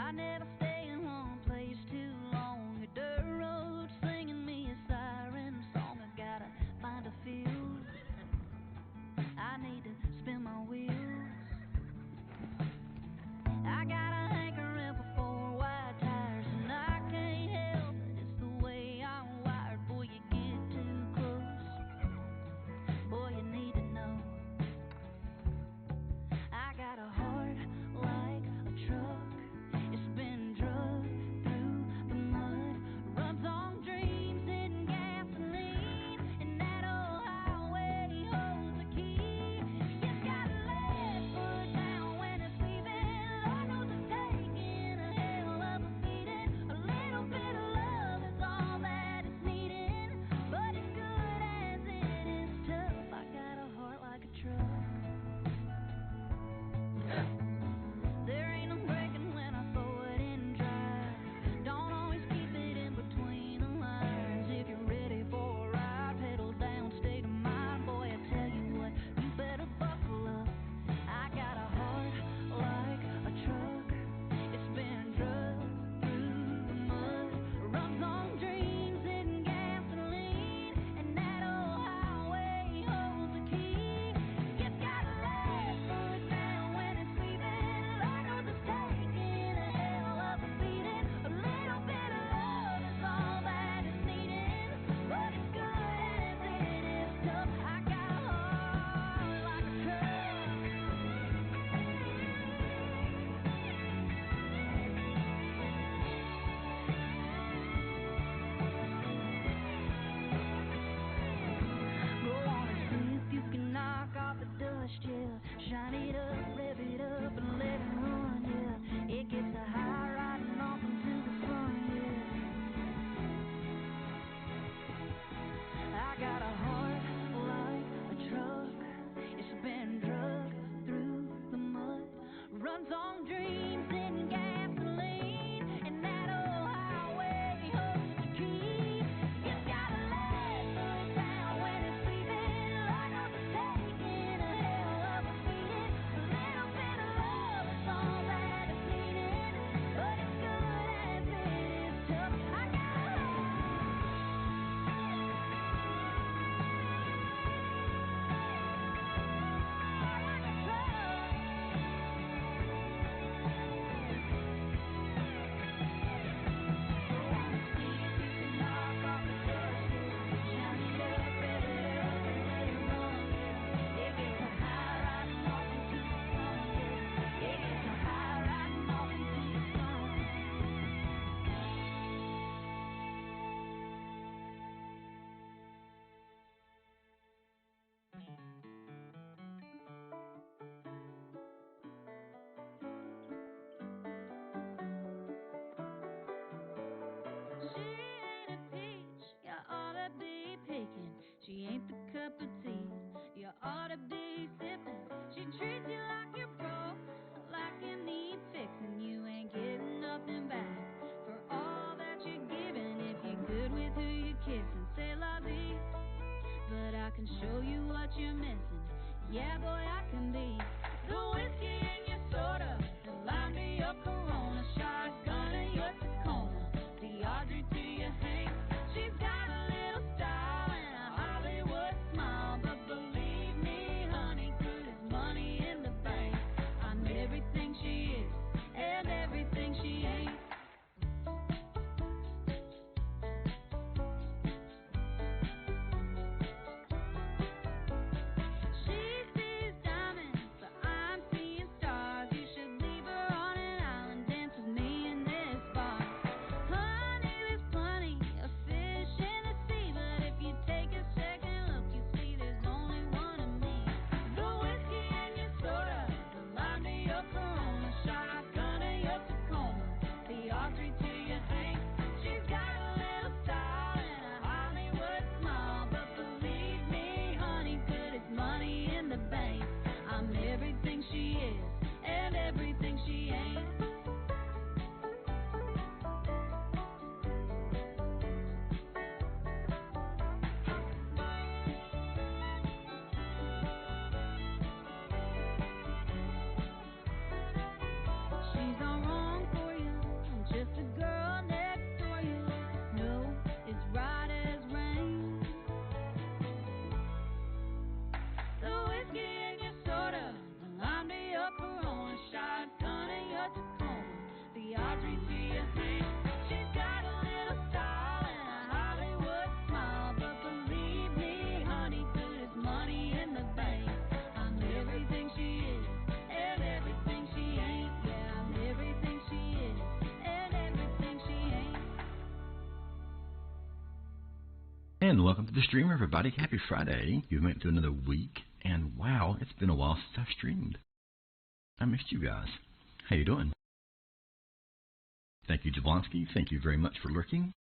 I never stay in one place too long. A dirt road singing me a siren song. I gotta find a field. I need to spin my wheels. I got a hankering for four wide tires, and I can't help it. It's the way I'm wired. Boy, you get too close. Boy, you need to know. I got a heart like a truck. It's been drugged through the mud. Runs on dreams and gasoline, and that old highway holds the key. You gotta let foot down when it's leaving. Lord knows it's taking a hell of a beating. A little bit of love is all that it's needing, but as good as it is tough, I got a heart like a truck. There ain't no breaking when I throw it in drive. Don't always keep it in between the lines. If you're ready for a ride, pedal down, state of mind. Boy, I tell you what, you better buckle up. I got a heart like a truck. It's been drugged through the mud. Runs on dreams and gasoline, and that old highway holds the key. You gotta let foot down when it's leaving. Lord knows it's taking a hell of a beating. A little bit of love is all that is needed, but as good as it is tough, I got a heart like a truck. Go on and see if you can knock off the dust, yeah. Shine it up, rev it up, and let it run, yeah. It gets a high riding off into the sun, yeah. I got a heart like a truck. It's been drugged through the mud. Runs on dreams and gasoline, and that old highway holds the key. You gotta let foot down when it's leaving. Lord knows it's taking a hell of a beating. A little bit of love is all that is needed, but as good as it is tough, I got a heart like a truck. See if you can knock off the dust, yeah. Shine it up, rev it up, and let it run, yeah. It gets a high riding off into the sun, yeah. It gets a high riding off into the sun. She ain't a peach, you ought to be picking. She ain't the cup of tea, you ought to be sipping. She treats you like you're broke, like you need fixing. You ain't getting nothing back for all that you're giving. If you're good with who you're kissing, say la vie. But I can show you what you're missing. Yeah, boy, I can be the whiskey in your soda, the lime to your Corona, shotgun in your Tacoma, the Audrey to your Hank. She's got a little style and a Hollywood smile, but believe me, honey, 'cause there's money in the bank. I'm everything she is and everything she ain't. She sees diamonds, but I'm seeing stars. You should leave her on an island And welcome to the stream, everybody. Happy Friday. You've made it to another week, and wow, it's been a while since I've streamed. I missed you guys. How you doing? Thank you, Jablonski. Thank you very much for lurking.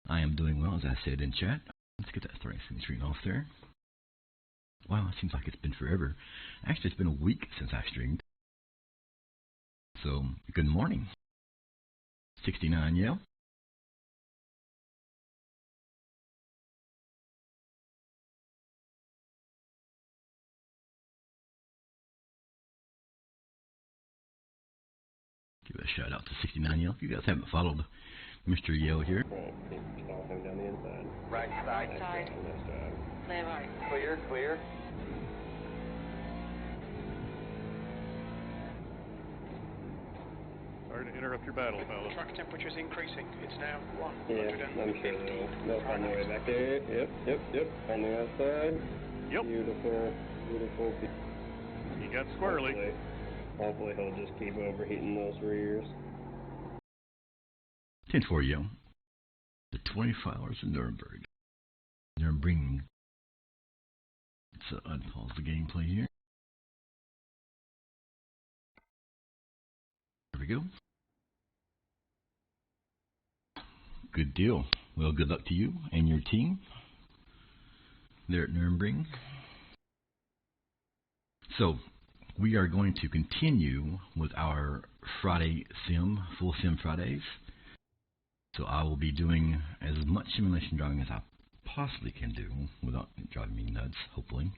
I am doing well, as I said in chat. Let's get that screen off there. Wow, it seems like it's been forever. Actually, it's been a week since I streamed. So, good morning. 69, yeah? Give a shout out to 69 Yell. If you guys haven't followed Mr. Yell here. Down the inside. Right side. Left side. Clear right. Clear, clear. Sorry to interrupt your battle, fellas. Track temperature's increasing. It's now 150. Yeah, I'm sure they'll find their way back there. Yep. On the outside. Yep. Beautiful. You got squirrely. Hopefully he'll just keep overheating those rears. 10-4, Yell. The 24 hours of Nuremberg. Nuremberg. Let's unpause the gameplay here. There we go. Good deal. Well, good luck to you and your team there at Nuremberg. So, we are going to continue with our Friday sim, full sim Fridays. So I will be doing as much simulation driving as I possibly can do without driving me nuts, hopefully.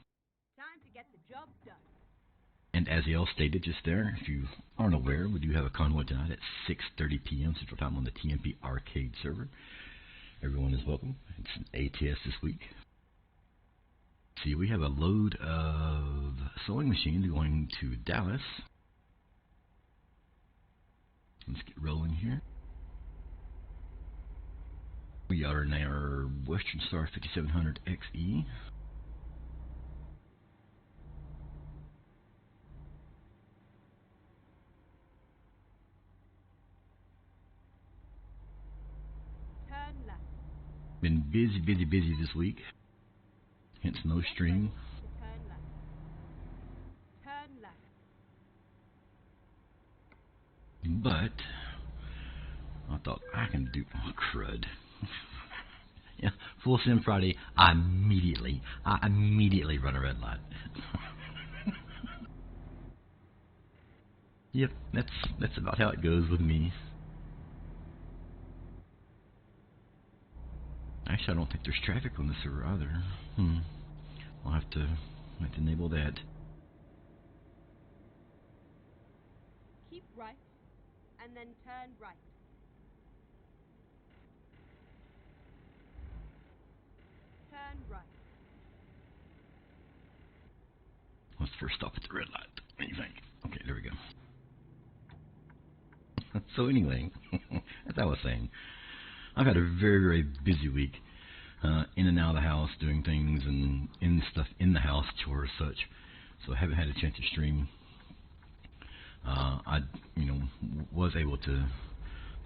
Time to get the job done. And as Yale stated just there, if you aren't aware, we do have a convoy tonight at 6:30 p.m. Central Time on the TMP Arcade server. Everyone is welcome. It's an ATS this week. See, we have a load of sewing machines going to Dallas. Let's get rolling here. We are in our Western Star 5700 XE. Turn left. Been busy this week. Hence no stream. Turn left. Turn left. But I thought I can do crud. Yeah, full sim Friday. I immediately run a red light. Yep, that's about how it goes with me. Actually, I don't think there's traffic on the server either. I'll have to enable that. Keep right, and then turn right. Turn right. Let's first stop at the red light. What do you think? Okay, there we go. So anyway, as I was saying, I've had a very busy week, in and out of the house, doing things and in stuff in the house, chores, such. So I haven't had a chance to stream. I, was able to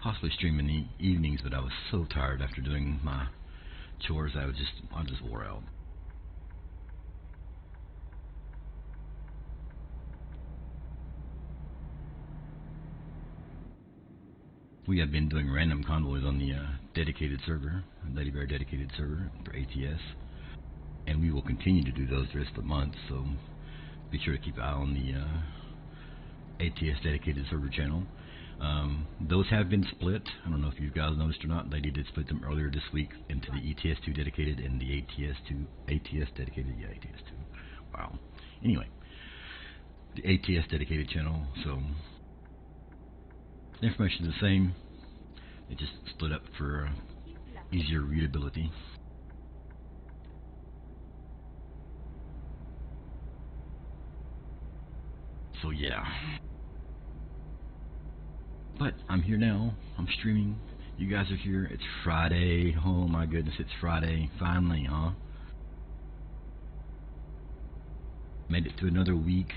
possibly stream in the evenings, but I was so tired after doing my chores. I just wore out. We have been doing random convoys on the dedicated server, Lady Bear dedicated server for ATS, and we will continue to do those the rest of the month. So be sure to keep an eye on the ATS dedicated server channel. Those have been split. I don't know if you guys noticed or not. Lady did split them earlier this week into the ETS2 dedicated and the ATS dedicated. Yeah, ATS2. Wow. Anyway, the ATS dedicated channel. So the information is the same. It just split up for easier readability. So yeah. But I'm here now. I'm streaming. You guys are here. It's Friday. Oh my goodness, it's Friday. Finally, huh? Made it to another week.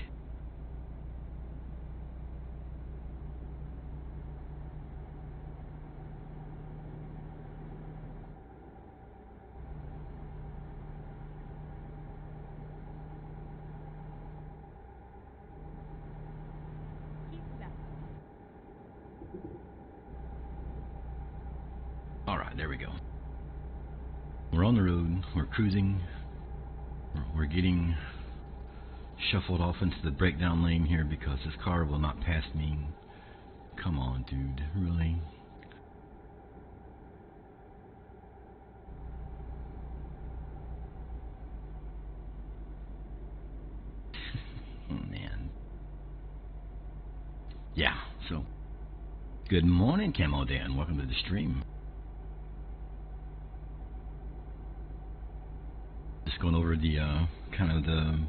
Alright, there we go. We're on the road, we're cruising, we're getting shuffled off into the breakdown lane here because this car will not pass me. Come on, dude, really? Man. Yeah, so good morning, Camo Dan. Welcome to the stream. Just going over the kind of the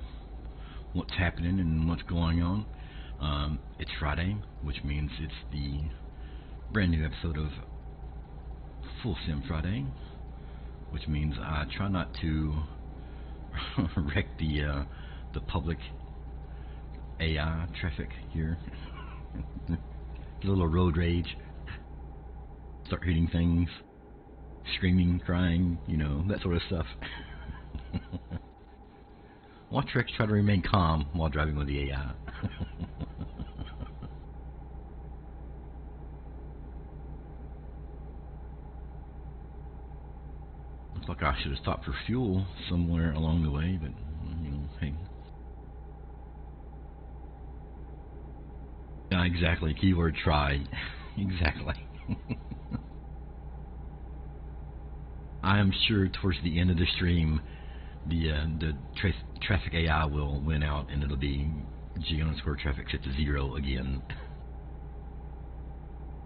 what's happening and what's going on. It's Friday, which means it's the brand new episode of Full Sim Friday, which means I try not to wreck the public AI traffic here. Get a little road rage, start hitting things, screaming, crying, you know, that sort of stuff. Watch Rex try to remain calm while driving with the AI. Looks like I should have stopped for fuel somewhere along the way, but, you know, hey. Yeah, exactly. Keyword try. Exactly. I am sure towards the end of the stream, the traffic AI will win out, and it'll be G_traffic set to 0 again.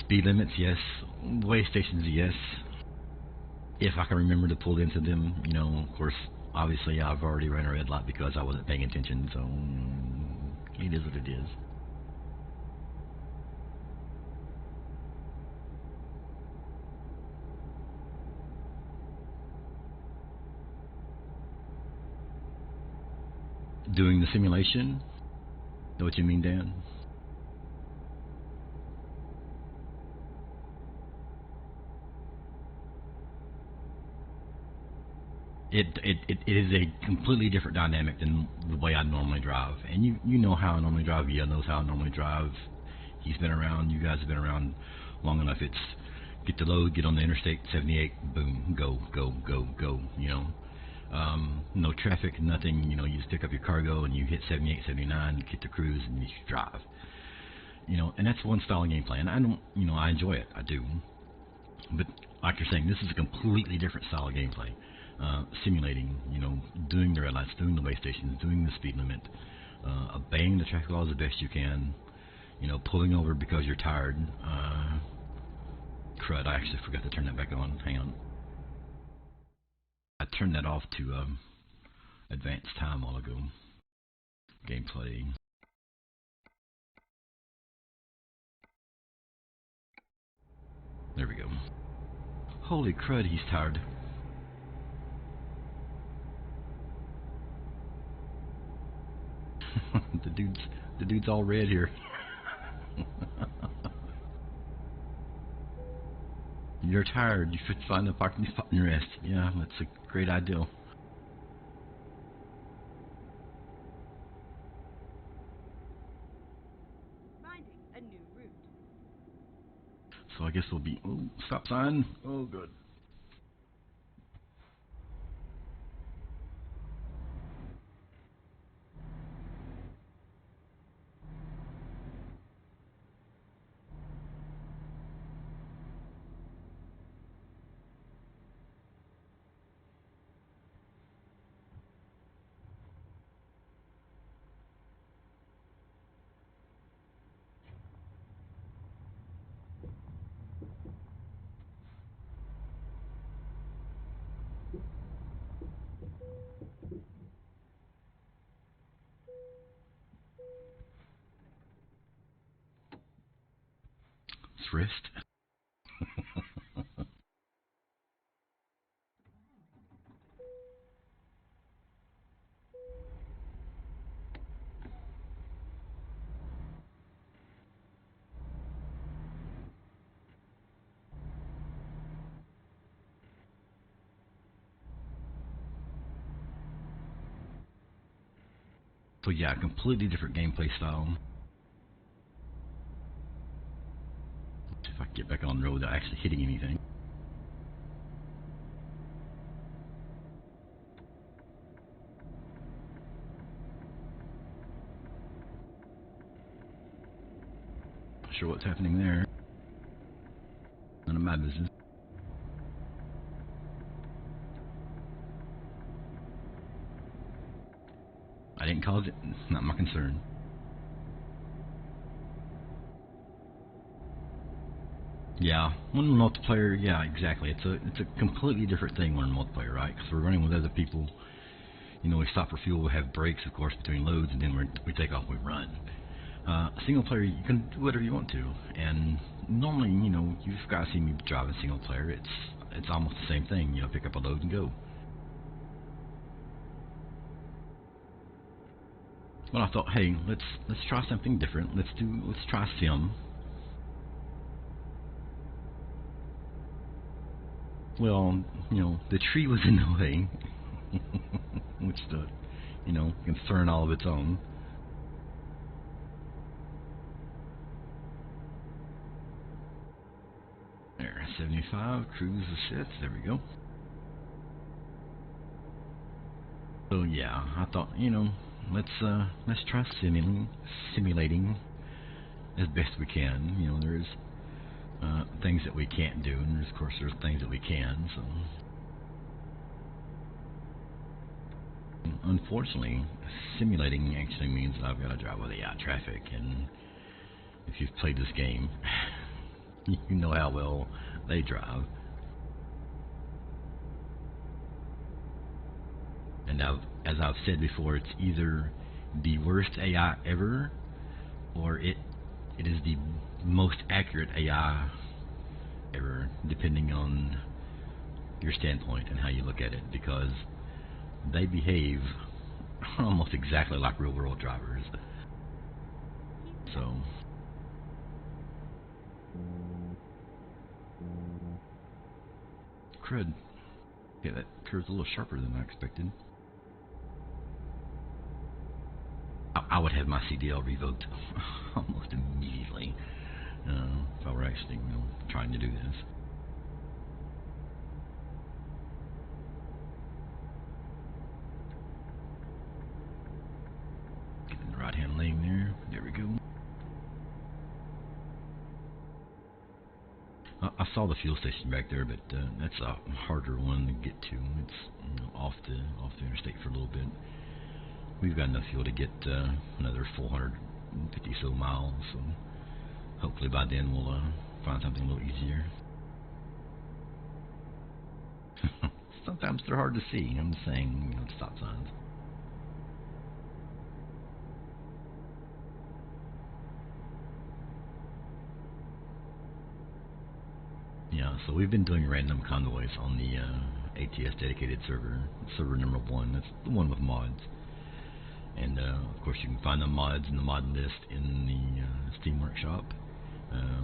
Speed limits, yes. Way stations, yes. If I can remember to pull into them, you know. Of course, obviously, I've already ran a red light because I wasn't paying attention, so it is what it is. Doing the simulation? Know what you mean, Dan? It is a completely different dynamic than the way I normally drive. And you know how I normally drive. He knows how I normally drive. He's been around. You guys have been around long enough. It's get the load, get on the interstate, 78, boom, go, go, go, go, you know. No traffic, nothing, you know, you just pick up your cargo and you hit 78, 79, you get to cruise and you drive. You know, and that's one style of gameplay. And I don't, you know, I enjoy it. I do. But like you're saying, this is a completely different style of gameplay. Simulating, you know, doing the red lights, doing the way stations, doing the speed limit, obeying the traffic laws the best you can, you know, pulling over because you're tired. Crud, I actually forgot to turn that back on. Hang on. I turned that off to advanced time a while ago. Gameplay. There we go. Holy crud, he's tired. the dude's all red here. You're tired. You should find a parking spot and rest. Yeah, that's a great idea. Finding a new route. So I guess we'll be... Oh, stop sign. Oh, good. It's wrist. So yeah, completely different gameplay style. If I can get back on the road without actually hitting anything. sure what's happening there. None of my business. I didn't cause it. Not my concern. Yeah, when multiplayer, yeah, exactly. It's a completely different thing when multiplayer, right? Because we're running with other people. You know, we stop for fuel, we have breaks, of course, between loads, and then we take off, we run. Single player, you can do whatever you want to, and normally, you know, you've got to see me driving single player. It's almost the same thing. You know, pick up a load and go. But I thought, hey, let's try something different. Let's try sim. Well, you know, the tree was in the way, which the, you know, concern all of its own. There, 75, cruise assist, there we go. So yeah, I thought, you know, let's try simulating as best we can. You know, there's things that we can't do, and of course there's things that we can. So unfortunately, simulating actually means that I've got to drive with AI traffic, and if you've played this game, you know how well they drive. And as I've said before, it's either the worst AI ever, or it is the most accurate AI ever, depending on your standpoint and how you look at it, because they behave almost exactly like real world drivers. So crud. Yeah, that curve's a little sharper than I expected. I would have my CDL revoked almost immediately if I were actually, you know, trying to do this. Get in the right-hand lane there. There we go. I saw the fuel station back there, but that's a harder one to get to. It's, you know, off the interstate for a little bit. We've got enough fuel to get another 450 so miles, so hopefully by then we'll find something a little easier. Sometimes they're hard to see. I'm just saying, you know, stop signs. Yeah, so we've been doing random convoys on the ATS dedicated server number 1. That's the one with mods. And of course, you can find the mods in the mod list in the Steam Workshop.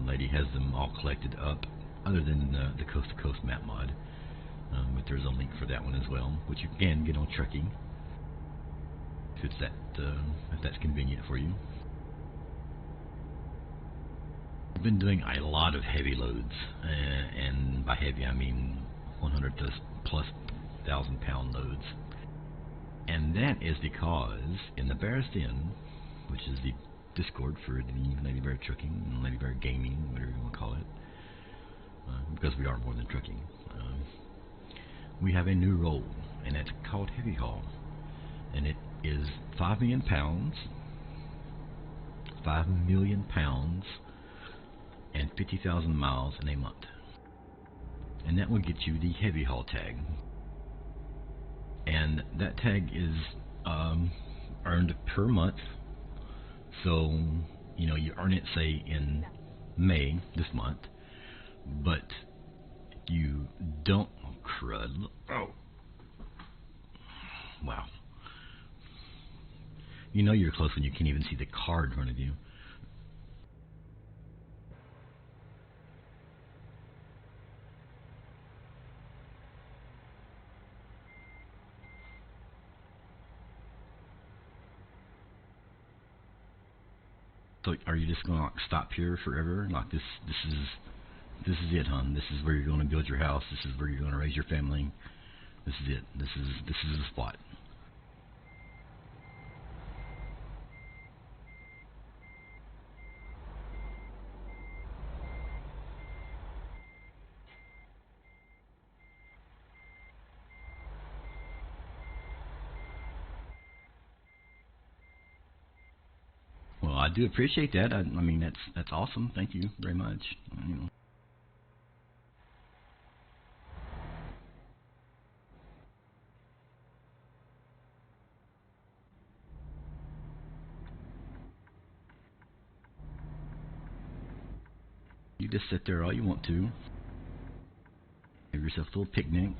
Lady has them all collected up, other than the Coast to Coast map mod. But there's a link for that one as well, which you can get on Trucky, if that's convenient for you. I've been doing a lot of heavy loads, and by heavy I mean 100 plus 1,000-pound loads. And that is because in the Bearz Den, which is the Discord for the Lady Bear Trucking and Lady Bear Gaming, whatever you want to call it, because we are more than trucking, we have a new role, and it's called Heavy Haul. And it is 5 million pounds, 5 million pounds, and 50,000 miles in a month. And that will get you the Heavy Haul tag. And that tag is earned per month. So, you know, you earn it, say, in May, this month, but you don't... Oh, crud. Oh. Wow. You know you're close when you can't even see the car in front of you. So are you just going to stop here forever? Like this is it, hon. This is where you're going to build your house. This is where you're going to raise your family. This is it. This is the spot. I do appreciate that. I mean, that's awesome. Thank you very much. You know. You just sit there all you want to. Have yourself a little picnic.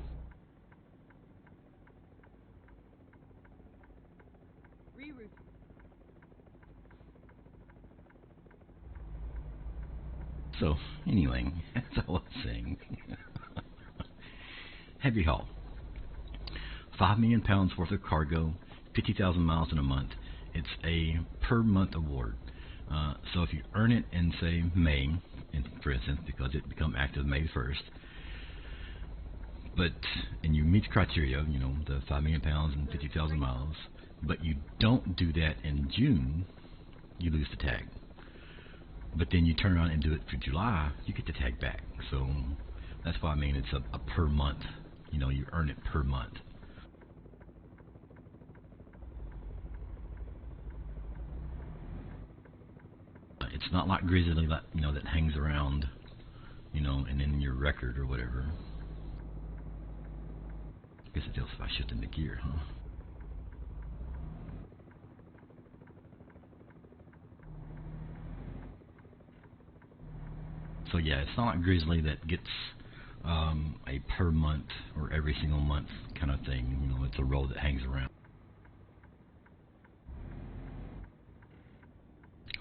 So, anyway, that's all I'm saying. Heavy haul. 5 million pounds worth of cargo, 50,000 miles in a month. It's a per month award. So if you earn it in, say, May, for instance, because it become active May 1st, and you meet the criteria, you know, the 5 million pounds and 50,000 miles, but you don't do that in June, you lose the tag. But then you turn around and do it for July, you get the tag back. So that's why I mean it's a per month. You know, you earn it per month. It's not like Grizzly, you know, that hangs around, you know, and in your record or whatever. I guess it tells if I shift into gear, huh? So yeah, it's not like Grizzly that gets a per month or every single month kind of thing. You know, it's a roll that hangs around.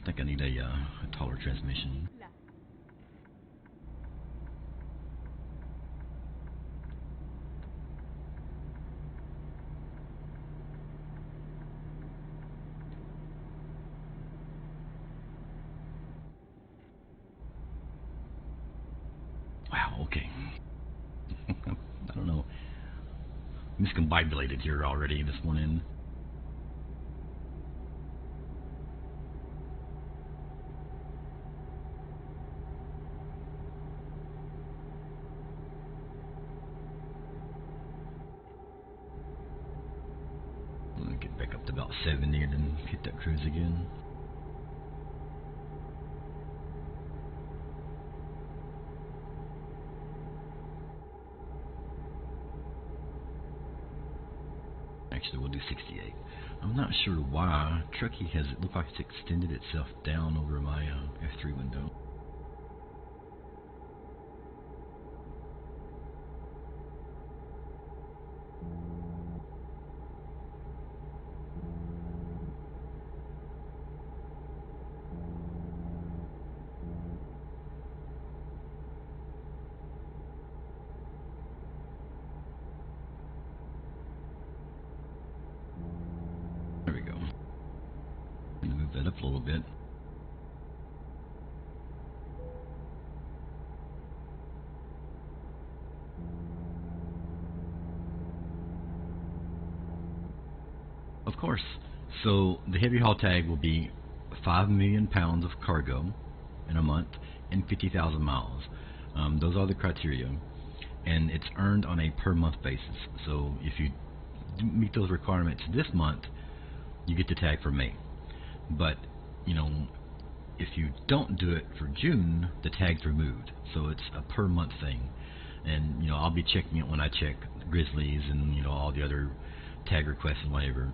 I think I need a taller transmission. Wow, okay. I don't know. I'm discombobulated here already this morning. I'm gonna get back up to about 70 and then hit that cruise again. Actually, we'll do 68. I'm not sure why Trucky has it look like it's extended itself down over my F3 window. There we go. Move that up a little bit. Of course. So the heavy haul tag will be 5 million pounds of cargo in a month and 50,000 miles. Those are the criteria, and it's earned on a per month basis. So if you meet those requirements this month, you get the tag for May. But you know, if you don't do it for June, the tag's removed. So it's a per month thing. And you know, I'll be checking it when I check Grizzlies and you know all the other tag requests and whatever.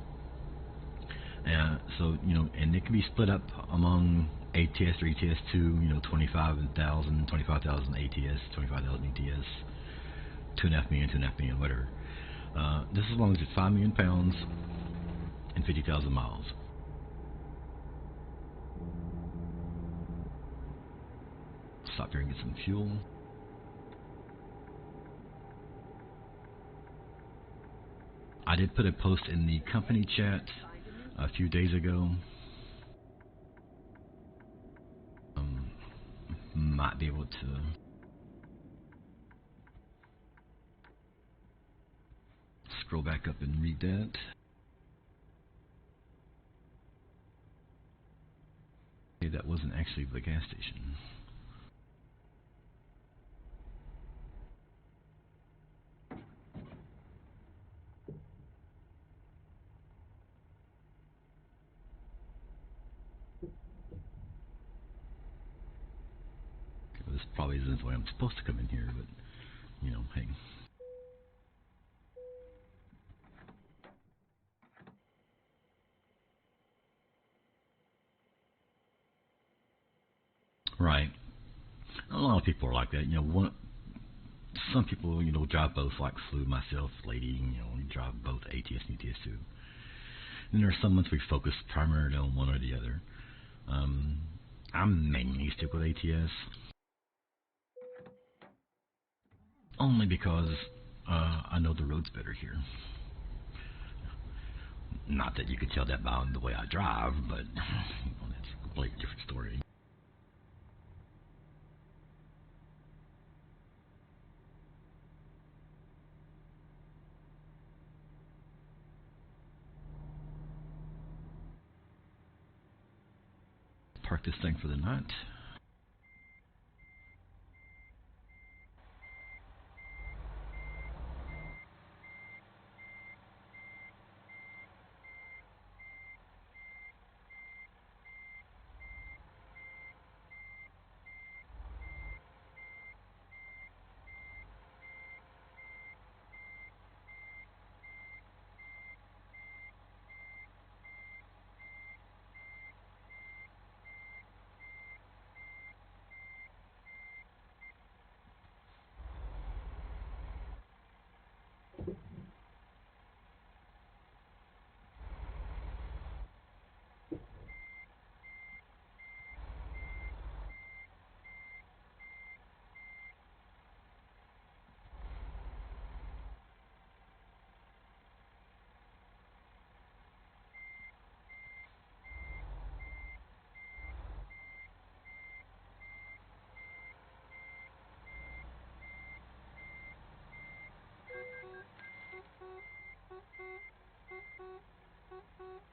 So you know, and it can be split up among ATS or ETS2. You know, 25,000, 25,000 ATS, 25,000 ETS, 2.5 million, 2.5 million, whatever. This as long as it's 5 million pounds and 50,000 miles. Stop here and get some fuel. I did put a post in the company chat a few days ago. Might be able to scroll back up and read that. Okay, that wasn't actually the gas station. probably isn't the way I'm supposed to come in here, but, you know, hey. Right. A lot of people are like that. You know, some people, you know, drive both, like Flu, myself, Lady, you know, we drive both ATS and ETS too. And there are some months we focus primarily on one or the other. I'm mainly stick with ATS, only because I know the roads better here. Not that you could tell that by the way I drive, but you know, that's a completely different story. Park this thing for the night.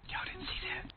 Y'all didn't see that.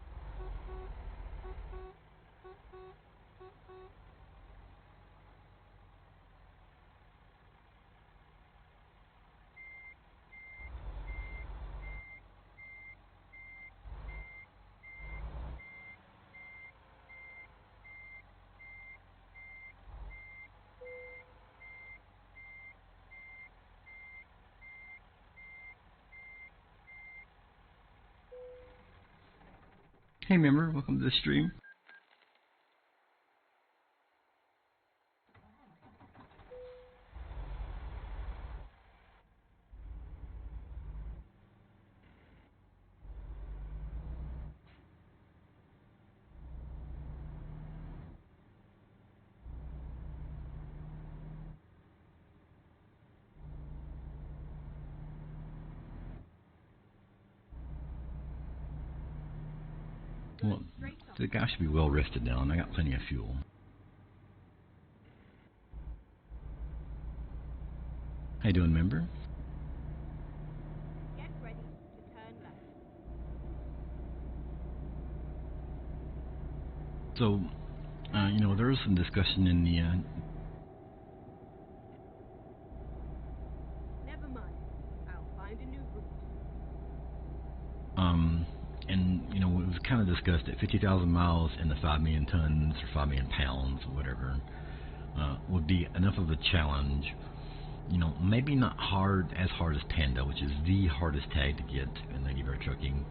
Hey, member, welcome to the stream. Well, the guy should be well rested now, and I got plenty of fuel. How you doing, member? Get ready to turn left. So, you know, there was some discussion in the Never mind. I'll find a new route. and you know, it was kind of discussed that 50,000 miles and the 5 million tons or 5 million pounds or whatever would be enough of a challenge. You know, maybe not as hard as Panda, which is the hardest tag to get in Lady Bear trucking,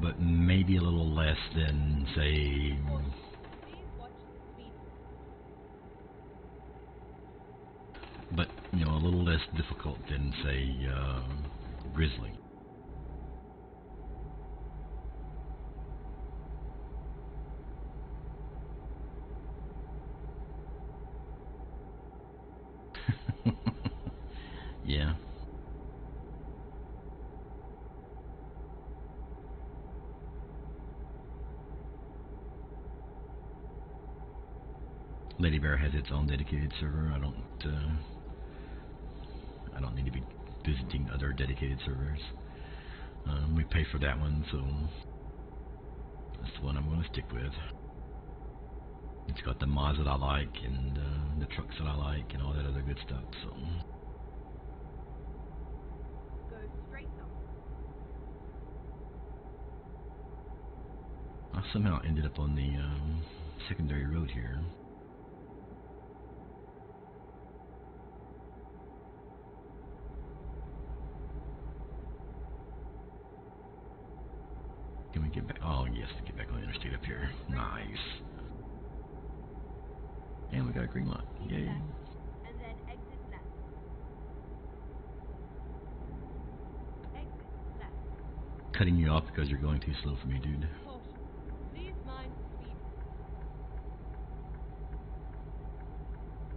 but maybe a little less than, say, but you know, a little less difficult than, say, Grizzly. Yeah. Lady Bear has its own dedicated server. I don't need to be visiting other dedicated servers. We pay for that one, so that's the one I'm going to stick with. It's got the mods that I like and the trucks that I like and all that other good stuff. So Go straight up. I somehow ended up on the secondary road here. Get back. Oh yes, get back on the interstate up here. Nice. And we got a green light. Yay. Left, and then exit left. Exit left. Cutting you off because you're going too slow for me, dude. Caution. Please mind speed.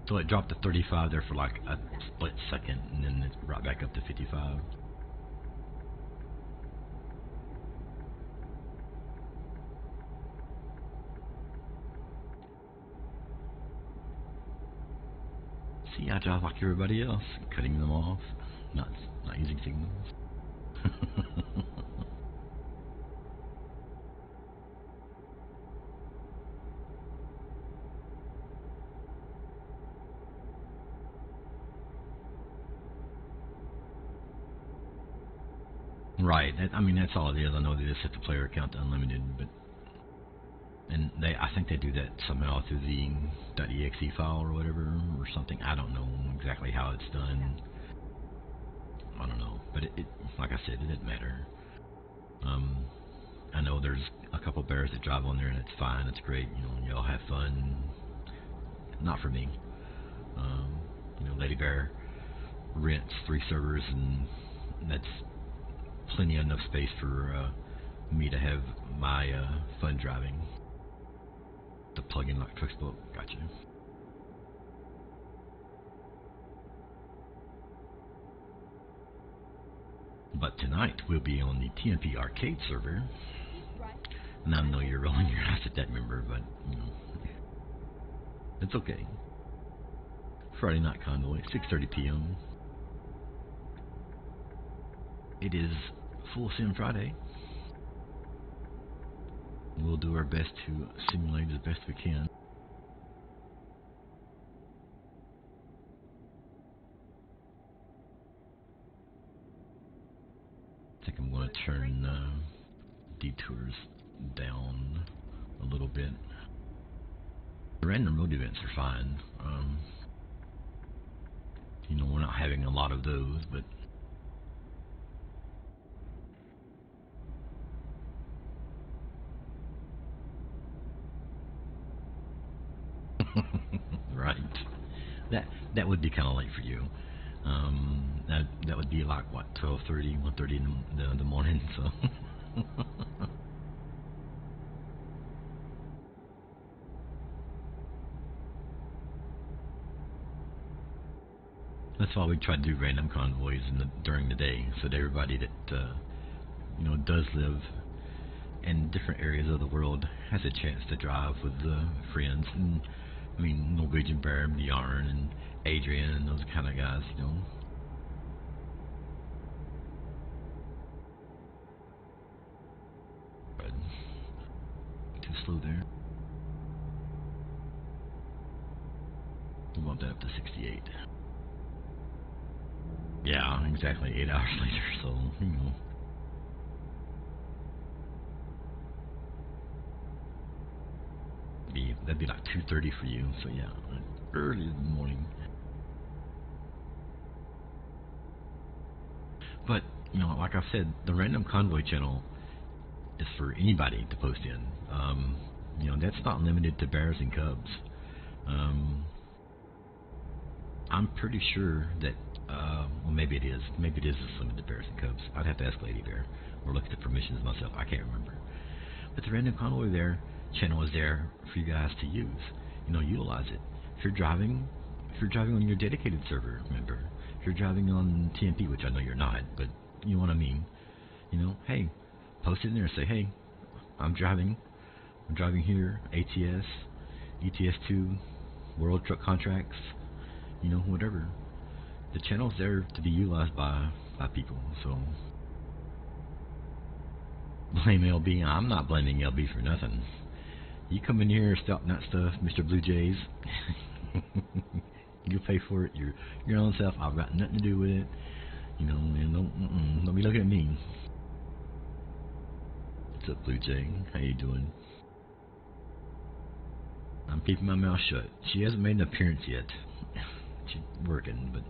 So it dropped to 35 there for like a split second, and then it's brought back up to 55. See, I drive like everybody else, cutting them off, not using signals. Right. I mean, that's all it is. I know they just set the player count to unlimited, but I think they do that somehow through the .exe file or whatever or something. I don't know exactly how it's done. I don't know, but it like I said, it didn't matter. I know there's a couple bears that drive on there, and it's fine. It's great. You know, y'all have fun. Not for me. You know, Lady Bear rents 3 servers, and that's plenty enough space for me to have my fun driving. The plug-in like truck boat. Gotcha. But tonight we'll be on the TMP arcade server. And I know you're rolling your eyes at that, member, but you know, it's okay. Friday Night Convoy, 6:30 p.m. It is Full Sim Friday. We'll do our best to simulate as best we can. I think I'm going to turn detours down a little bit. The random road events are fine. You know, we're not having a lot of those, but right. That would be kind of late for you. That would be like what, 12:30, 1:30 in the morning. So that's why we try to do random convoys during the day, so that everybody that you know, does live in different areas of the world has a chance to drive with friends. And I mean, Norwegian Bear, Bjorn, and Adrian, and those kind of guys, you know. But too slow there. We'll bump that up to 68. Yeah, exactly. 8 hours later, so you know. That'd be like 2:30 for you, so yeah, early in the morning. But you know, like I said, the Random Convoy channel is for anybody to post in. You know, that's not limited to bears and cubs. I'm pretty sure that, well, maybe it is. Maybe it is just limited to bears and cubs. I'd have to ask Lady Bear or look at the permissions myself. I can't remember. But the Random Convoy channel is there for you guys to use. You know, utilize it. If you're driving on your dedicated server, remember. If you're driving on TMP, which I know you're not, but you know what I mean. You know, hey, post it in there and say, hey, I'm driving here, ATS, ETS2, World Truck Contracts, you know, whatever. The channel's there to be utilized by people, so blame LB. I'm not blaming LB for nothing. You come in here starting that stuff, Mr. Blue Jays. You pay for it. Your own self. I've got nothing to do with it. You know, and don't be looking at me. What's up, Blue Jay? How you doing? I'm keeping my mouth shut. She hasn't made an appearance yet. She's working, but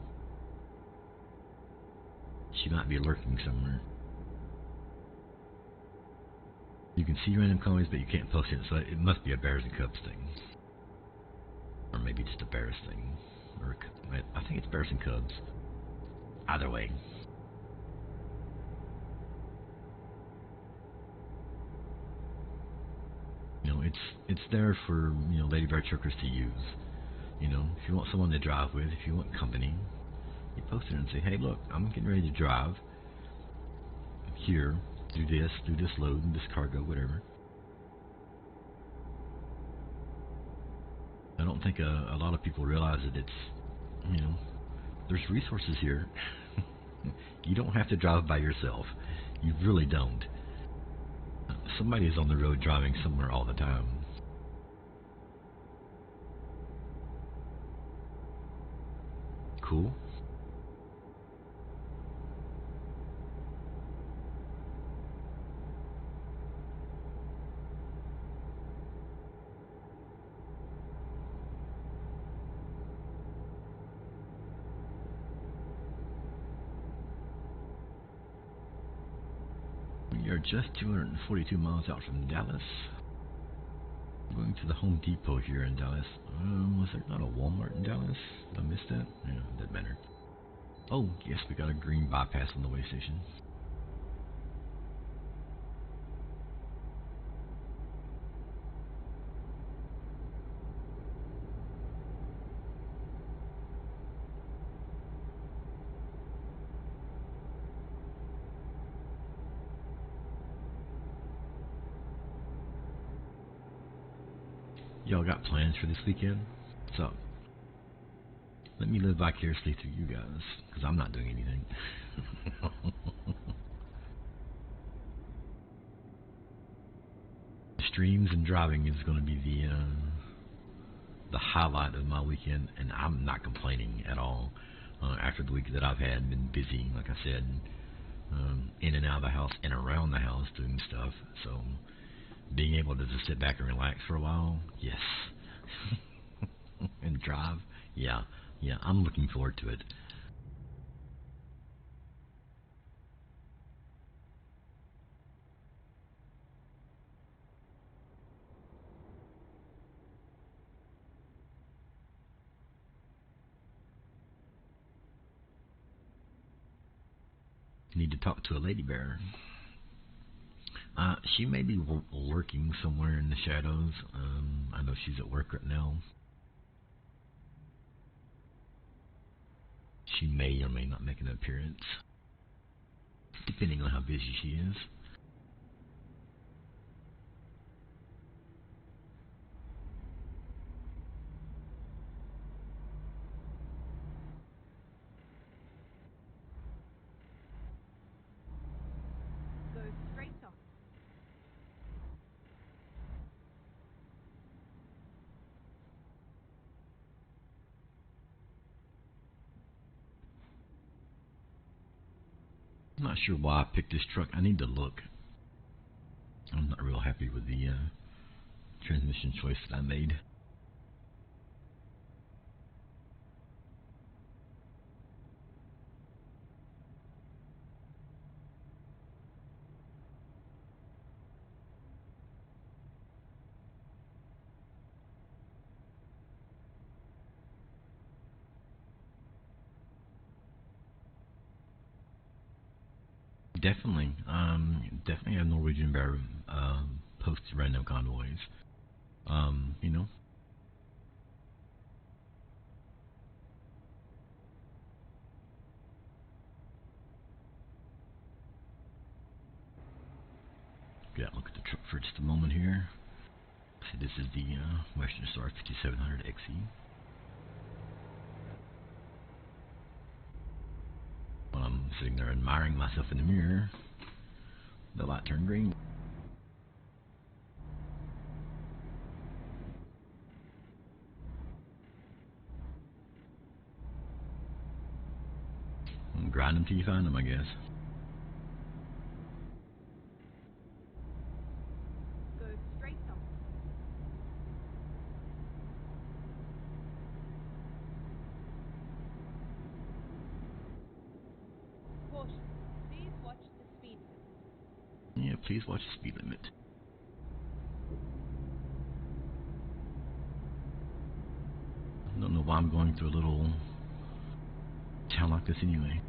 she might be lurking somewhere. You can see random comments, but you can't post it, so it must be a bears and cubs thing. Or maybe just a bears thing. Or I think it's bears and cubs. Either way. You know, it's there for, you know, Lady Bear truckers to use. You know, if you want someone to drive with, if you want company, you post it and say, hey, look, I'm getting ready to drive. Here, do this load, this cargo, whatever. I don't think a lot of people realize that it's, you know, there's resources here. You don't have to drive by yourself. You really don't. Somebody is on the road driving somewhere all the time. Cool. We are just 242 miles out from Dallas. Going to the Home Depot here in Dallas. Was there not a Walmart in Dallas? Did I miss that? Yeah, doesn't matter. Oh, yes, we got a green bypass on the way station. Y'all got plans for this weekend? So, let me live vicariously through you guys, because I'm not doing anything. Streams and driving is going to be the highlight of my weekend, and I'm not complaining at all. After the week that I've had, been busy, like I said, in and out of the house and around the house doing stuff. So, being able to just sit back and relax for a while, yes. And drive, yeah, I'm looking forward to it. Need to talk to a lady bear. She may be lurking somewhere in the shadows. I know she's at work right now. She may or may not make an appearance, depending on how busy she is. Go straight on. I'm not sure why I picked this truck. I need to look. I'm not real happy with the transmission choice that I made. Definitely a Norwegian bear post random convoys. You know. Yeah, look at the truck for just a moment here. See, this is the Western Star 5700 XE. While I'm sitting there admiring myself in the mirror, the light turned green. Grind them till you find them, I guess. Go straight on. Caution. Please watch the speed limit. Yeah, please watch the speed limit. know why I'm going through a little town like this anyway.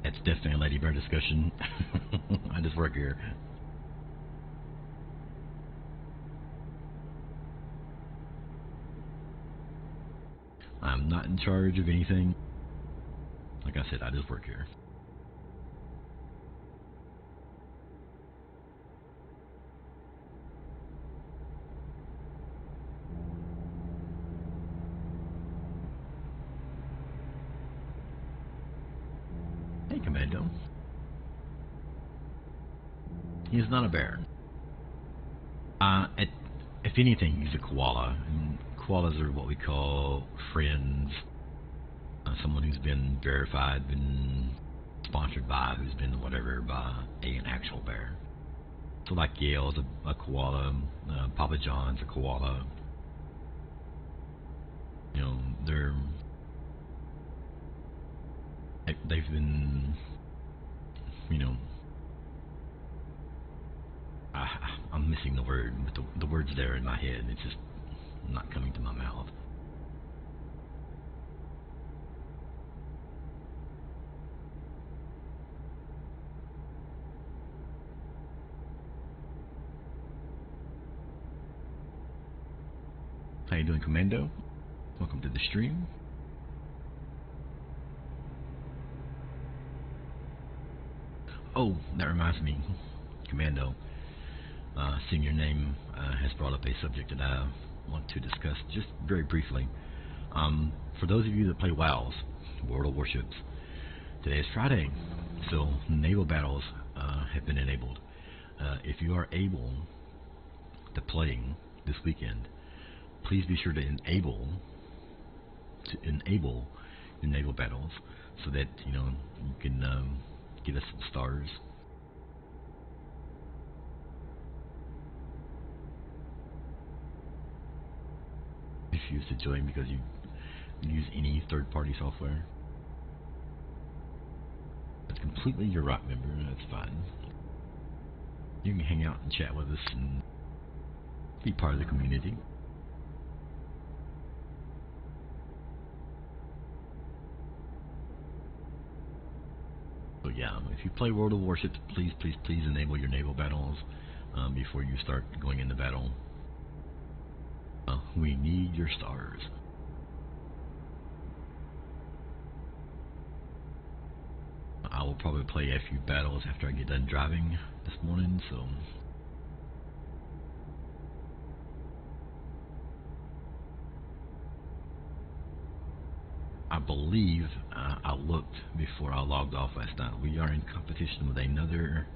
It's definitely a Lady Bear discussion. I just work here. I'm not in charge of anything. Like I said, I just work here. Hey, Commando. He's not a bear. If anything, he's a koala. And koalas are what we call friends. Someone who's been verified, been sponsored by, who's been whatever by an actual bear. So like Yale's a koala, Papa John's a koala. You know, they've been, you know, I'm missing the word, but the word's there in my head. It's just not coming to my mouth. How you doing, Commando? Welcome to the stream. Oh, that reminds me, Commando. Seeing your name has brought up a subject that I want to discuss just very briefly. For those of you that play WoWs, World of Warships, today is Friday, so naval battles have been enabled. If you are able to play this weekend, please be sure to enable your naval battles so that you can get us some stars. Refuse to join because you use any third-party software. That's completely your right, member. That's fine. You can hang out and chat with us and be part of the community. So yeah, if you play World of Warships, please enable your naval battles before you start going into battle. We need your stars. I will probably play a few battles after I get done driving this morning, so I believe I looked before I logged off last night. We are in competition with another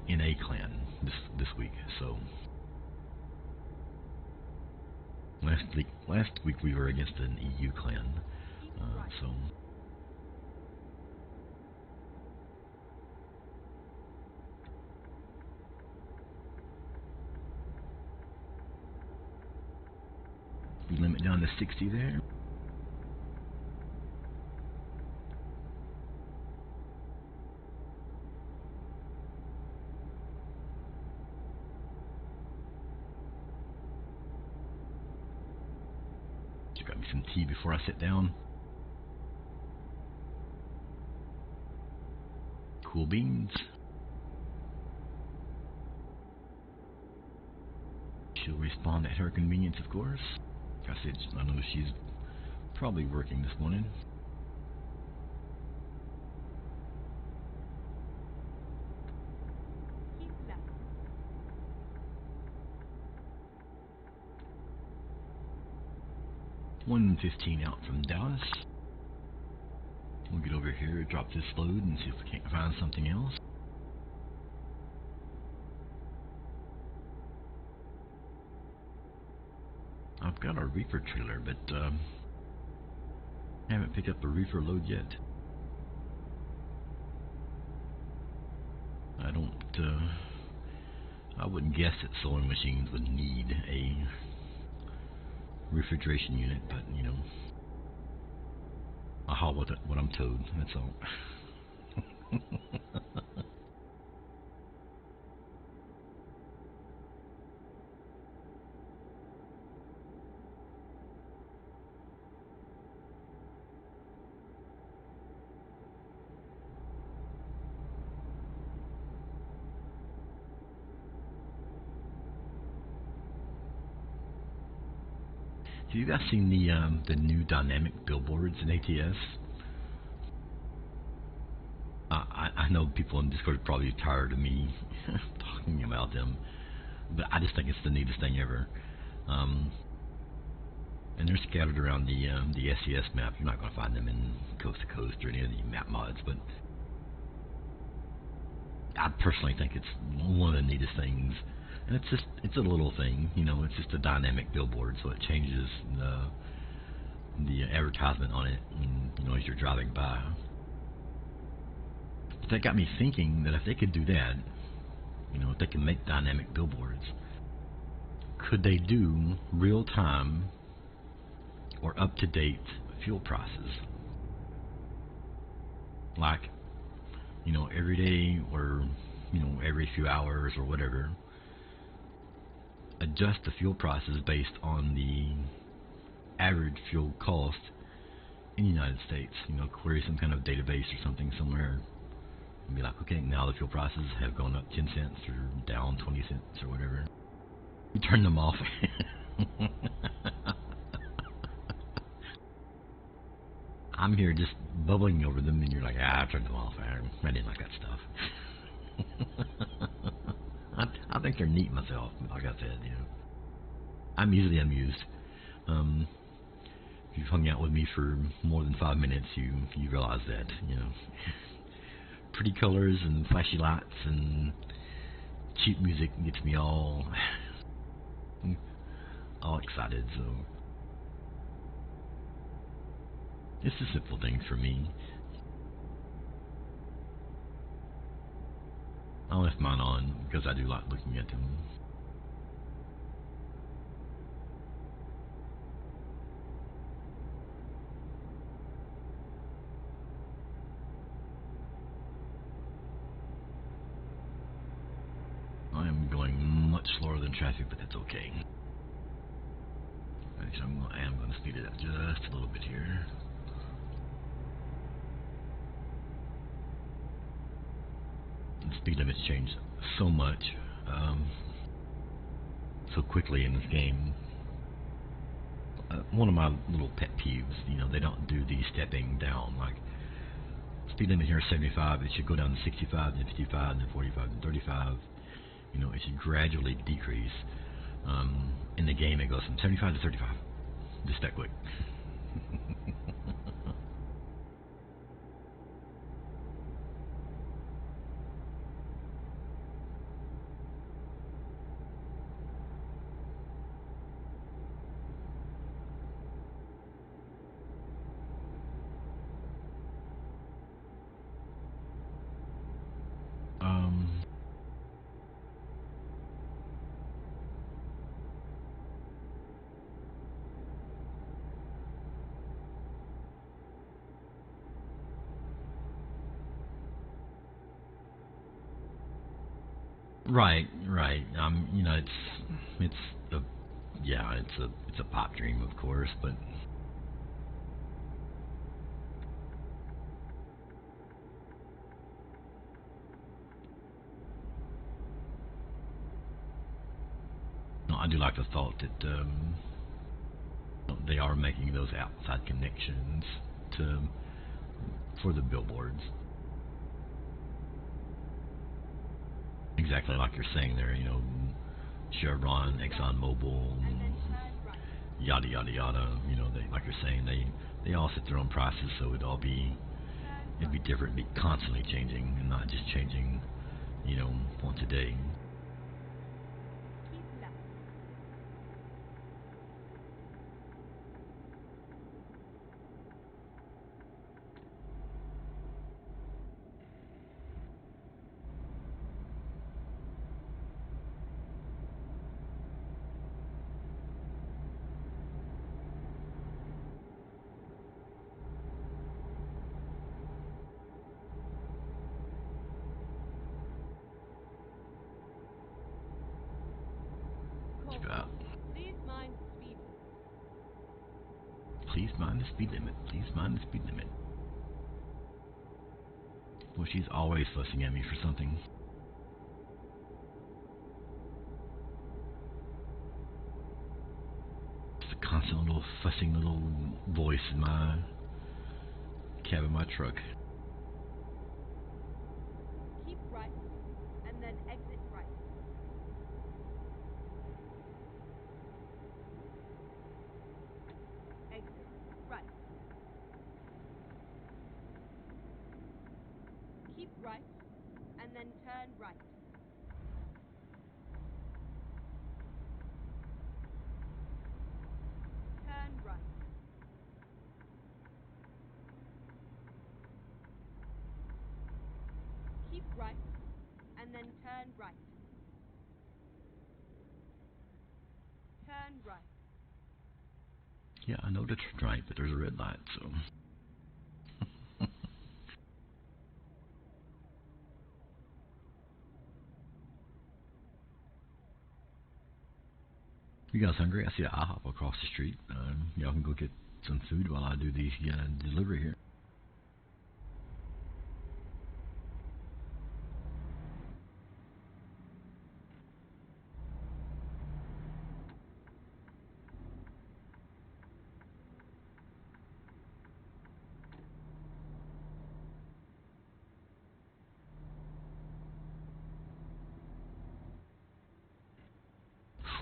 NA clan this week, so last week we were against an EU clan, so we limit down to 60 there. Got me some tea before I sit down. Cool beans. She'll respond at her convenience, of course. Like I said, I know she's probably working this morning. Keep left. 1:15 out from Dallas. We'll get over here, drop this load, and see if we can't find something else. I've got a reefer trailer, but haven't picked up a reefer load yet. I don't. I wouldn't guess that sewing machines would need a refrigeration unit, but you know, I haul with it what I'm told. That's all. Have you guys seen the new dynamic billboards in ATS? I know people in Discord are probably tired of me talking about them, but I just think it's the neatest thing ever. And they're scattered around the SES map. You're not going to find them in Coast to Coast or any of the map mods, but I personally think it's one of the neatest things. And it's a little thing, you know. It's just a dynamic billboard, so it changes the advertisement on it, you know, as you're driving by. But that got me thinking that if they could do that, you know, if they can make dynamic billboards, could they do real-time or up-to-date fuel prices? Like, you know, every day or, you know, every few hours or whatever, adjust the fuel prices based on the average fuel cost in the United States. You know, query some kind of database or something somewhere and be like, okay, now the fuel prices have gone up 10 cents or down 20 cents or whatever. You turn them off. I'm here just bubbling over them, and you're like, I turned them off. I didn't like that stuff. I think they're neat myself, like I said, you know. I'm easily amused. If you've hung out with me for more than 5 minutes, you realize that, you know. Pretty colors and flashy lights and cheap music gets me all excited, so it's a simple thing for me. I left mine on because I do like looking at them. I am going much slower than traffic, but that's okay. Actually, I am going to speed it up just a little bit here. The speed limits change so much, so quickly in this game. One of my little pet peeves, you know, they don't do the stepping down. Like, speed limit here is 75. It should go down to 65, then 55, then 45, then 35. You know, it should gradually decrease. In the game, it goes from 75 to 35. Just that quick. Right. You know, it's a pop dream, of course, but no, I do like the thought that they are making those outside connections for the billboards. Exactly like you're saying there, you know, Chevron, ExxonMobil, yada yada yada. You know, they, like you're saying, they all set their own prices, so it'd be different, be constantly changing, and not just changing, you know, once a day. Keep left. Please mind the speed limit. Please mind the speed limit. Well, she's always fussing at me for something. It's a constant little fussing little voice in my cab of my truck. Keep right, and then exit right. Exit right. Keep right, and then turn right. Turn right. Keep right, and then turn right. Turn right. Yeah, I know to turn right, but there's a red light, so. You guys hungry? I see an IHOP across the street. Y'all can go get some food while I do the delivery here.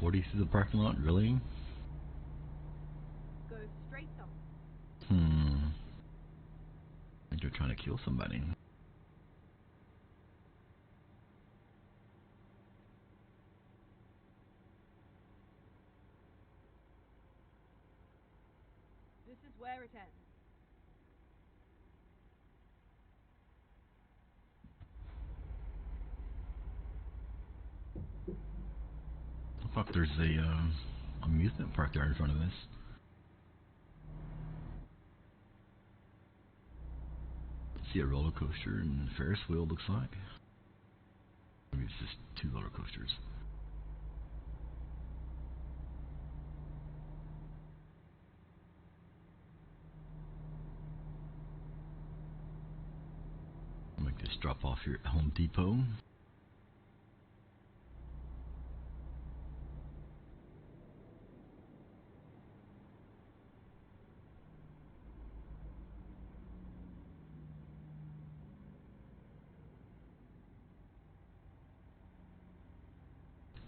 $40 through the parking lot, really? Go straight up. I think they're trying to kill somebody. This is where it ends. Fuck, there's a amusement park there in front of us. See a roller coaster and Ferris wheel, looks like. Maybe it's just 2 roller coasters. I'll make this drop off here at Home Depot.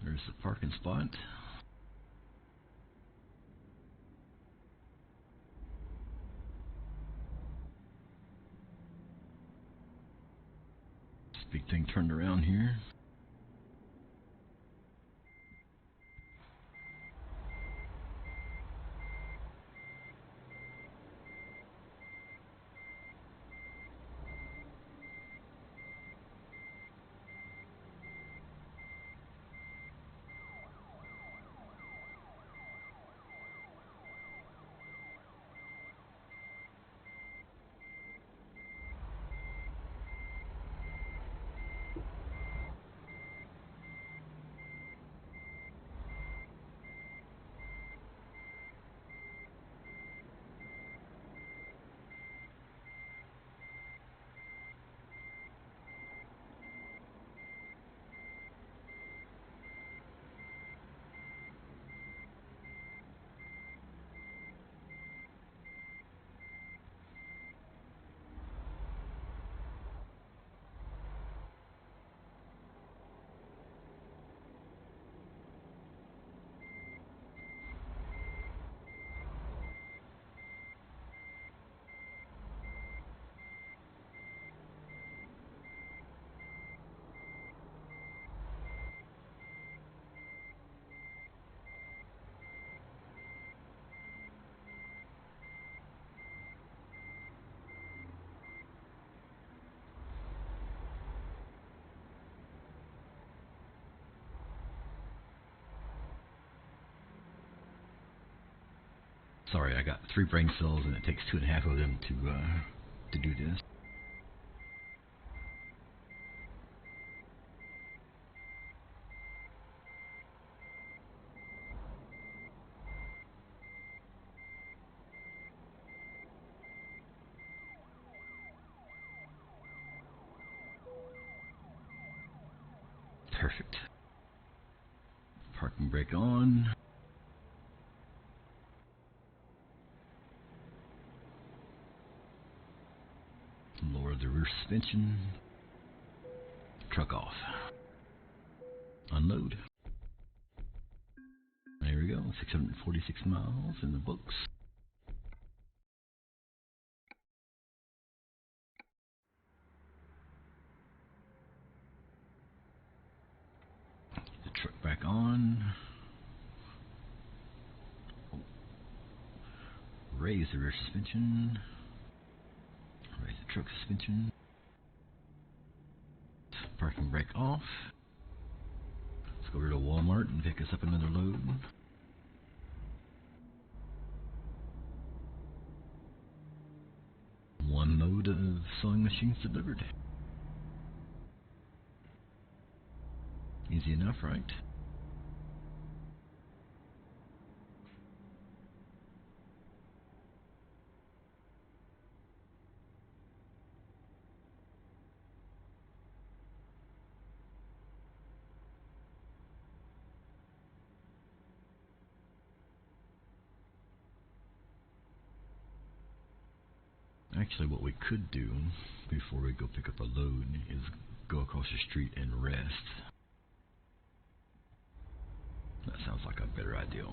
There's the parking spot. This big thing turned around here. Sorry, I got 3 brain cells and it takes 2.5 of them to do this. Perfect. Parking brake on. Lower the rear suspension. Truck off. Unload. There we go. 646 miles in the books. The truck back on. Raise the rear suspension. Raise the truck suspension. Parking brake off. Let's go over to Walmart and pick us up another load. One load of sewing machines delivered. Easy enough, right? Actually, what we could do before we go pick up a load is go across the street and rest. That sounds like a better idea.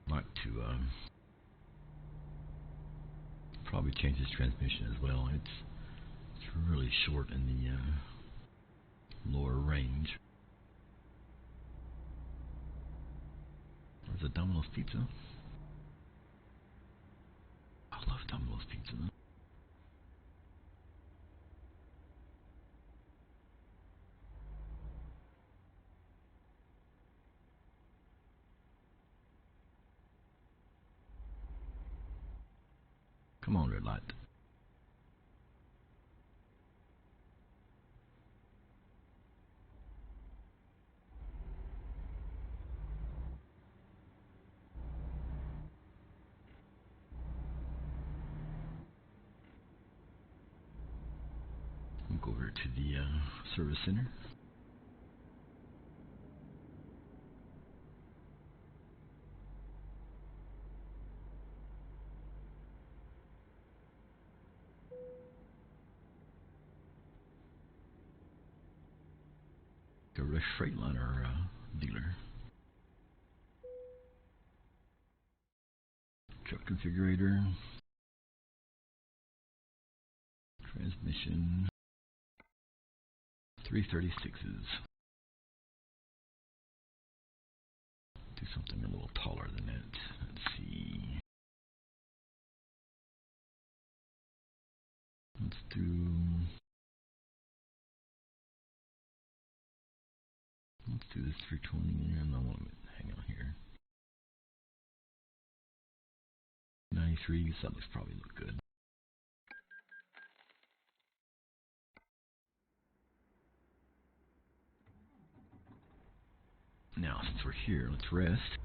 Like to probably change this transmission as well. It's really short in the lower range. There's a Domino's Pizza. I love Domino's Pizza. Come on, red light. We'll go over to the service center. Go to Freightliner dealer. Truck configurator. Transmission. 336s. Do something a little taller than that. Let's see. Let's do this 320 and I want to hang on here. 93, that looks probably look good. Now, since we're here, let's rest.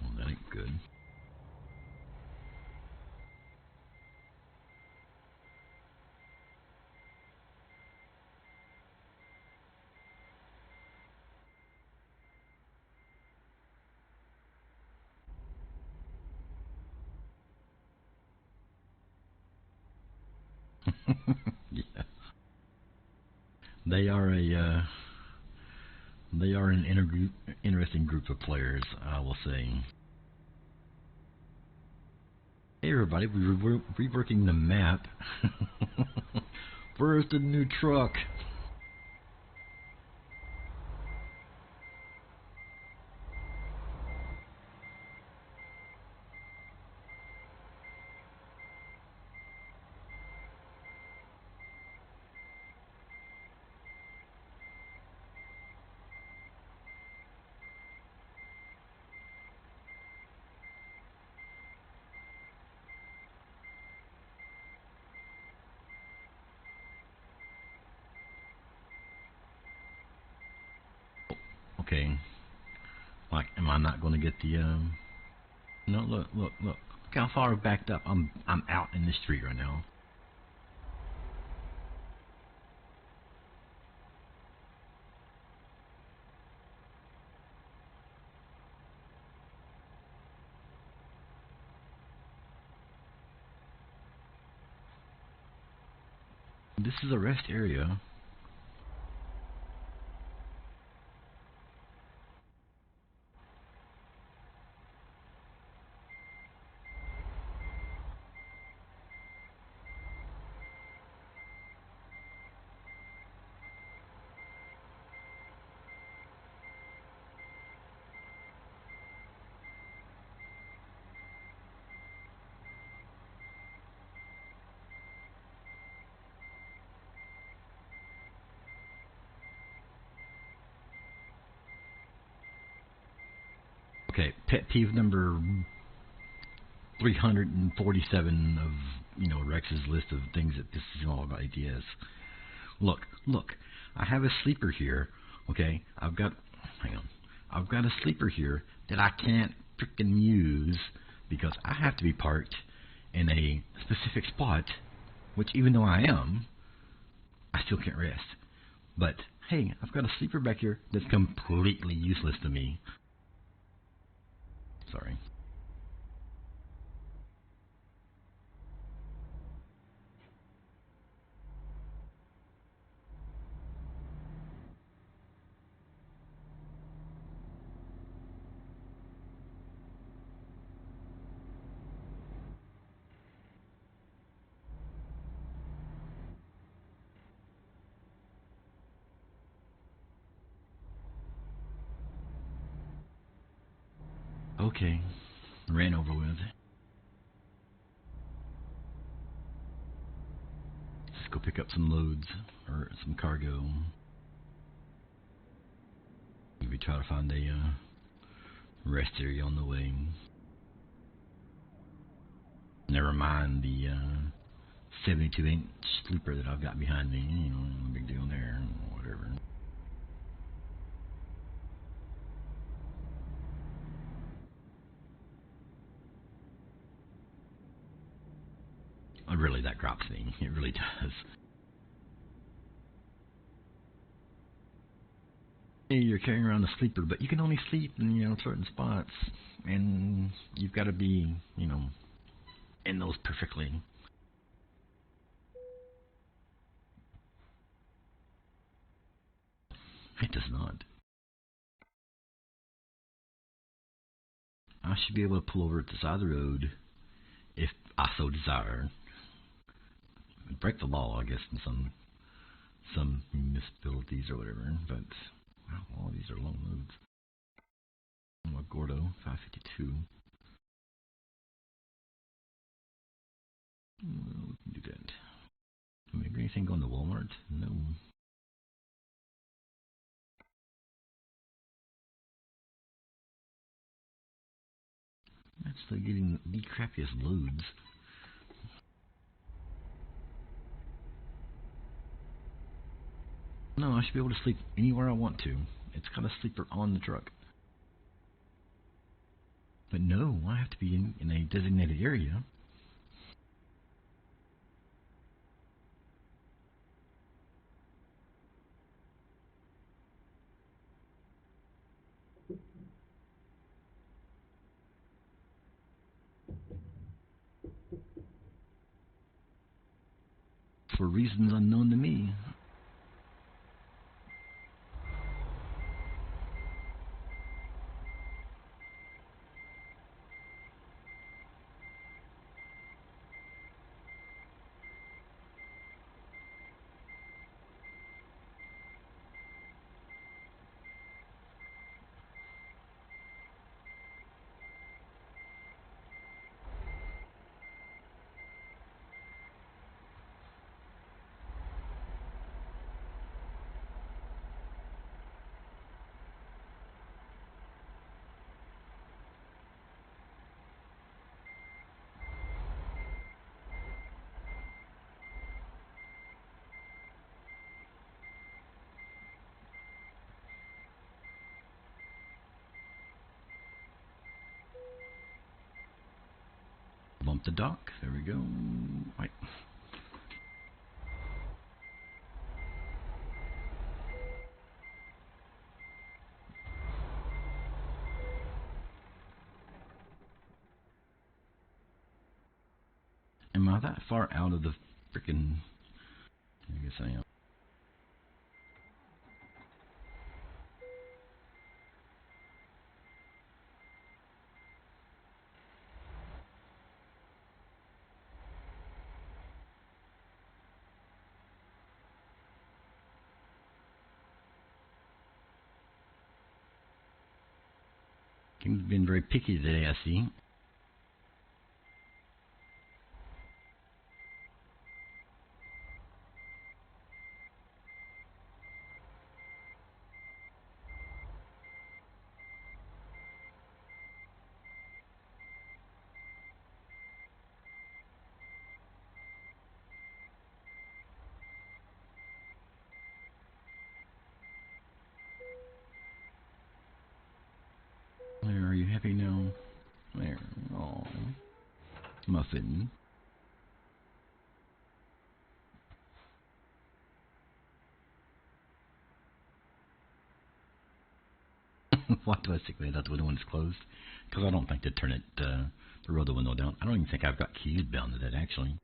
Well, that ain't good. Yeah. They are an interesting group of players, I will say. Hey everybody, we're reworking the map. Where's the new truck? Okay. Like, am I not going to get the, no, look. Look how far I've backed up. I'm out in the street right now. This is a rest area. Okay, pet peeve number 347 of, Rex's list of things that pisses him off about ATS. Look, I have a sleeper here, okay? I've got a sleeper here that I can't frickin' use because I have to be parked in a specific spot, which even though I am, I still can't rest. But, hey, I've got a sleeper back here that's completely useless to me. Sorry. Okay, ran over with. Let's go pick up some loads or some cargo. Maybe try to find a rest area on the way. Never mind the 72-inch sleeper that I've got behind me. No big deal there. Whatever. Really, that drops me. It really does. Hey, you're carrying around a sleeper, but you can only sleep in certain spots, and you've got to be in those perfectly. It does not. I should be able to pull over at the side of the road if I so desire. Break the law, I guess, in some municipalities or whatever, but wow, all these are long loads. Gordo, 552. Well, we can do that. Maybe anything going to Walmart? No. That's like getting the crappiest loads. No, I should be able to sleep anywhere I want to. It's got a sleeper on the truck. But no, I have to be in a designated area. For reasons unknown to me. the dock. There we go. Right. Am I that far out of the frickin'... I guess I am. Kim's been very picky today, I see. There, are you happy now? There. Oh, muffin. Why do I stick that out the window when it's closed? Because I don't think to turn it, to roll the window down. I don't even think I've got keys bound to that, actually.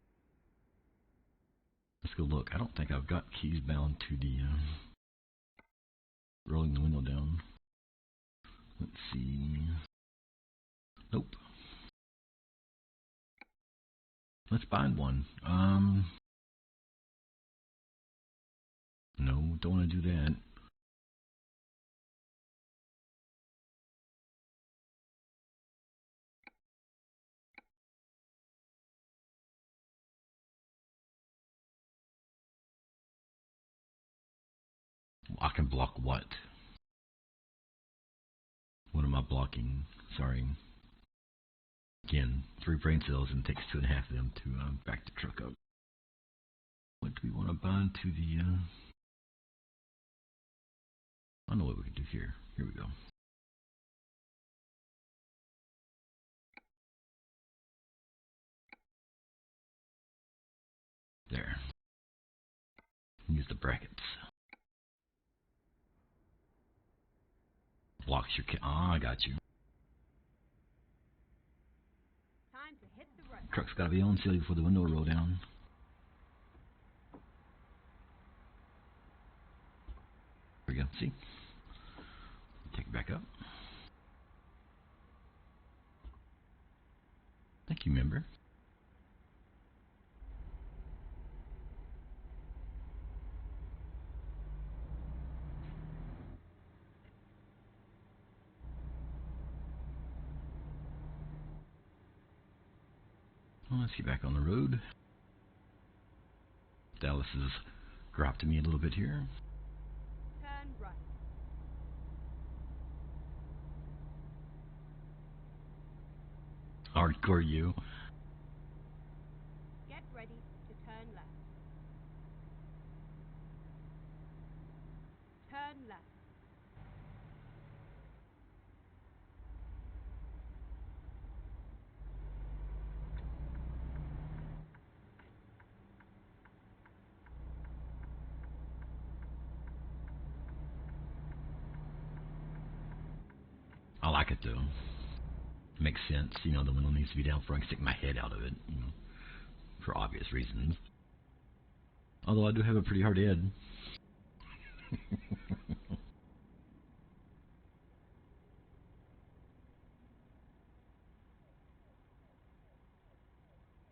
Let's go look. I don't think I've got keys bound to the rolling the window down. Let's see. Nope. Let's bind one. No, don't want to do that. I can block what? What am I blocking? Sorry. Again, 3 brain cells and it takes 2.5 of them to back the truck up. What do we want to bind to the... I know what we can do here. Here we go. There. Use the brackets. Blocks your... I got you. Time to hit the road. Truck's got to be on silly before the window will roll down. There we go. See? Take it back up. Thank you, member. Well, let's get back on the road. Dallas has dropped me a little bit here. Turn right. Hardcore you. Get ready to turn left. Turn left. I like it though. Makes sense. You know, the window needs to be down before I can stick my head out of it. You know, for obvious reasons. Although I do have a pretty hard head.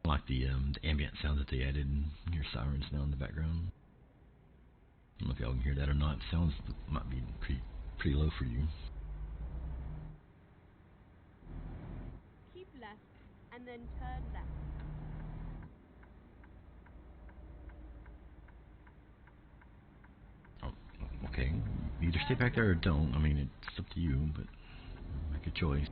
I like the ambient sound that they added and your sirens now in the background. I don't know if y'all can hear that or not. It sounds might be pretty low for you. Keep left and then turn left. Oh, okay. Either stay back there or don't. I mean, it's up to you, but make a choice.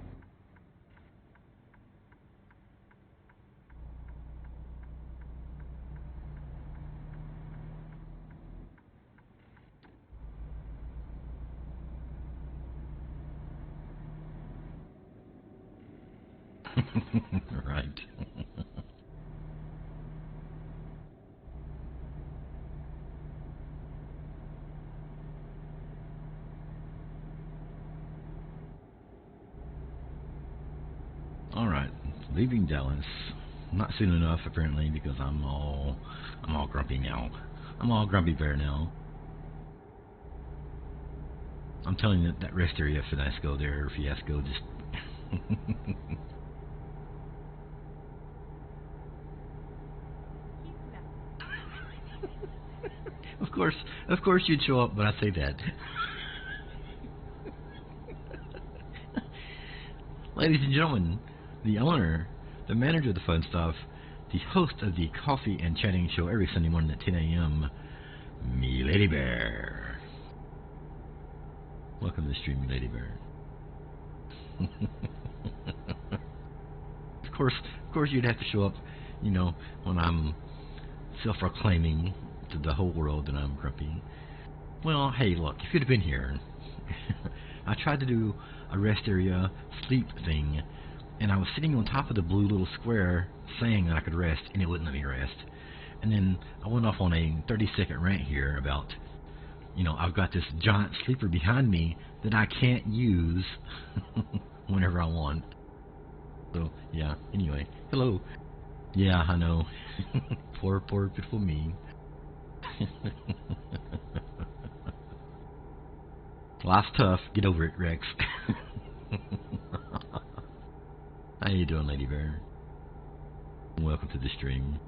Right. Leaving Dallas. Not soon enough, apparently, because I'm all grumpy now. I'm all grumpy bear now. I'm telling you that rest area fiasco just. Of course you'd show up when I say that. Ladies and gentlemen, the owner, the manager of the Fun Stuff, the host of the Coffee and Chatting Show every Sunday morning at 10 a.m., me, Lady Bear. Welcome to the stream, me, Lady Bear. Of course, you'd have to show up, when I'm self-proclaiming to the whole world that I'm grumpy. Well, hey, look, if you'd have been here, I tried to do a rest area sleep thing, and I was sitting on top of the blue little square saying that I could rest, and it wouldn't let me rest. And then I went off on a 30-second rant here about, I've got this giant sleeper behind me that I can't use whenever I want. So, yeah, anyway, hello. Yeah, I know. Poor pitiful me. Life's tough. Get over it, Rex. How you doing, Lady Bear? Welcome to the stream.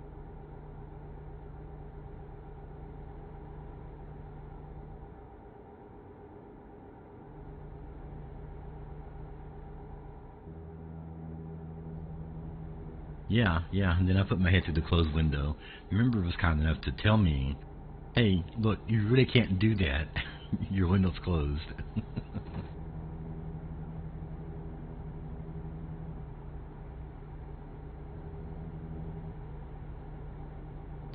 Yeah, and then I put my head through the closed window. Your member was kind enough to tell me, hey, look, you really can't do that. Your window's closed.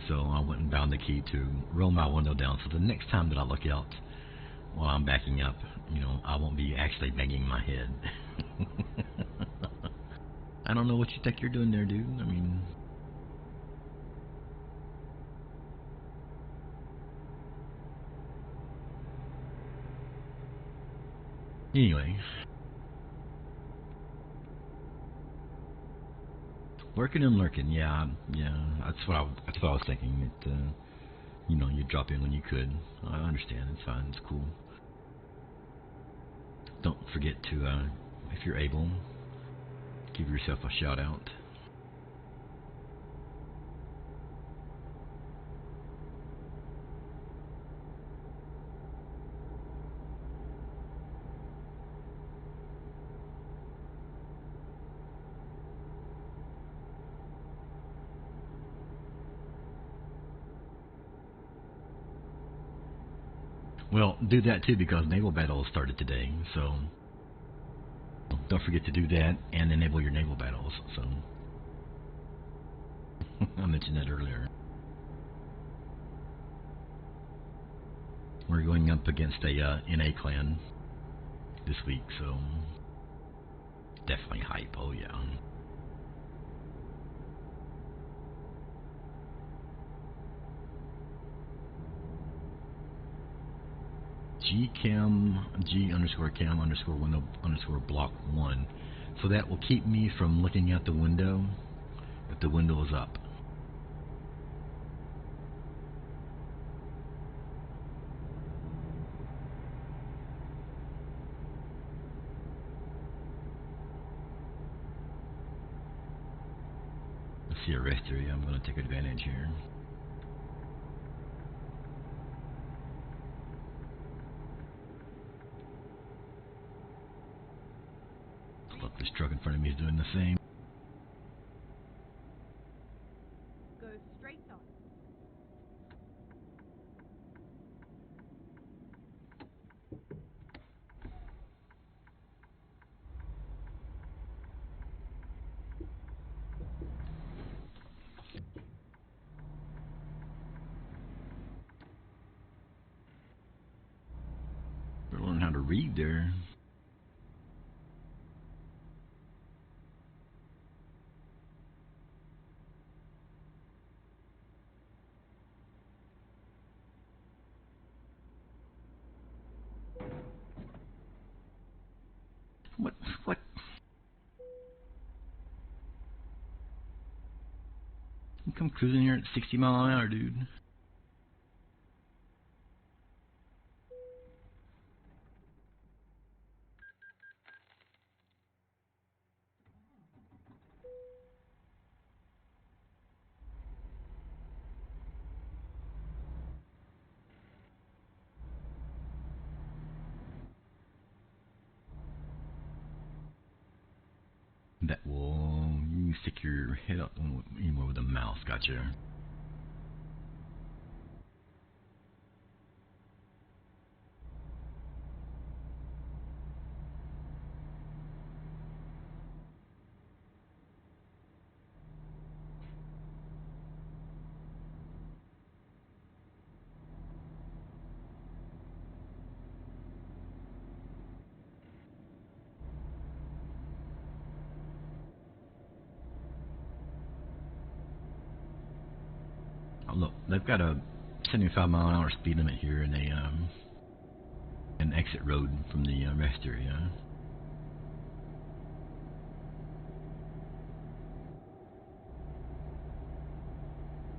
So I went and found the key to roll my window down, so the next time that I look out while I'm backing up, I won't be actually banging my head. I don't know what you think you're doing there, dude. I mean... Anyway. Working and lurking, yeah. That's what I was thinking. That, you'd drop in when you could. I understand. It's fine. It's cool. Don't forget to, if you're able, give yourself a shout out. Well, do that too, because naval battles started today, so don't forget to do that and enable your naval battles. So I mentioned that earlier. We're going up against a NA clan this week, so definitely hype. Oh yeah. G_cam_window_block1. So that will keep me from looking out the window if the window is up. Let's see a rest area. I'm going to take advantage here. Look, this truck in front of me is doing the same. Go straight on. Better learn how to read there. What? Come cruising here at 60 miles an hour, dude. That will, you stick your head up anywhere with a mouse, gotcha. Oh, look, they've got a 75 mile an hour speed limit here in an exit road from the rest area.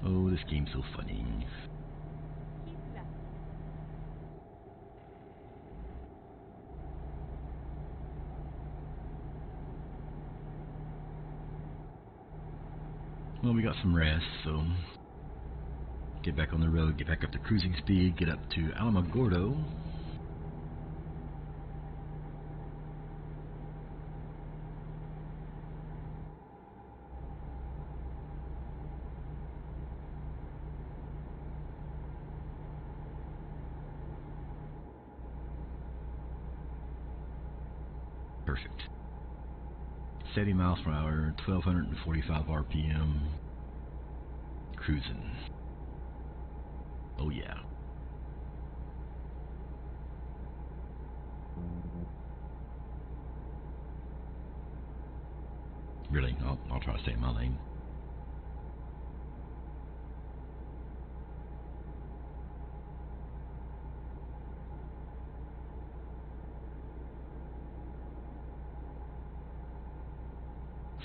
Oh, this game's so funny. Keep left. Well, we got some rest, so get back on the road, get back up to cruising speed, get up to Alamogordo. Perfect. 70 miles per hour, 1245 RPM. Cruising. Oh yeah. Really, I'll try to stay in my lane.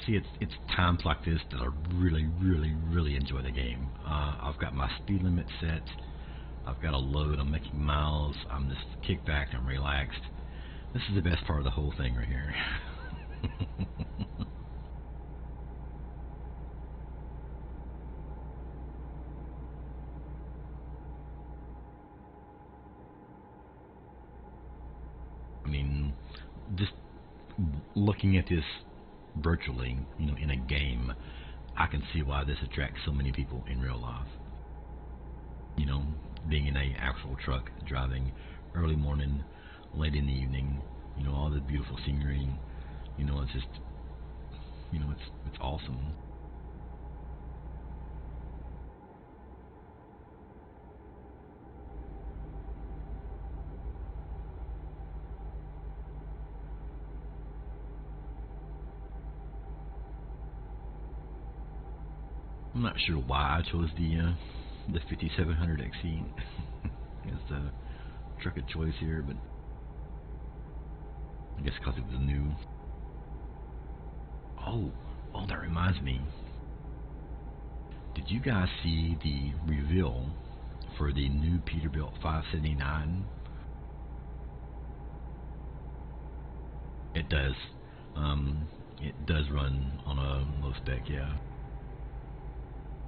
See, it's times like this that I really enjoy the game. I've got my speed limit set. I've got a load. I'm making miles. I'm just kicked back. I'm relaxed. This is the best part of the whole thing right here. I mean, just looking at this virtually, in a game, I can see why this attracts so many people in real life. Being in a actual truck, driving early morning, late in the evening, all the beautiful scenery, it's just, it's awesome. I'm not sure why I chose the 5700 XE as the truck of choice here, but I guess because it was new. Oh, that reminds me. Did you guys see the reveal for the new Peterbilt 579? It does. It does run on a low spec, yeah.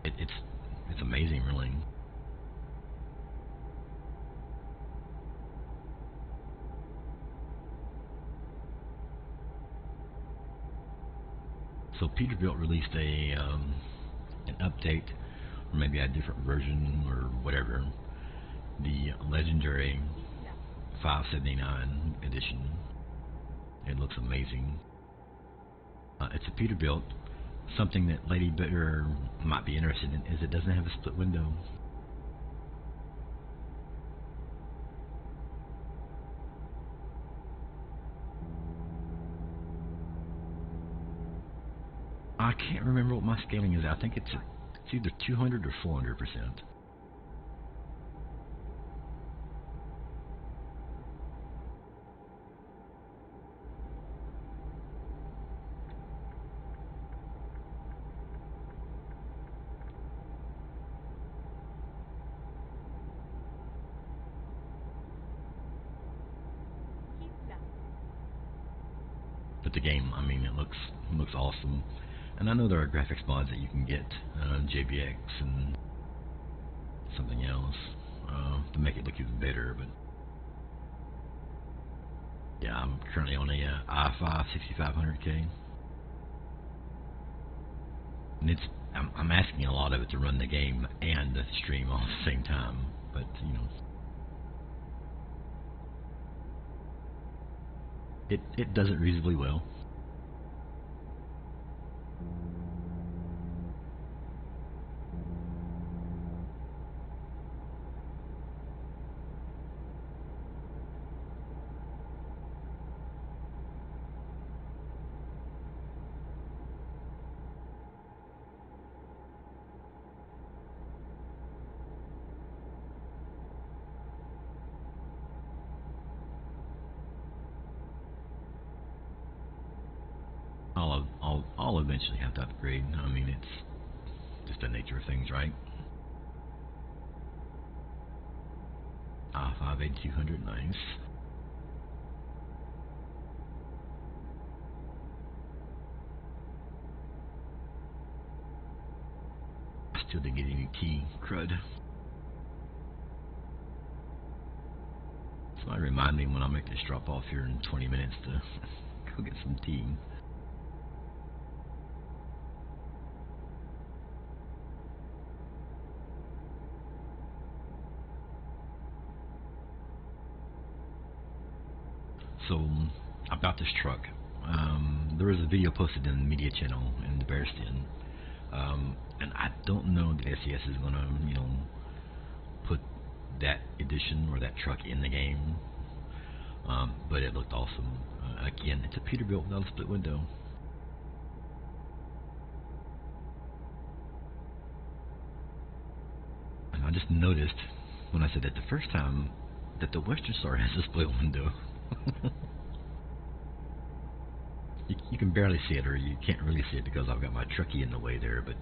It's amazing, really. So Peterbilt released an update, or maybe a different version, or whatever. The legendary 579 edition. It looks amazing. It's a Peterbilt. Something that Lady Bear might be interested in is it doesn't have a split window. I can't remember what my scaling is. I think it's either 200 or 400%. But the game, I mean, it looks awesome. And I know there are graphics mods that you can get, JBX and something else, to make it look even better. But yeah, I'm currently on a i5 6500K, and I'm asking a lot of it to run the game and the stream all at the same time. But you know, it does it reasonably well. I'll eventually have to upgrade. I mean, it's just the nature of things, right? i5 8200, nice. I still didn't get any tea, crud. Somebody remind me when I make this drop off here in 20 minutes to go get some tea. So, about this truck, there is a video posted in the media channel in the bearz den, and I don't know that SES is gonna, you know, put that edition or that truck in the game, but it looked awesome. Again, it's a Peterbilt without a split window. And I just noticed when I said that the first time that the Western Star has a split window. You can barely see it, or you can't really see it because I've got my trucky in the way there, but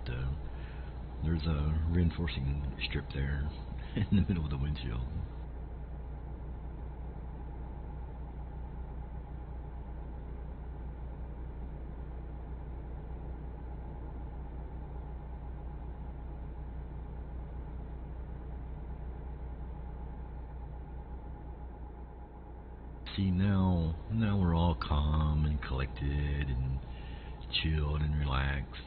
there's a reinforcing strip there in the middle of the windshield. See, now we're all calm and collected and chilled and relaxed.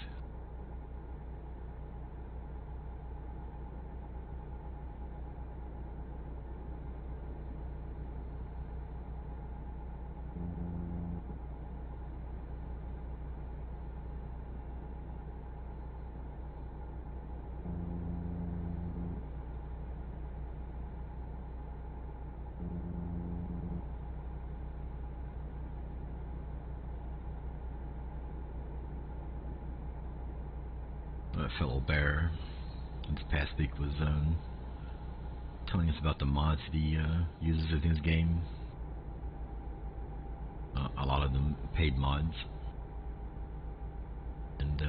Fellow bear this past week was telling us about the mods that he uses in his game. A lot of them paid mods, and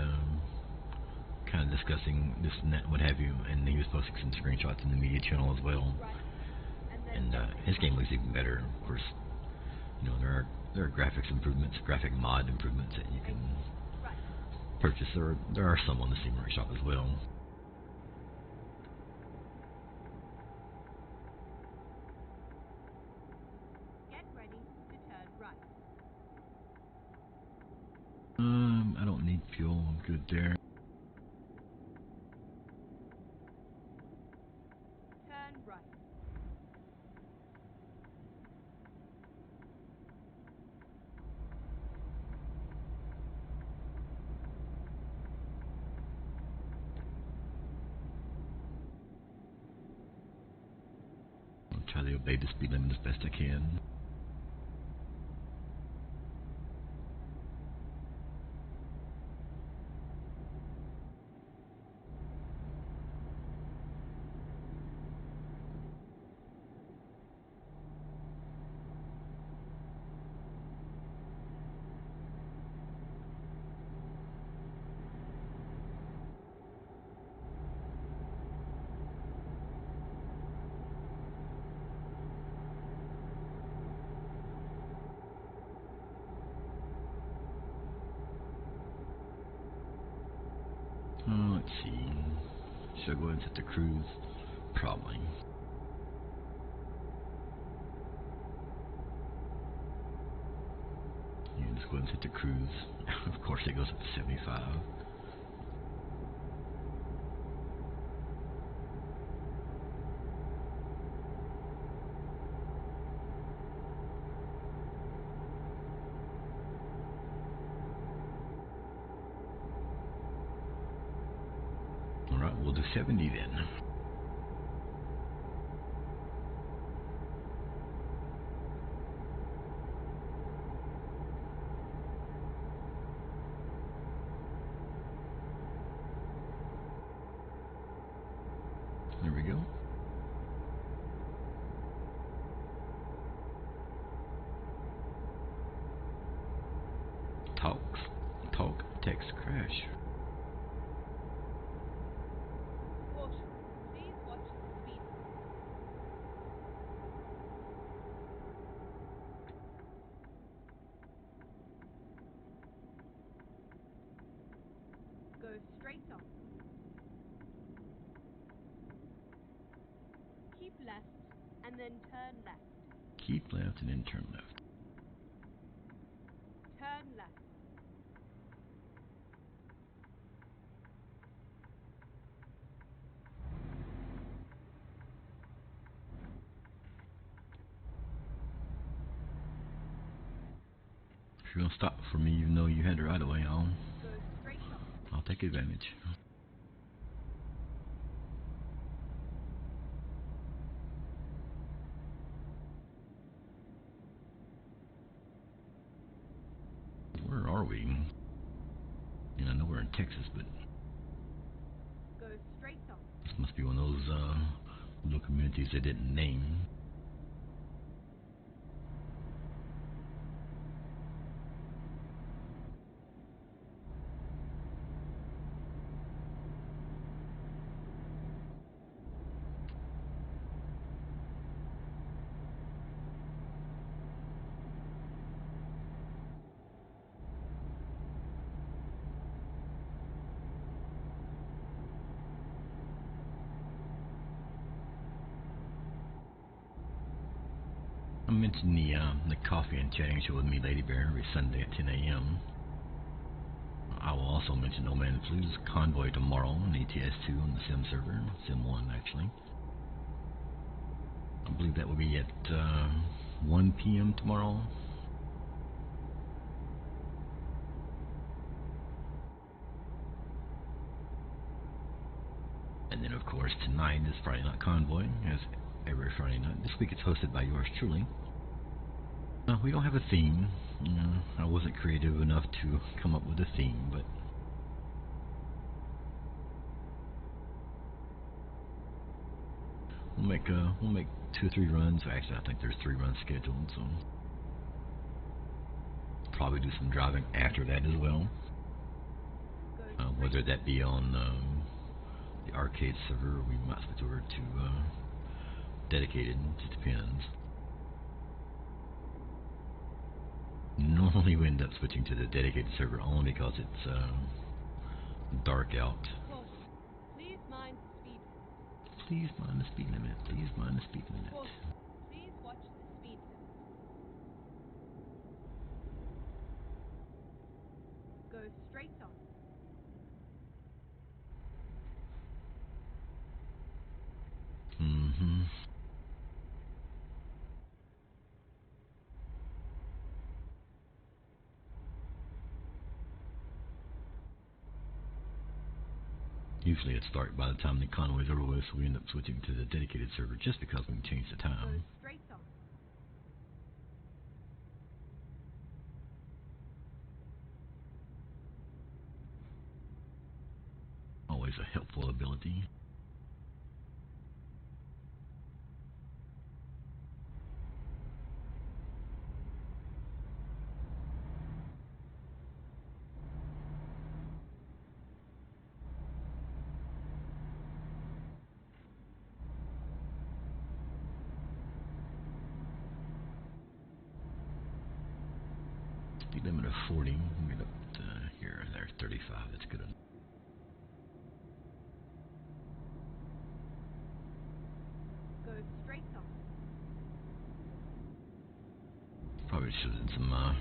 kind of discussing this and that, what have you. And he was posting some screenshots in the media channel as well. And his game looks even better. Of course, you know, there are graphics improvements, graphic mod improvements that you can purchase. There are some on the Steam Workshop as well. Get ready to turn right. I don't need fuel. I'm good there. Turn right. I'll try to obey the speed limit as best I can. Let's see. Should I go ahead and set the cruise? Probably. You can just go ahead and set the cruise. Of course, it goes up to 75. Alright, we'll do 70 then. There we go. Talk, text, crash. Caution. Please watch the speed. Go straight on. Keep left and then turn left. Keep left and then turn left. Turn left. If you're gonna stop for me, even though you had the right of way, Go straight on. I'll take advantage. Where are we? And I know we're in Texas, but Go straight on. this must be one of those little communities they didn't name. I mentioned the coffee and chatting show with me, Lady Bear, every Sunday at 10 a.m. I will also mention No Man Flu's Convoy tomorrow on ATS2 on the Sim server, Sim 1 actually. I believe that will be at 1 p.m. tomorrow. And then, of course, tonight is Friday Night Convoy, as every Friday night. This week it's hosted by yours truly. We don't have a theme. I wasn't creative enough to come up with a theme, but we'll make 2 or 3 runs. Actually, I think there's 3 runs scheduled, so probably do some driving after that as well. Whether that be on the arcade server, or we might switch over to dedicated. It just depends. Normally we end up switching to the dedicated server only because it's dark out. Caution. Please mind the speed. Please mind the speed limit. Please mind the speed limit. Caution. Please watch the speed limit. Go straight on. Usually it's dark by the time the convoy's over with, so we end up switching to the dedicated server just because we can change the Go time. straight on. Always a helpful ability. Speed limit of 40. We'll get up to here, there, 35. That's good enough. go straight on. Probably should have done some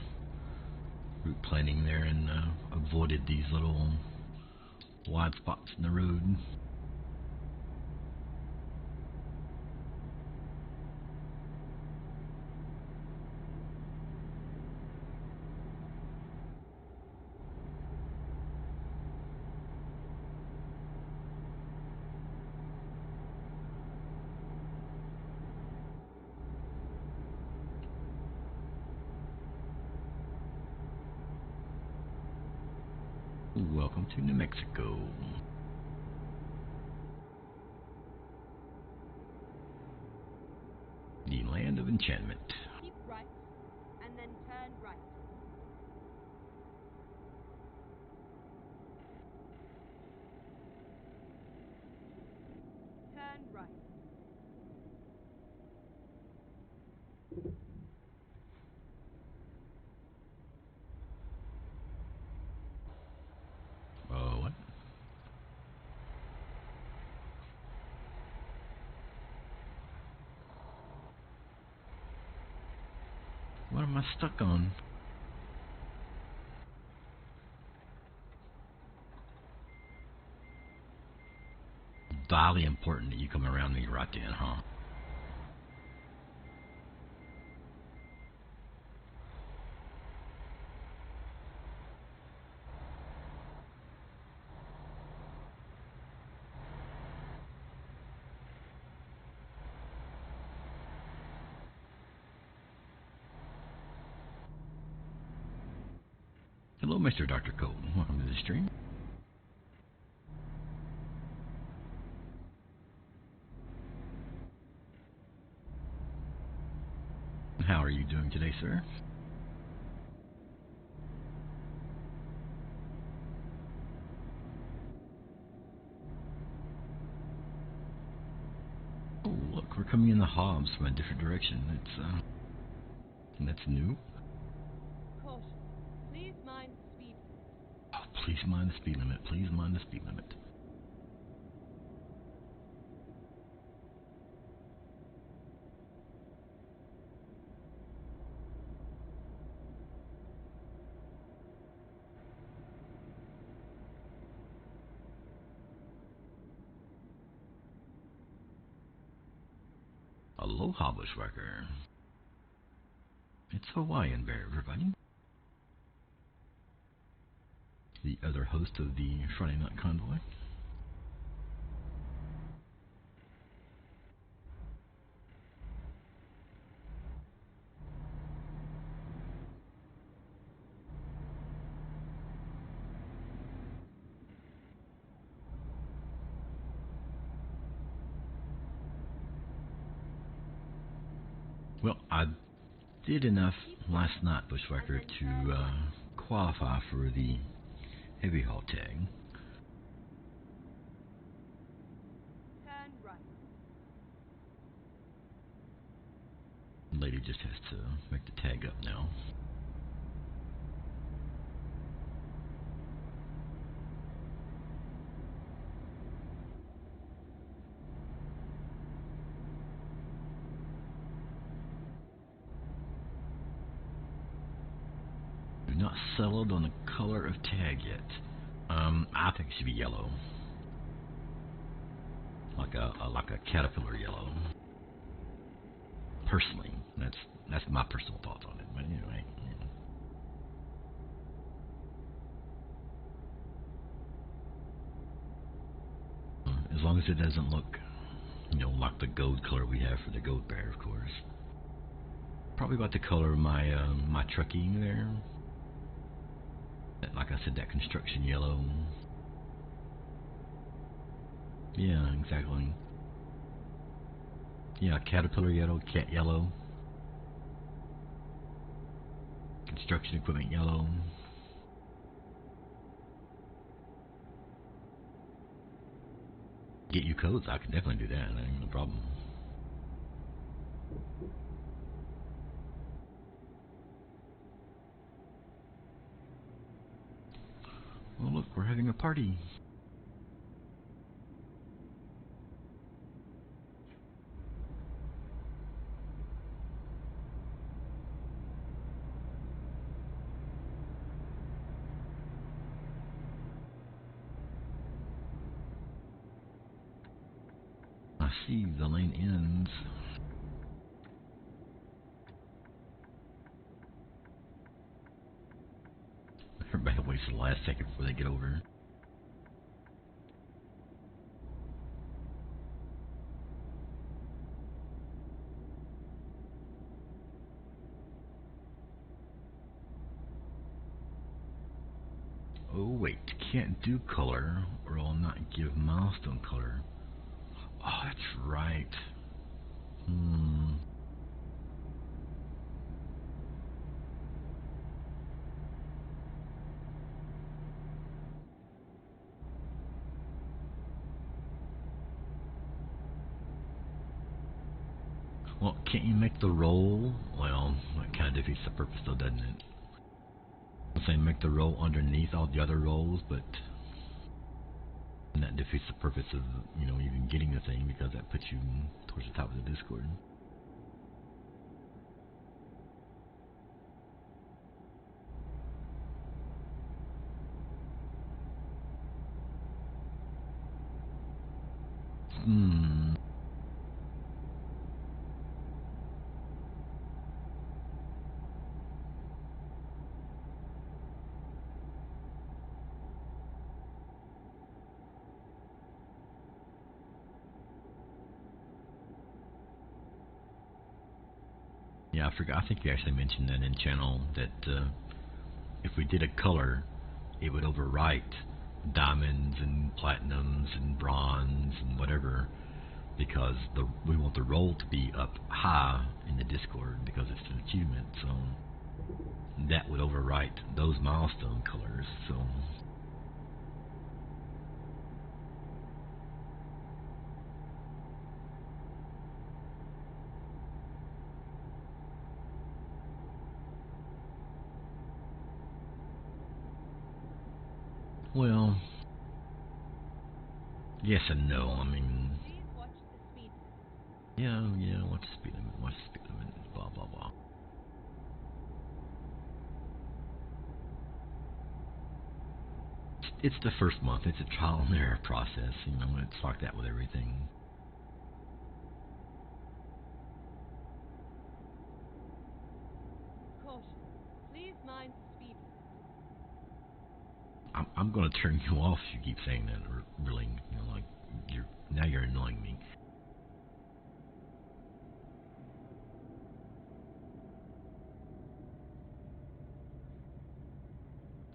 route planning there and avoided these little wide spots in the road. Welcome to New Mexico. The land of enchantment. Keep right, and then turn right. Turn right. What? What am I stuck on? Vitally important that you come around me right then, huh? Hello, Mr. Dr. Colton. Welcome to the stream. How are you doing today, sir? Oh, look, we're coming in the Hobbs from a different direction. That's new. Caution. Please mind the speed. Oh, please mind the speed limit. Please mind the speed limit. Aloha, Bushwhacker. It's Hawaiian Bear, everybody. The other host of the Friday Night Convoy. Well, I did enough last night, Bushwhacker, to qualify for the heavy haul tag. Turn right. Lady just has to make the tag up now. We've not settled on the color of tag yet. I think it should be yellow, like a caterpillar yellow. Personally, that's my personal thoughts on it. But anyway, as long as it doesn't look, like the gold color we have for the gold bear, of course. Probably about the color of my my trucky there. Like I said, that construction yellow. Yeah, exactly. Yeah, caterpillar yellow, cat yellow, construction equipment yellow. Get you codes, I can definitely do that. That ain't no problem. Well, look, we're having a party. I see the lane ends. Everybody waits the last second before they get over. Oh wait, can't do color or I'll not give milestone color. Oh, that's right. Well, can't you make the roll? Well, that kind of defeats the purpose though, doesn't it? I'm saying make the roll underneath all the other rolls, but that defeats the purpose of, you know, even getting the thing, because that puts you towards the top of the Discord. Yeah, I forgot. I think you actually mentioned that in channel, that if we did a color, it would overwrite diamonds and platinums and bronze and whatever, because we want the roll to be up high in the Discord because it's an achievement. So that would overwrite those milestone colors. So well, yes and no. I mean, Please watch the speed. yeah, what's the speed limit? What's the speed limit? Blah, blah, blah. It's the first month. It's a trial and error process. You know, it's like that with everything. Caution. Please mind the speed. I'm going to turn you off if you keep saying that, or really, you know, like, you're annoying me.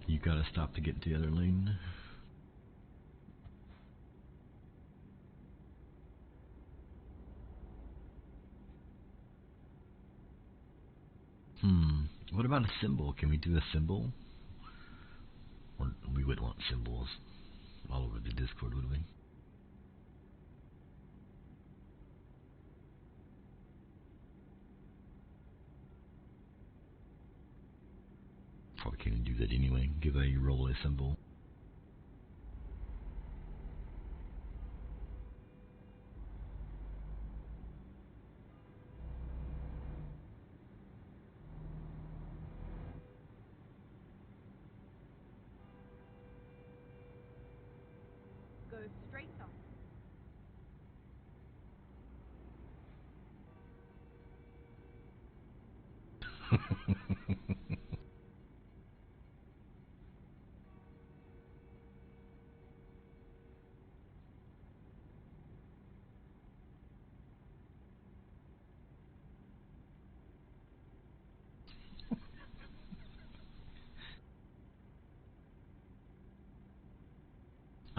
You gotta stop to get into the other lane. What about a symbol? Can we do a symbol? Or we wouldn't want symbols all over the Discord, would we? Probably can't do that anyway. Give a roll a symbol. Go straight up.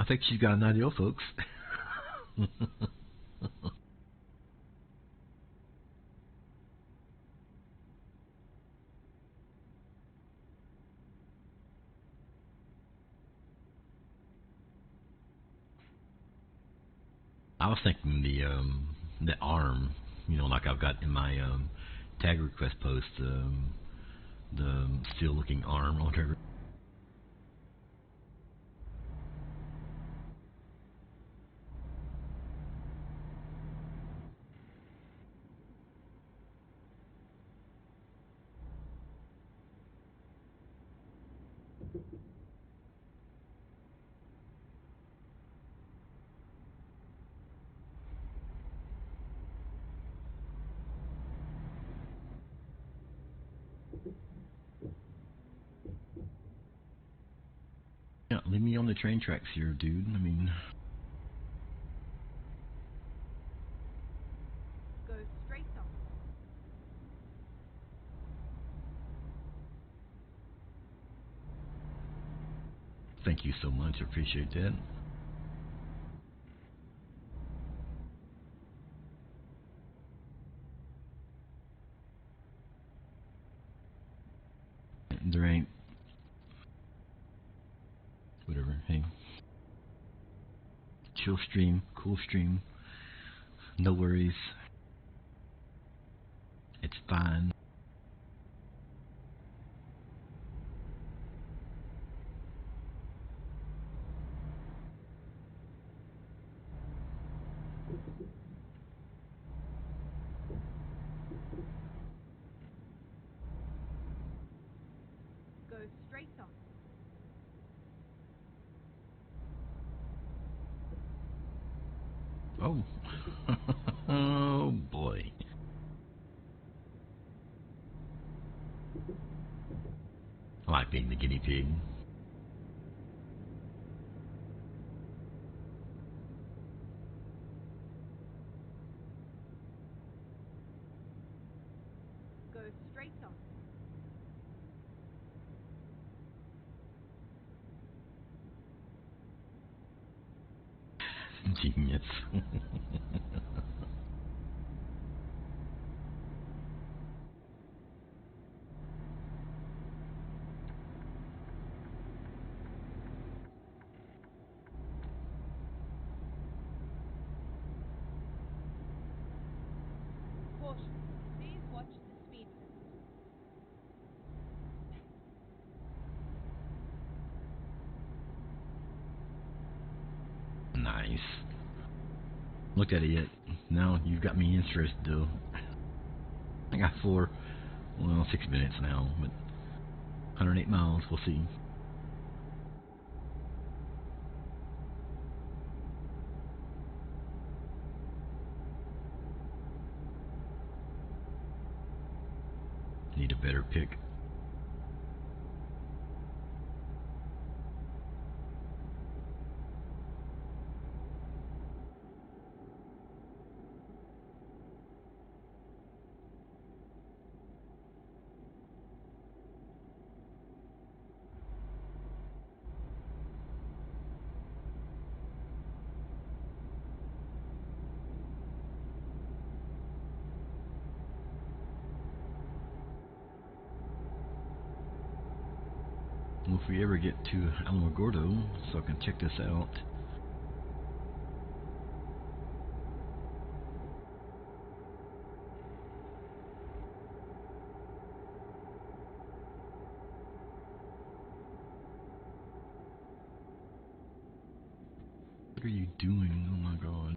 I think she's got an idea, folks. I was thinking the arm, you know, like I've got in my tag request post, the steel-looking arm or whatever. the train tracks here, dude. I mean, Go straight on. thank you so much. I appreciate that. There ain't whatever. Hey, chill stream, cool stream. No worries. It's fine. Go straight on. Oh. Oh boy. I like being the guinea pig. Go straight on. Genius. Caution. Please watch the speed limit. Nice. Look at it yet. Now you've got me interested though. I got 6 minutes now, but 108 miles, we'll see. Need a better pick. Well, if we ever get to Alamogordo, so I can check this out. What are you doing? Oh my god.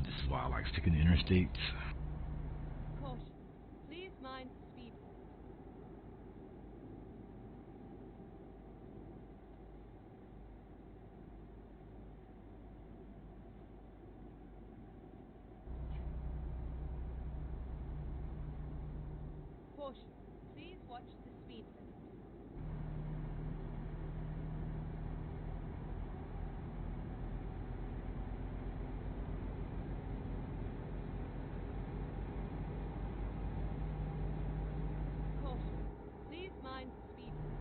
This is why I like sticking to interstates. Caution. Please mind the speed limit. Caution. Please watch the speed limit. Caution. Please mind the speed limit.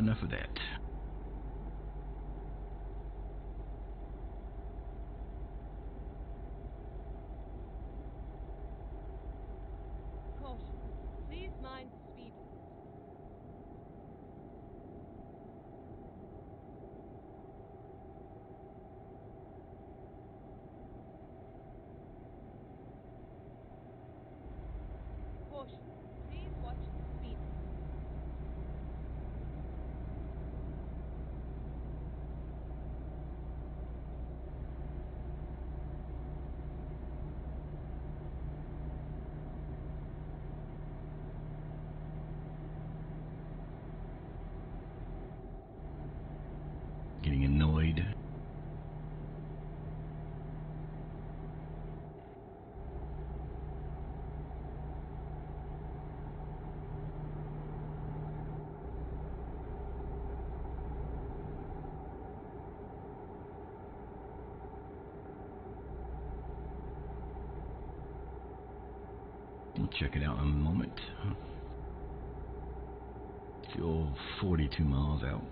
enough of that. Caution. Please mind the speed limit. Caution. Please watch the speed limit. Getting annoyed. We'll check it out in a moment. Still 42 miles out.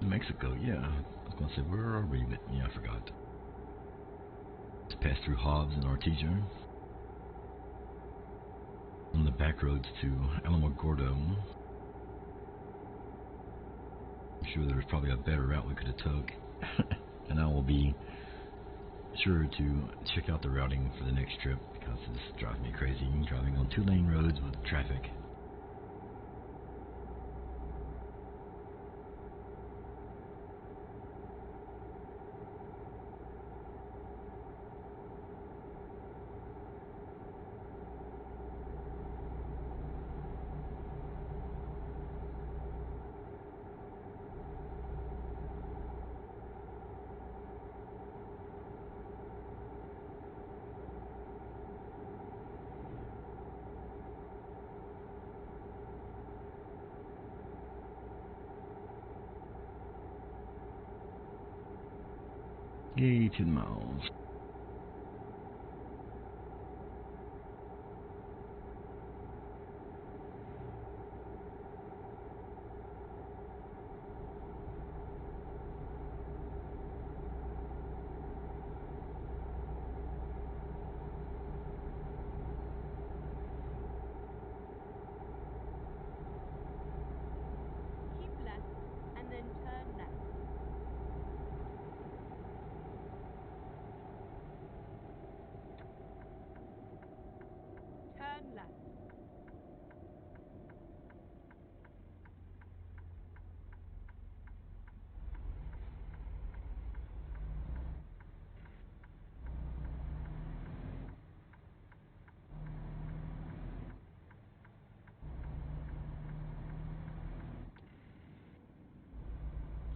Mexico, yeah. I was gonna say, where are we? But yeah, I forgot. Let's pass through Hobbs and Artesia. On the back roads to Alamogordo. I'm sure there's probably a better route we could have took. And I will be sure to check out the routing for the next trip because this drives me crazy. Driving on 2-lane roads with traffic. Yay, 10 miles. Keep left and then turn left. Turn left.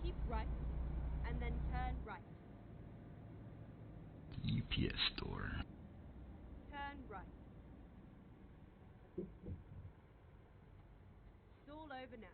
Keep right and then turn right. UPS store. Turn right. It's all over now.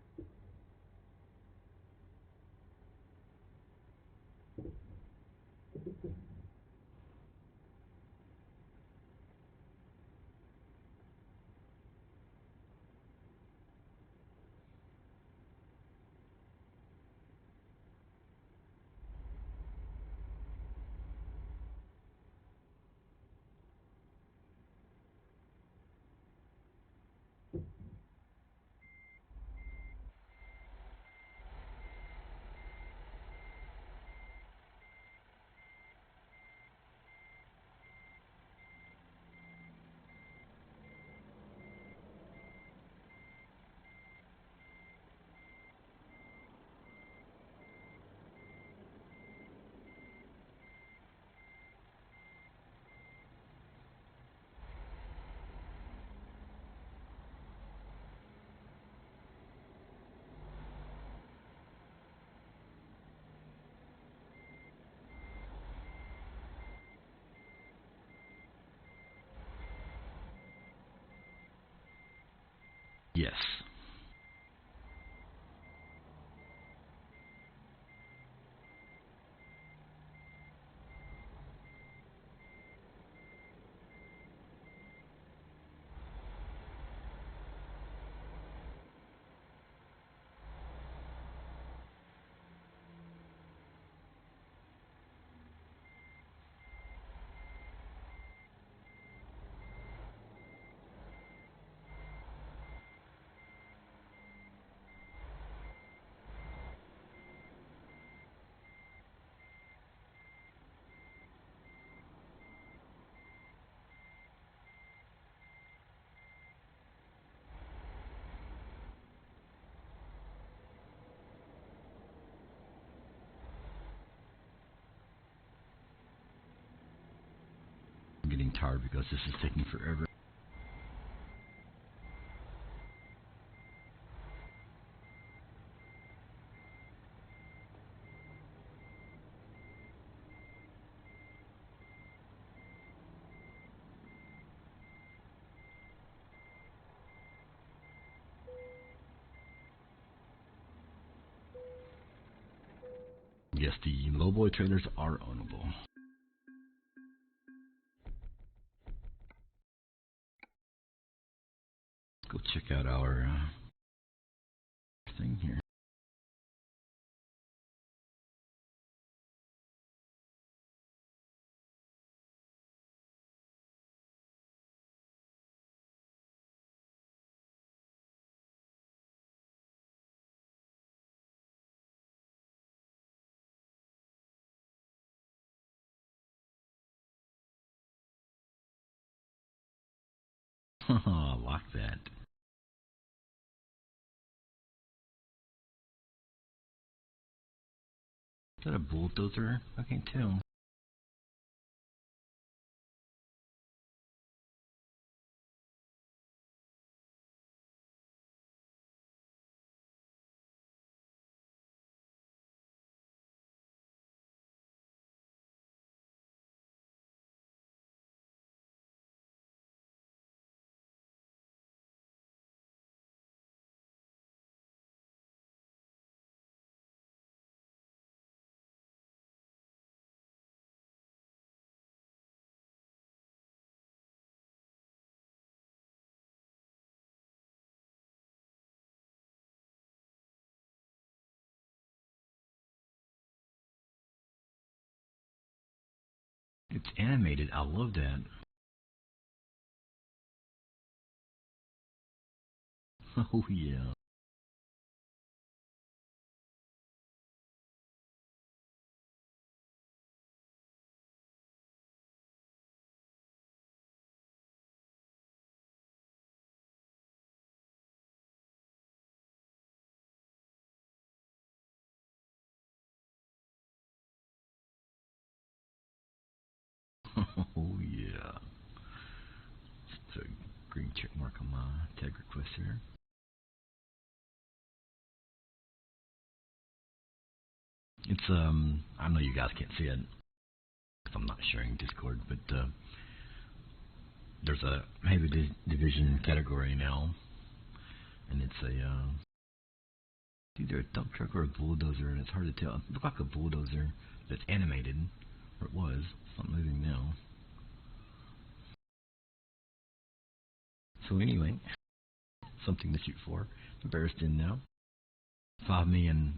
Yes. I'm getting tired because this is taking forever. Yes, the lowboy trailers are ownable. Let's go check out our thing here. Haha, like that. Is that a bulldozer? I can't tell. It's animated. I love that. Oh yeah. Oh yeah. It's a green check mark on my tag request here. It's I know you guys can't see it because I'm not sharing Discord, but there's a heavy division category now, and it's either a dump truck or a bulldozer, and it's hard to tell. It looks like a bulldozer that's animated, or it was. It's not moving now. So anyway, something to shoot for. Embarrassed in now. 5 million.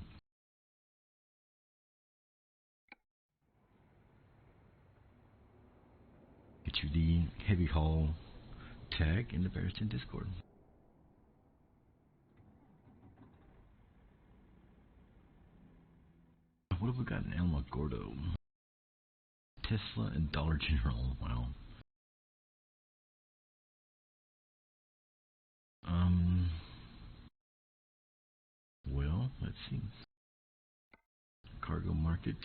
Get you the heavy haul tag in the Barriston Discord. What have we got in Alamogordo? Tesla and Dollar General. Wow. Well, let's see. Cargo market.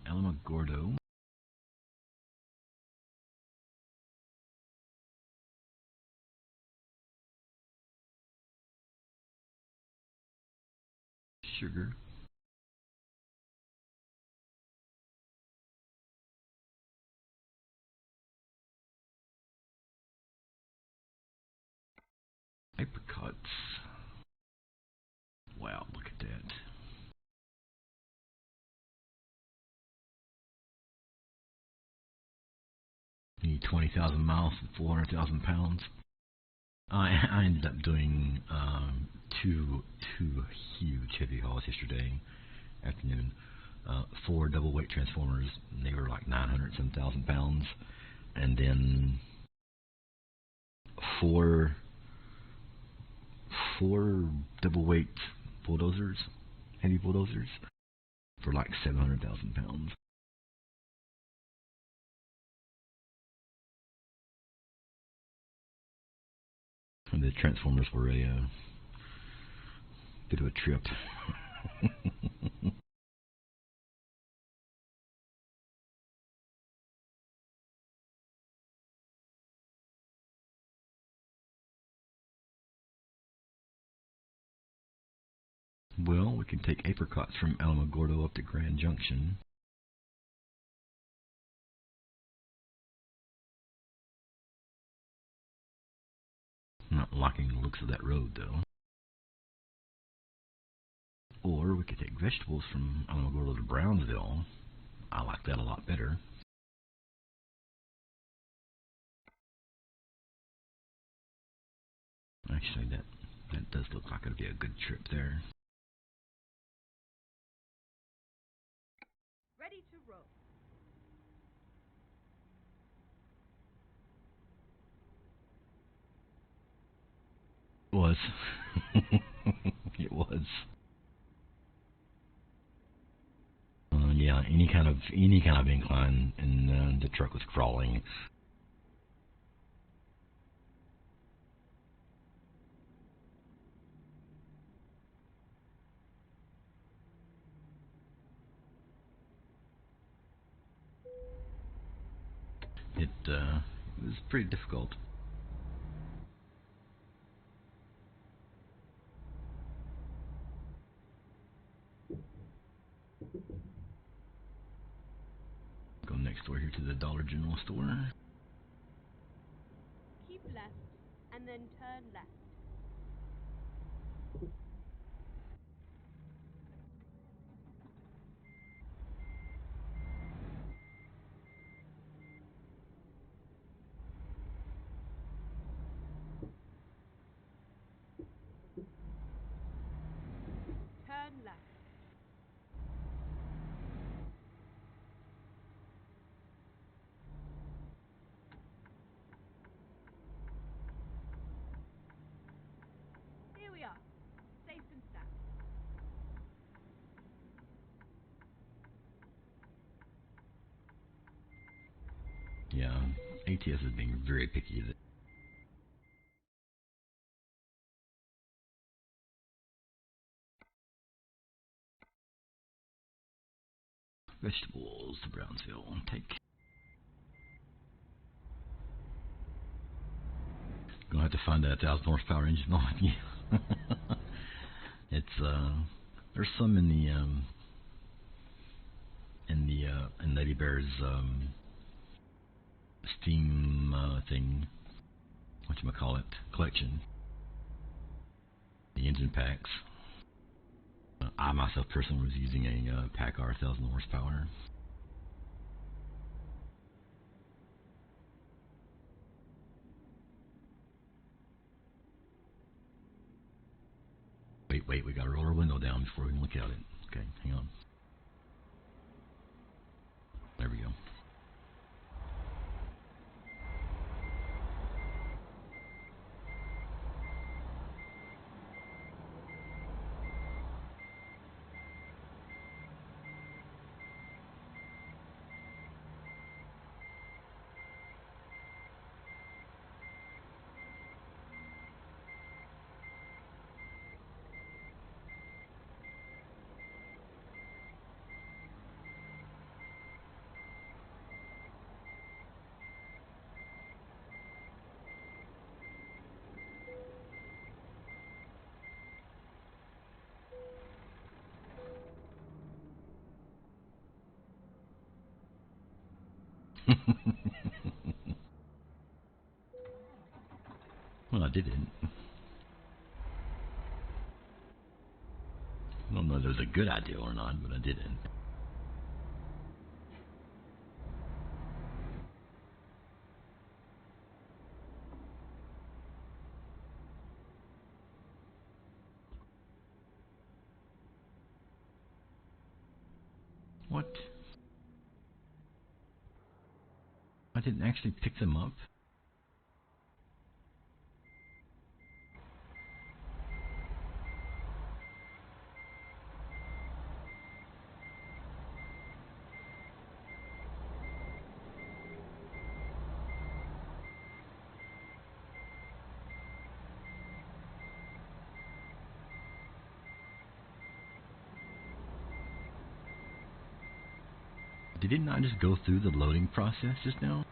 Alamogordo. Sugar. pallets. Wow, look at that. You need 20,000 miles and 400,000 pounds. I ended up doing two huge heavy hauls yesterday afternoon. 4 double weight transformers. They were like 900-some pounds, and then four double weight bulldozers, heavy bulldozers, for like 700,000 pounds. And the transformers were a bit of a trip. Well, we can take apricots from Alamogordo up to Grand Junction. Not liking the looks of that road, though. Or we could take vegetables from Alamogordo to Brownsville. I like that a lot better. Actually, that does look like it'd be a good trip there. Ready to roll. Was. It was. Yeah, any kind of incline, and the truck was crawling. It was pretty difficult. Go next door here to the Dollar General store. Keep left, and then turn left. Turn left. Here we are. Safe and sound. Yeah, ATS is being very picky. Vegetables to Brownsville. Take. Gonna have to find that 1,000 horsepower engine on you. It's there's some in Lady Bear's Steam thing. Whatchamacallit, collection. The engine packs. I myself personally was using a PACCAR 1,000 horsepower. Wait, we gotta roll our window down before we can look at it. Okay, hang on. There we go. Well, I didn't. was a good idea or not, but I didn't. What? I didn't actually pick them up? Did it not just go through the loading process just now?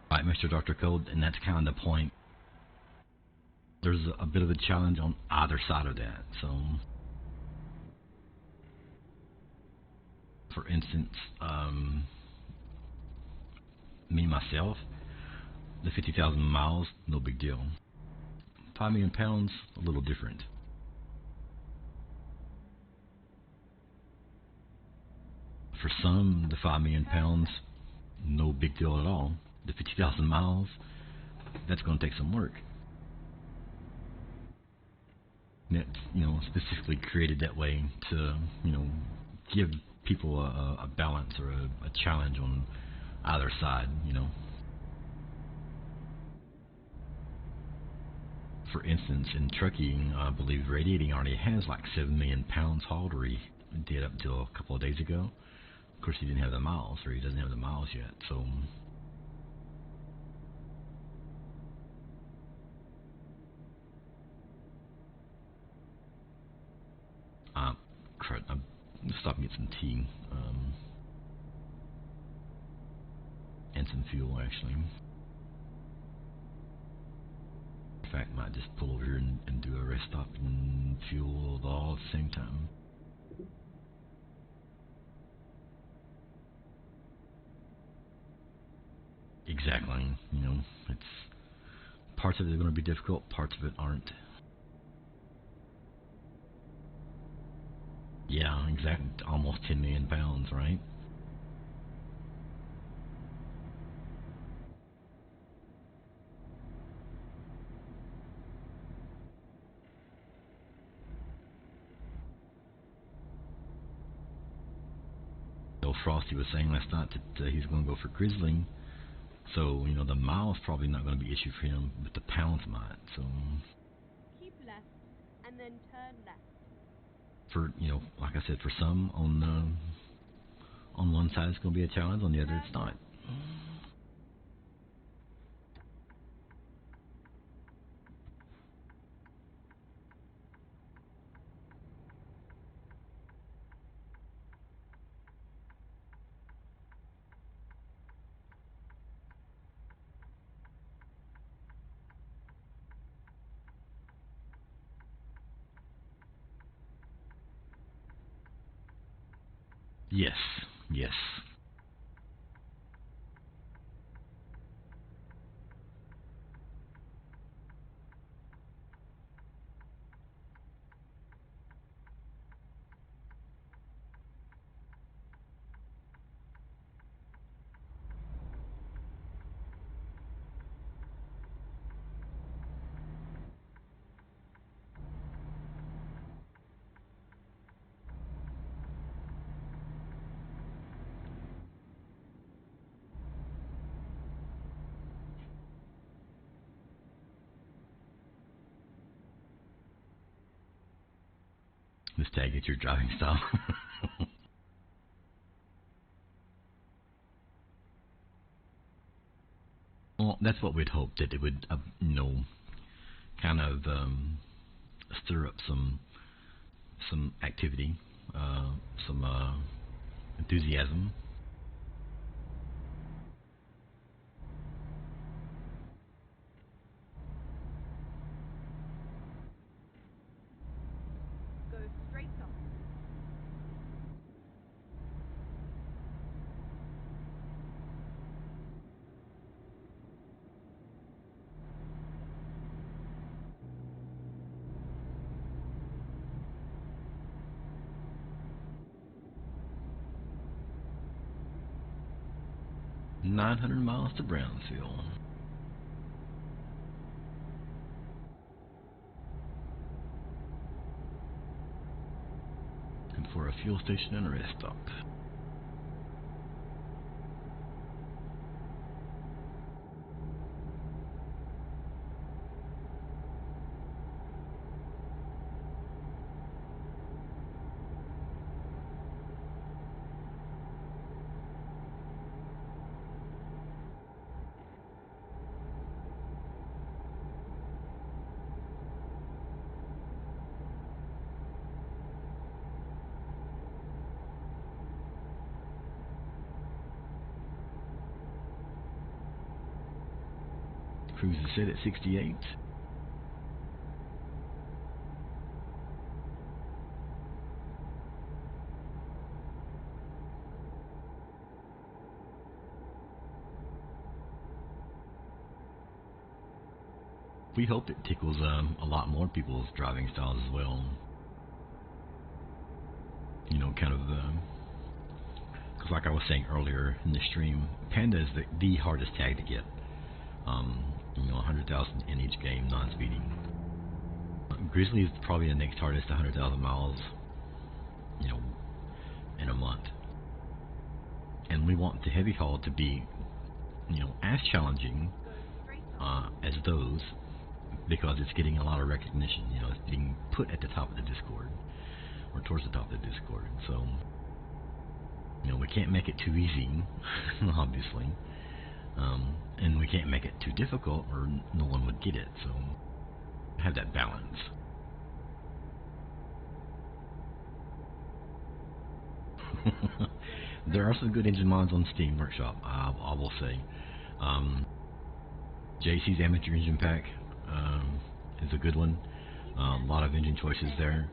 Right, Mr. Dr. Code, and that's kind of the point. There's a bit of a challenge on either side of that. So, for instance, me myself, the 50,000 miles, no big deal. 5 million pounds, a little different. For some, the 5 million pounds, no big deal at all. The 50,000 miles, that's going to take some work. And it's, specifically created that way to, give people a balance or a challenge on either side, For instance, in trucking, I believe radiating already has like 7 million pounds hauled, or he did up until a couple of days ago. Of course, he didn't have the miles, or he doesn't have the miles yet, so... crud, I'm stopping to get some tea, and some fuel, actually. In fact, might just pull over here and do a rest stop and fuel all at the same time. Exactly, it's... Parts of it are going to be difficult, parts of it aren't. Yeah, exactly, almost 10 million pounds, right? Frosty was saying last night that he's going to go for grizzling, so the miles probably not going to be an issue for him, but the pounds might. So Keep left and then turn left. For like I said, for some on one side it's going to be a challenge, on the other it's not. Yes, yes. This tag at your driving style. Well, that's what we'd hope, that it would, kind of stir up some activity, some enthusiasm. Go straight up. $900 miles to Brownsville. And for a fuel station and a rest stop. Cruise is set at 68. We hope it tickles a lot more people's driving styles as well. Kind of, because like I was saying earlier in the stream, Panda is the hardest tag to get. 100,000 in each game, non-speeding. Grizzly is probably the next hardest, 100,000 miles, in a month. And we want the heavy haul to be, as challenging as those, because it's getting a lot of recognition. It's being put at the top of the Discord, or towards the top of the Discord. So, we can't make it too easy, obviously. And we can't make it too difficult or no one would get it, so have that balance. There are some good engine mods on Steam Workshop, I will say. JC's Amateur Engine Pack is a good one. A lot of engine choices there.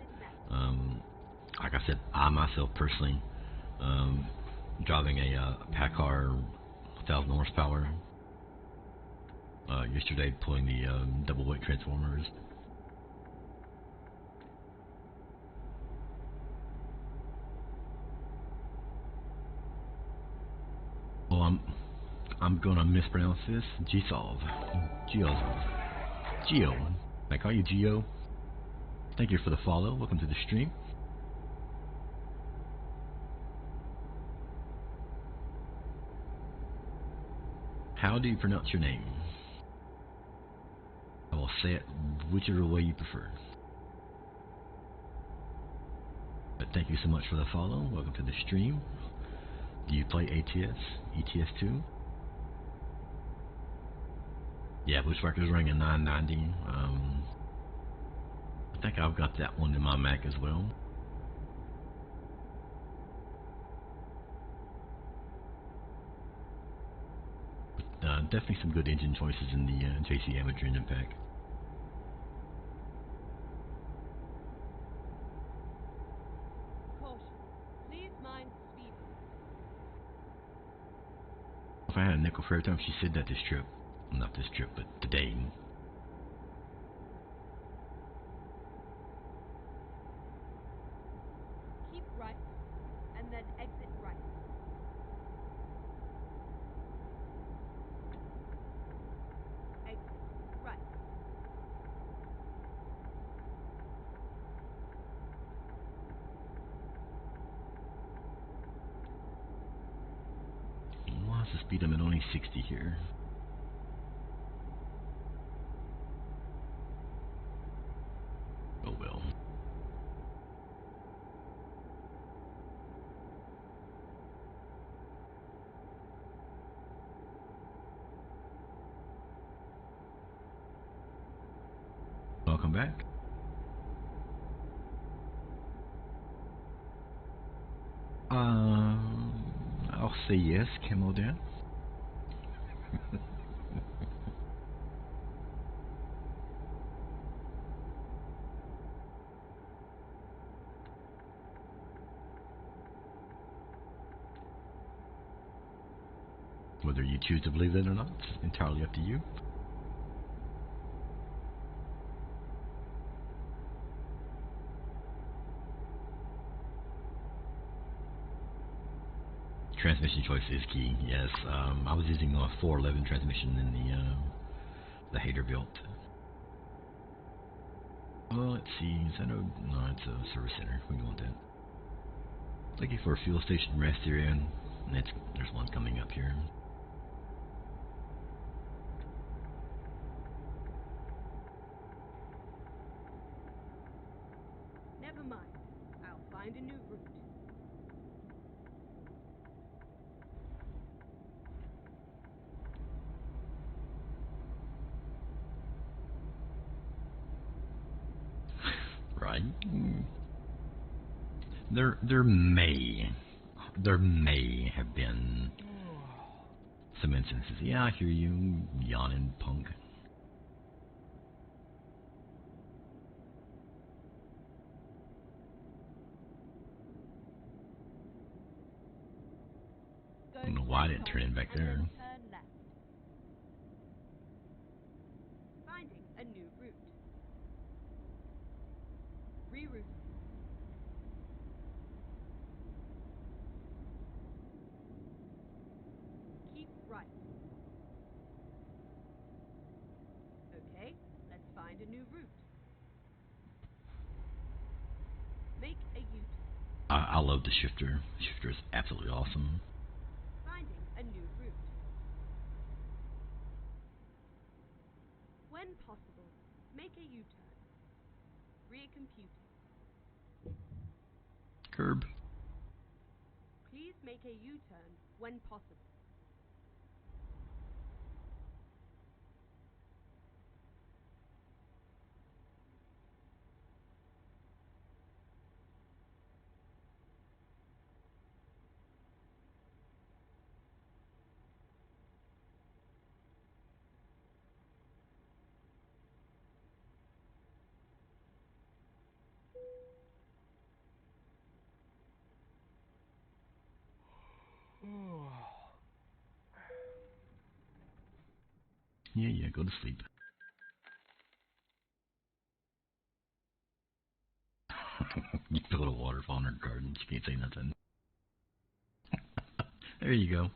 Like I said, I myself personally, driving a PACCAR 1,000 horsepower. Yesterday, pulling the double weight transformers. Well, I'm gonna mispronounce this. Geo. I call you Geo. Thank you for the follow. Welcome to the stream. How do you pronounce your name? I will say it whichever way you prefer. But thank you so much for the follow. Welcome to the stream. Do you play ATS? ETS2? Yeah, Bushwhacker's running a 990. I think I've got that one in my Mac as well. Definitely some good engine choices in the JC Amateur Engine Pack. Caution. Please mind speed. If I had a nickel for every time she said that this trip, not this trip, but today. Keep right, and then exit right. Exit right. Why is the speed limit only 60 here? Oh well. back? I'll say yes, Camel Dan. Whether you choose to believe it or not, it's entirely up to you. Transmission choice is key. Yes, I was using a 411 transmission in the Haterbilt. Well, let's see. Is that no, it's a service center. We don't want that. Looking for a fuel station rest area, and there's one coming up here. Never mind. I'll find a new route. Right. There may have been some instances. Yeah, I hear you, yawning punk. I don't know why I didn't turn in back there. Turn left. Finding a new route. Reroute. Keep right. Okay, let's find a new route. Make a U-turn. I love the shifter. The shifter is absolutely awesome. Finding a new route. When possible, make a U-turn. Recomputing. Curb. Please make a U-turn when possible. Yeah, go to sleep. You build a waterfall in her garden. She can't say nothing. There you go.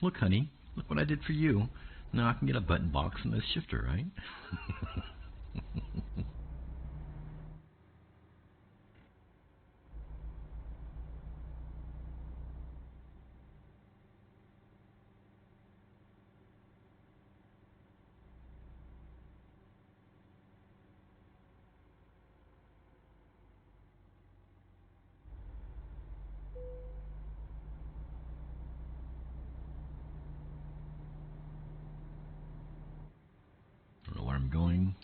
Look, honey. Look what I did for you. Now I can get a button box and a shifter, right? Don't know where I'm going.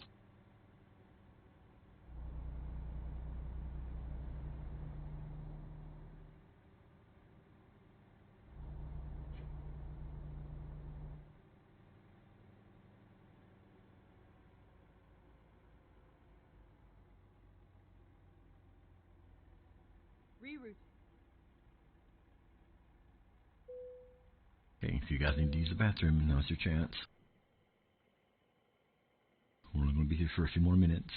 Reroute. Okay, if you guys need to use the bathroom, now's your chance. We're only going to be here for a few more minutes.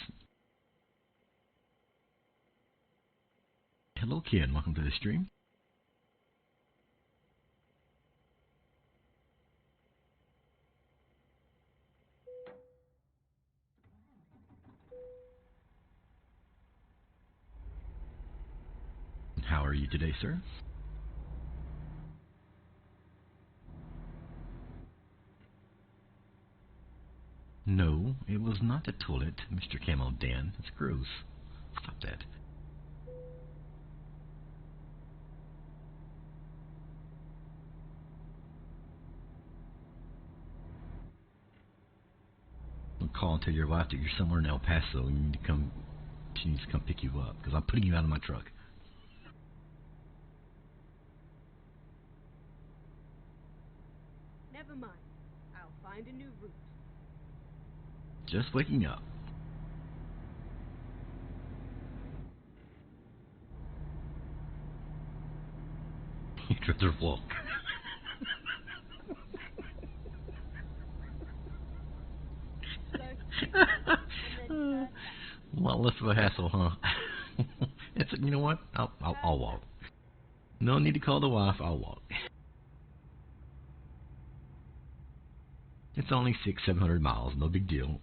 Hello, Ken. Welcome to the stream. How are you today, sir? No, it was not a toilet, Mr. Camel Dan. It's gross. Stop that. call and tell your wife that you're somewhere in El Paso and you need to come. She needs to come pick you up because I'm putting you out of my truck. Never mind. I'll find a new route. Just waking up. You'd rather walk. A lot less of a hassle, huh? It's, you know what? I'll walk. No need to call the wife. I'll walk. It's only 600-700 miles. No big deal.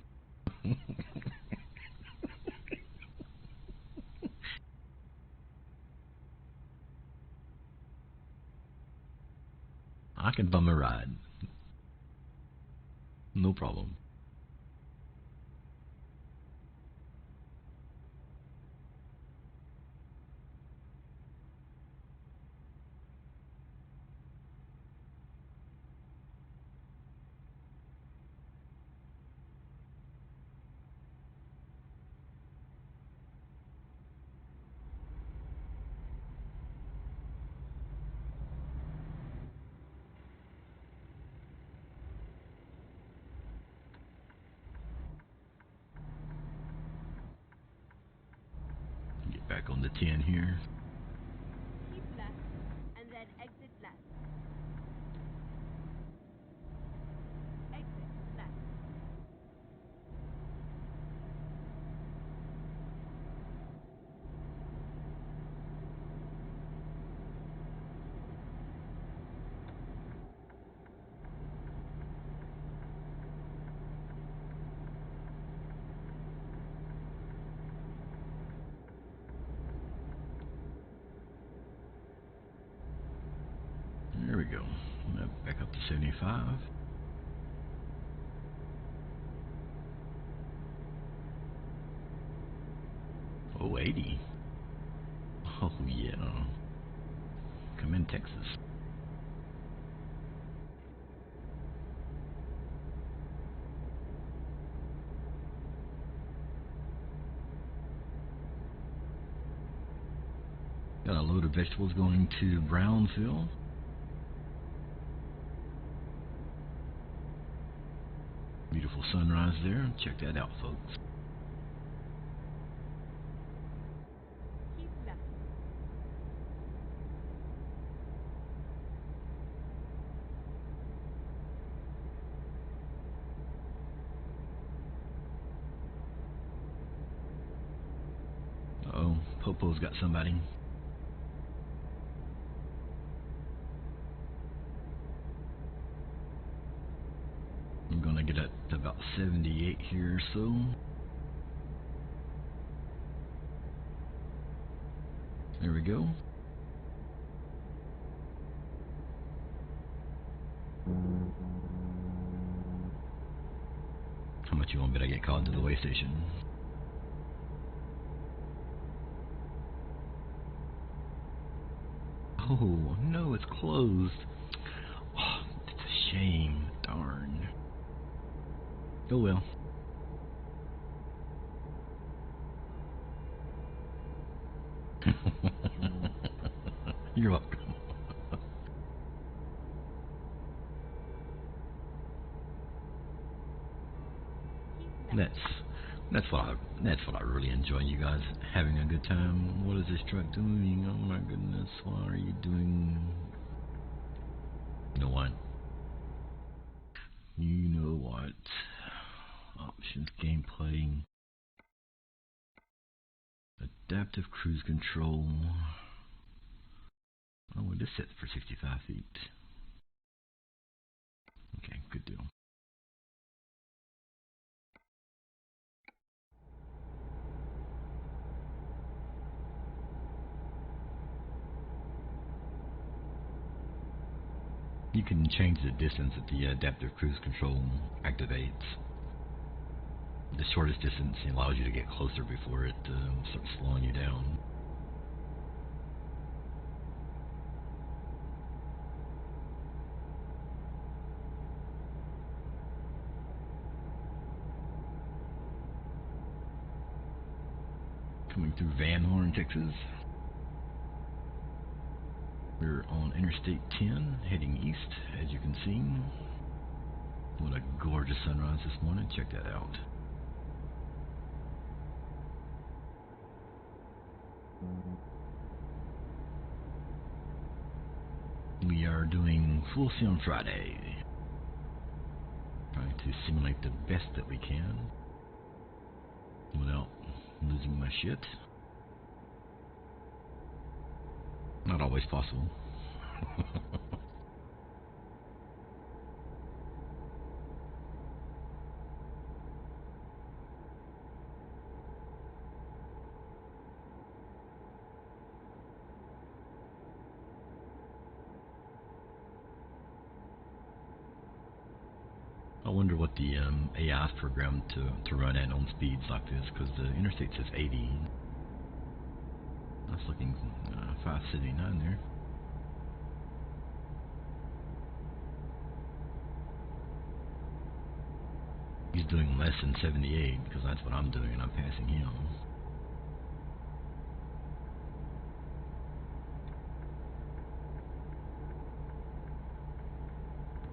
I can bum a ride. No problem. Get back on the 10 here. Keep left, and then exit left. Exit left. There we go. Now back up to 75. Oh, 80. Oh, yeah. Come in, Texas. Got a load of vegetables going to Brownsville. Beautiful sunrise there. Check that out, folks. Keep left. Uh-oh, Popo's got somebody. I'm gonna get up to about 78 here or so. There we go. How much you want to bet I get called to the way station? Oh, no, it's closed. Oh, it's a shame. Darn. Oh well. You're welcome. That's what I really enjoy. You guys having a good time. What is this truck doing? Oh my goodness, what are you doing? You know what? You know what? Options, gameplay, adaptive cruise control. Oh, it is set for 65 feet. Okay, good deal. You can change the distance that the adaptive cruise control activates. The shortest distance allows you to get closer before it starts slowing you down. coming through Van Horn, Texas. We're on Interstate 10, heading east, as you can see. What a gorgeous sunrise this morning. Check that out. We are doing Full Sim Friday. Trying to simulate the best that we can without losing my shit. Not always possible. I wonder what the AI is programmed to run at on speeds like this, because the interstate says 80. That's looking 579 there. He's doing less than 78 because that's what I'm doing and I'm passing him.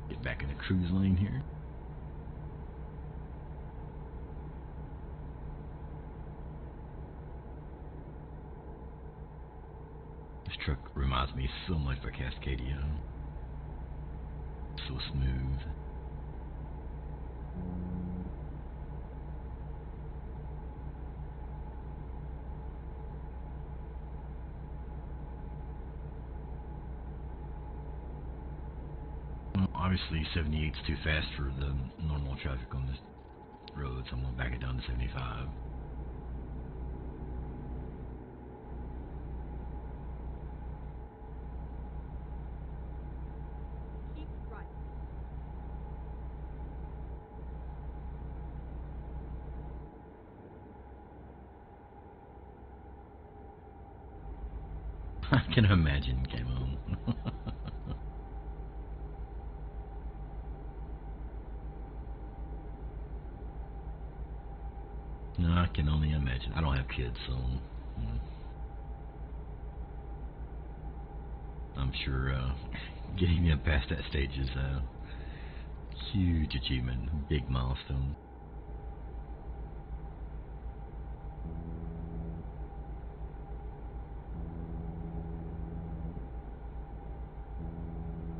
Get back in the cruise lane here. This truck reminds me so much of a Cascadia. So smooth. Well, obviously 78 is too fast for the normal traffic on this road, so I'm going to back it down to 75. Keep right. I can imagine, Camo. No, I can only imagine. I don't have kids, so I'm sure getting them past that stage is a huge achievement, big milestone.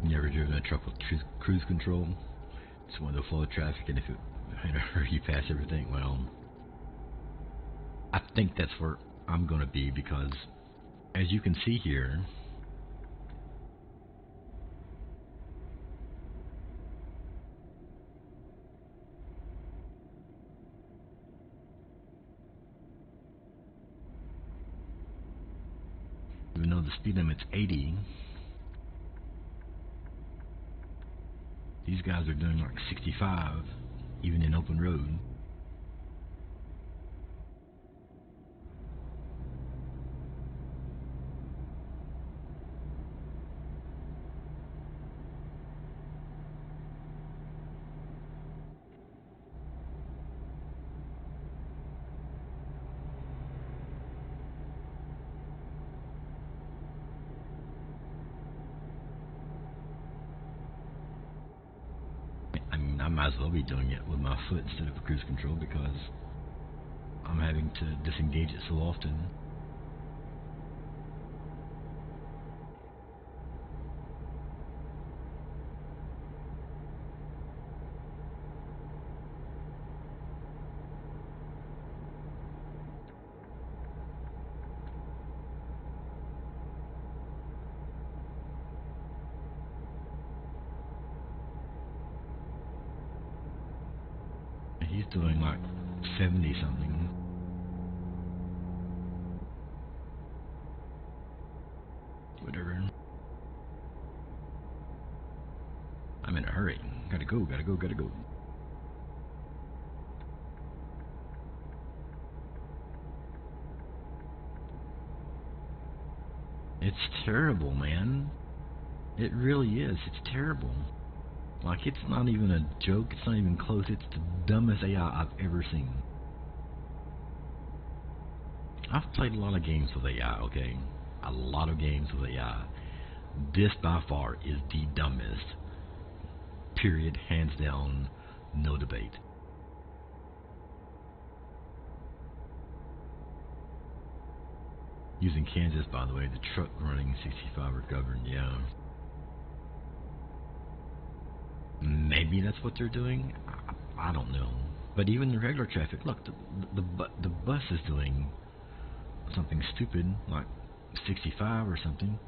You ever driven a truck with cruise control? It's one of the flow of traffic, and if it in a hurry you pass everything, well, I think that's where I'm going to be, because as you can see here, even though the speed limit's 80, these guys are doing like 65, even in open road. I mean, I might as well be doing it with my foot instead of a cruise control, because I'm having to disengage it so often. He's doing like 70 something. Whatever. I'm in a hurry. Gotta go, gotta go, gotta go. It's terrible, man. It really is. It's terrible. Like, it's not even a joke. It's not even close. It's the dumbest AI I've ever seen. I've played a lot of games with AI, okay? A lot of games with AI. This by far is the dumbest. Period. Hands down. No debate. Using Kansas, by the way, the truck running 65 recovered, yeah. Maybe that's what they're doing. I don't know. But even the regular traffic, look, the bus is doing something stupid, like 65 or something.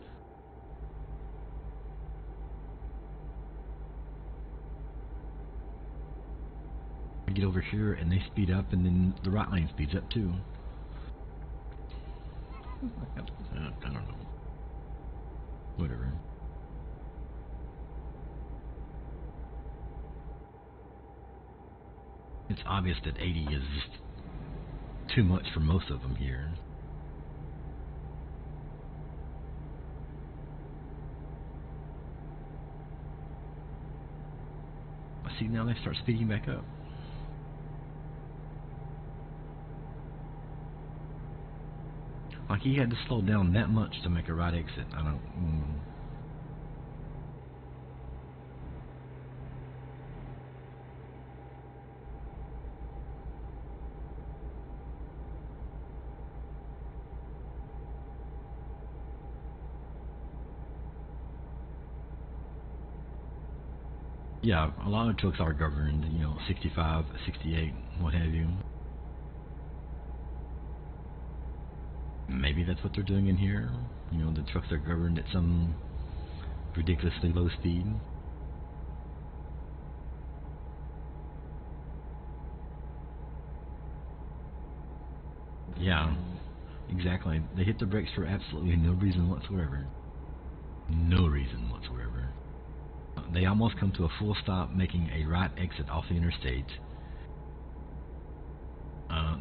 We get over here and they speed up, and then the right lane speeds up too. I don't know. Whatever. It's obvious that 80 is just too much for most of them here. I see now they start speeding back up. Like he had to slow down that much to make a right exit. I don't... Yeah, a lot of trucks are governed, 65, 68, what have you. Maybe that's what they're doing in here. The trucks are governed at some ridiculously low speed. Yeah, exactly. They hit the brakes for absolutely no reason whatsoever. No reason whatsoever. They almost come to a full stop, making a right exit off the interstate.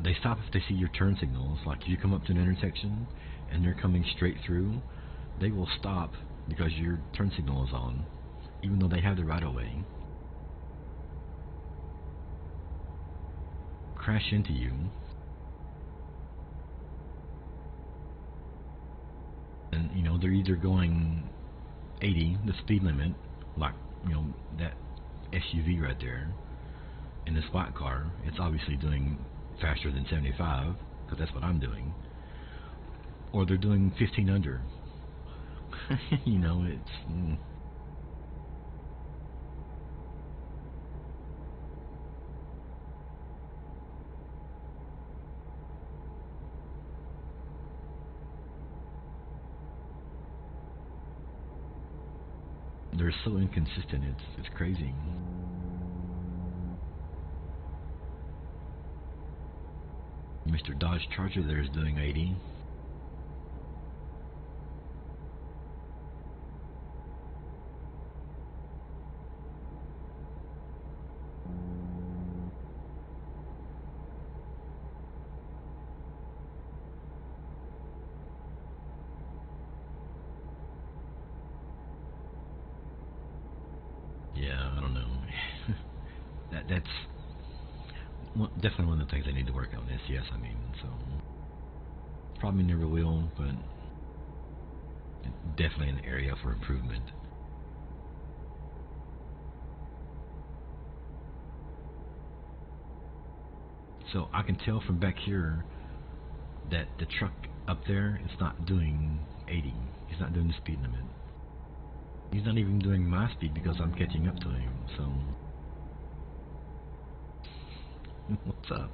They stop if they see your turn signals. Like if you come up to an intersection and they're coming straight through, they will stop because your turn signal is on, even though they have the right of way. Crash into you. And, they're either going 80, the speed limit, like, that SUV right there. In this white car, it's obviously doing faster than 75, because that's what I'm doing. Or they're doing 15 under. It's... They're so inconsistent, it's crazy. Mr. Dodge Charger there is doing 80. Yeah, I don't know. That's definitely one of the things I need to work on. Yes, so probably never will, but definitely an area for improvement. So I can tell from back here that the truck up there is not doing 80. He's not doing the speed limit. He's not even doing my speed because I'm catching up to him. So what's up,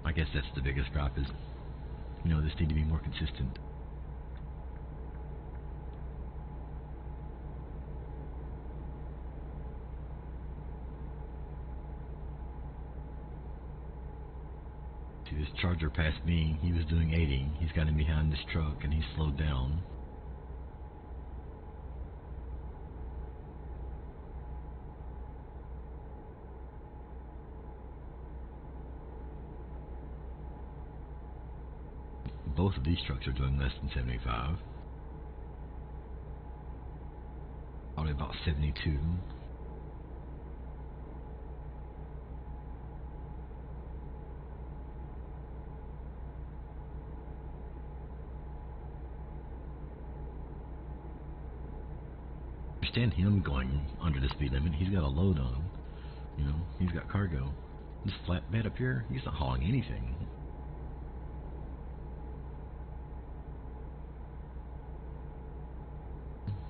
I guess that's the biggest gripe is, this need to be more consistent. See, this Charger passed me. He was doing 80. He's got him behind this truck, and he slowed down. both of these trucks are doing less than 75. Probably about 72. Understand him going under the speed limit. He's got a load on. You know, he's got cargo. This flatbed up here, he's not hauling anything.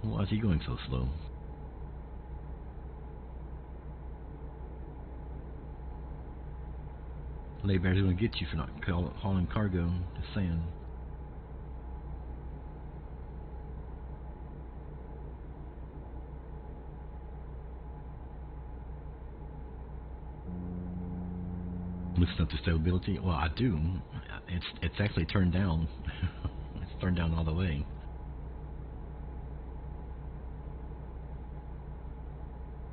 Why is he going so slow? Bear's gonna get you for not hauling cargo. Just saying. Listen up to stability. Well, I do. It's actually turned down. It's turned down all the way.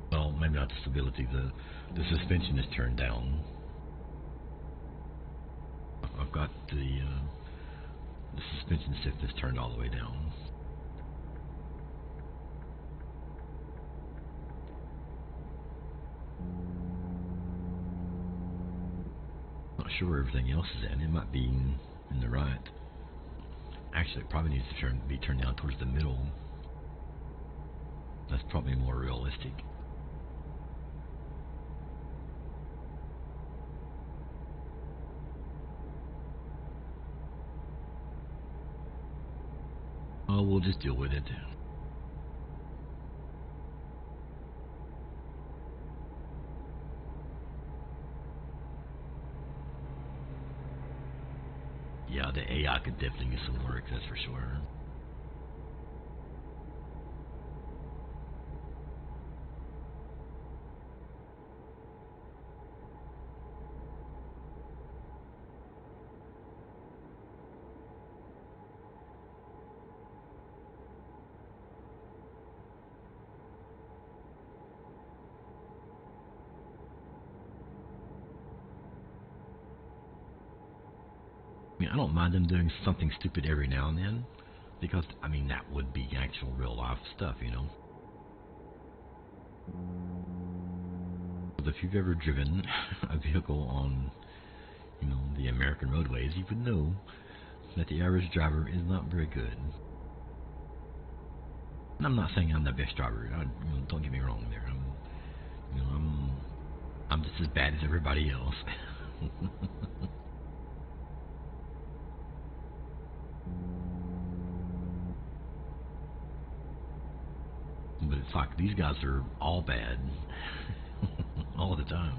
Well, maybe not the stability. The suspension is turned down. I've got the suspension stiffness turned all the way down. Not sure where everything else is at. It might be in the right. Actually, it probably needs to be turned down towards the middle. That's probably more realistic. Oh, we'll just deal with it. Yeah, the AI could definitely use some work, that's for sure. I mean, I don't mind them doing something stupid every now and then, because, I mean, that would be actual real-life stuff, you know. But if you've ever driven a vehicle on, you know, the American roadways, you would know that the average driver is not very good. And I'm not saying I'm the best driver. Don't get me wrong there. I'm just as bad as everybody else. But it's like these guys are all bad all the time.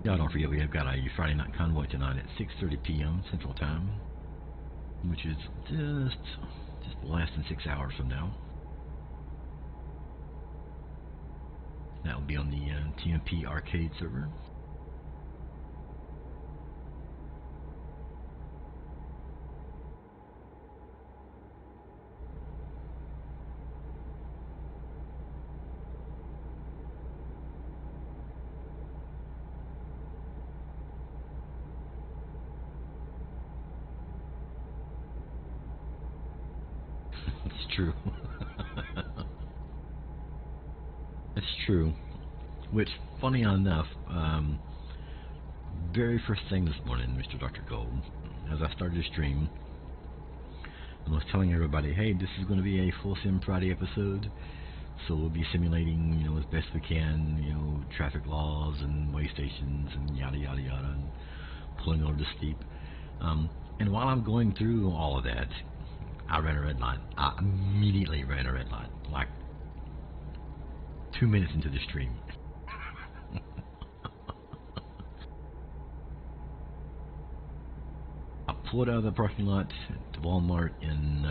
Yeah, don't forget we have got a Friday night convoy tonight at 6:30 p.m. Central Time, which is just less than 6 hours from now. That will be on the TMP arcade server. It's true. It's true. Which, funny enough, very first thing this morning, Mr. Dr. Gold, as I started to stream, I was telling everybody, hey, this is going to be a full Sim Friday episode, so we'll be simulating, you know, as best we can, you know, traffic laws and way stations and yada yada yada, and pulling over the steep. And while I'm going through all of that, I ran a red light. I immediately ran a red light, like 2 minutes into the stream. I pulled out of the parking lot to Walmart in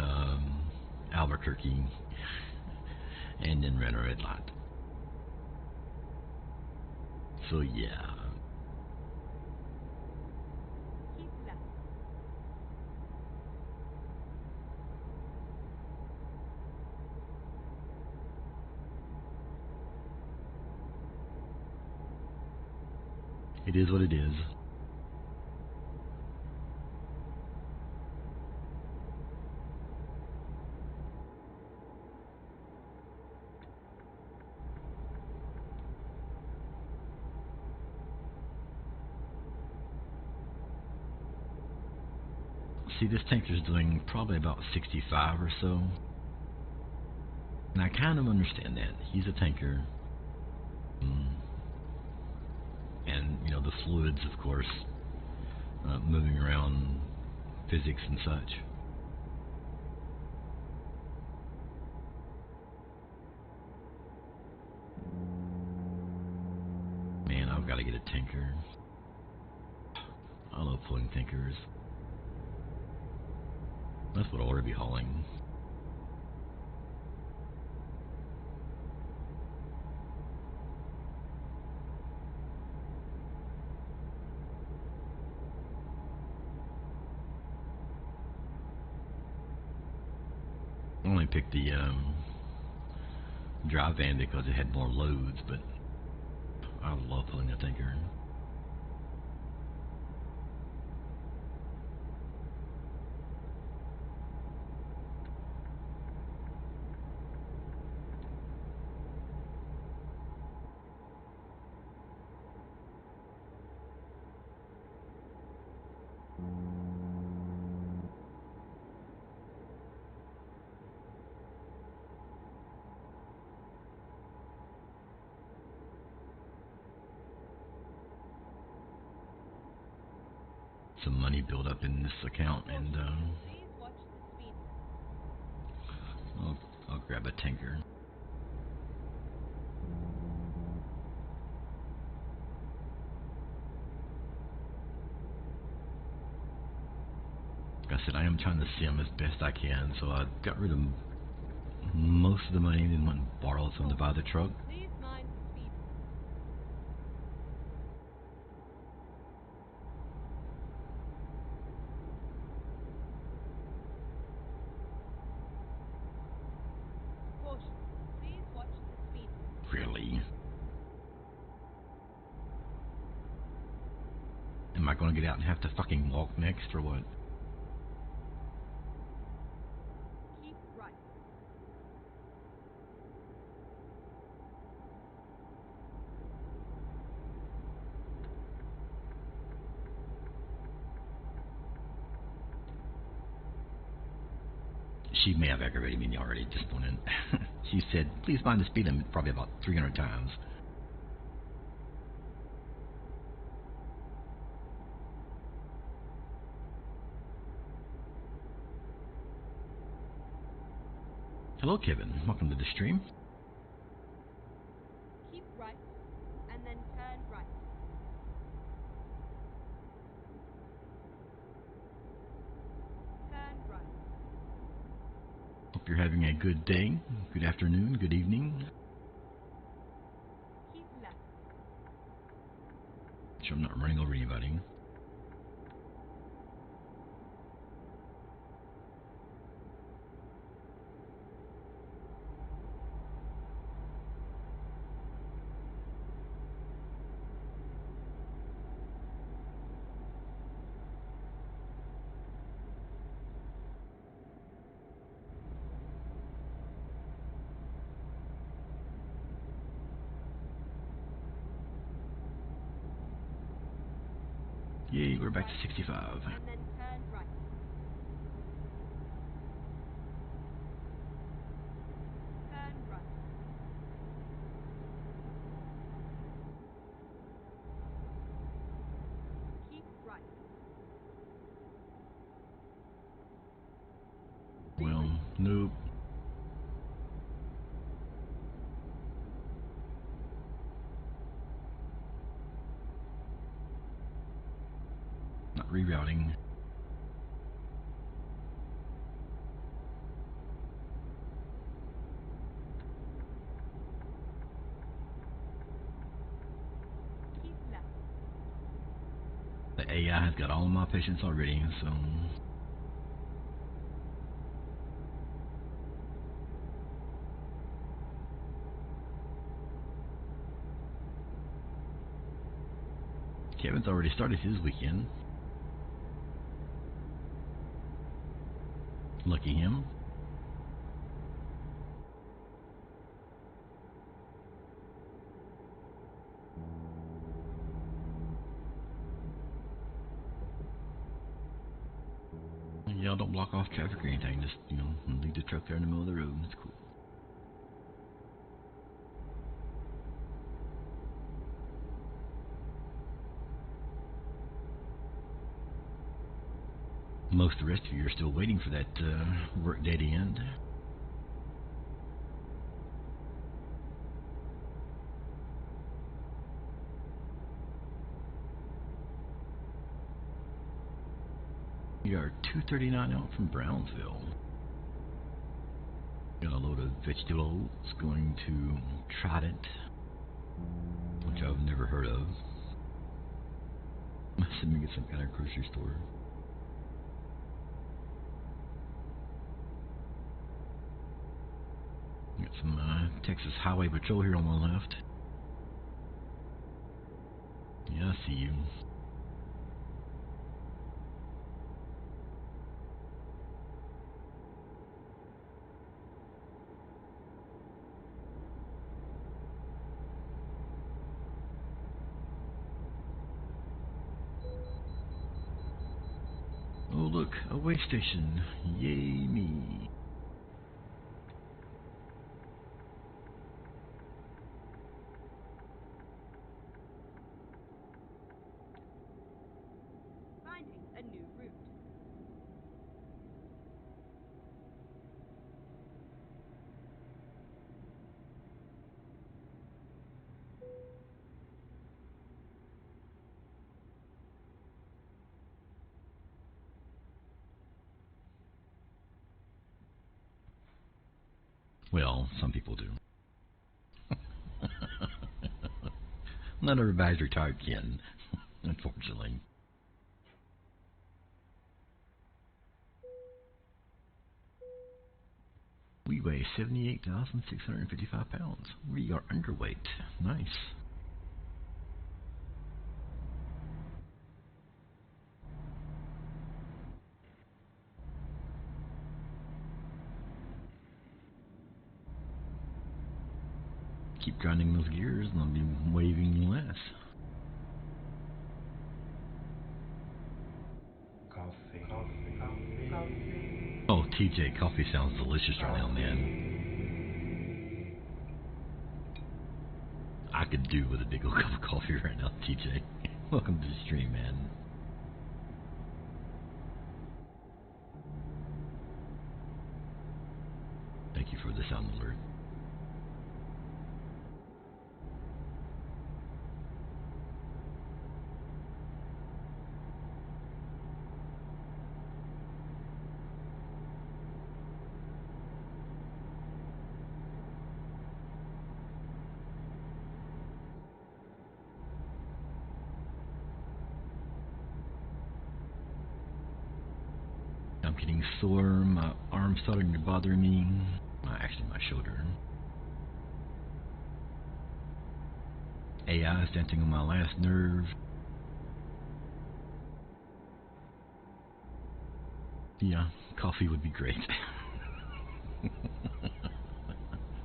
Albuquerque and then ran a red light. So yeah. Keep left. It is what it is. See, this tanker's doing probably about 65 or so. And I kind of understand that. He's a tanker. And, you know, the fluids, of course, moving around, physics and such. Man, I've got to get a tanker. I love pulling tankers. That's what I ought to be hauling. I only picked the dry van because it had more loads, but I love pulling a tanker. Some money built up in this account, and Please watch the speed limit. I'll grab a tanker. Like I said, I am trying to sim as best I can, so I got rid of most of the money and went and borrowed some to buy the truck. Please mind the speed limit. Caution. Please watch the speed limit. Really? Am I going to get out and have to fucking walk next, or what? Keep right. She may have aggravated me already at this point. She said, please mind the speed limit, probably about 300 times. Hello, Kevin. Welcome to the stream. Keep right. And then turn right. Turn right. Hope you're having a good day, good afternoon, good evening. Keep left. Sure I'm not running over anybody. Yay, we're back to 65. And then turn right. Turn right. Keep right. Well, nope. Not rerouting. Keep AI has got all of my patients already, so Kevin's already started his weekend. Lucky him. Y'all don't block off traffic or anything. Just, leave the truck there in the middle of the road. It's cool. Most of the rest of you are still waiting for that work day to end. We are 2:39 out from Brownsville. Got a load of vegetables going to Trident, which I've never heard of. I'm assuming it's some kind of grocery store. Got some Texas Highway Patrol here on the left. Yeah, I see you. Oh look, a way station. Yay me. Finding a new route. Well, some people do. Not everybody's retired kin, unfortunately. We weigh 78,655 pounds. We are underweight. Nice. Keep grinding those gears and I'll be waving less. Coffee. Oh, TJ, coffee sounds delicious right now, man. I could do with a big old cup of coffee right now, TJ. Welcome to the stream, man. Thank you for the sound alert. I'm getting sore, my arm's starting to bother me. Actually, my shoulder. AI is dancing on my last nerve. Yeah, coffee would be great.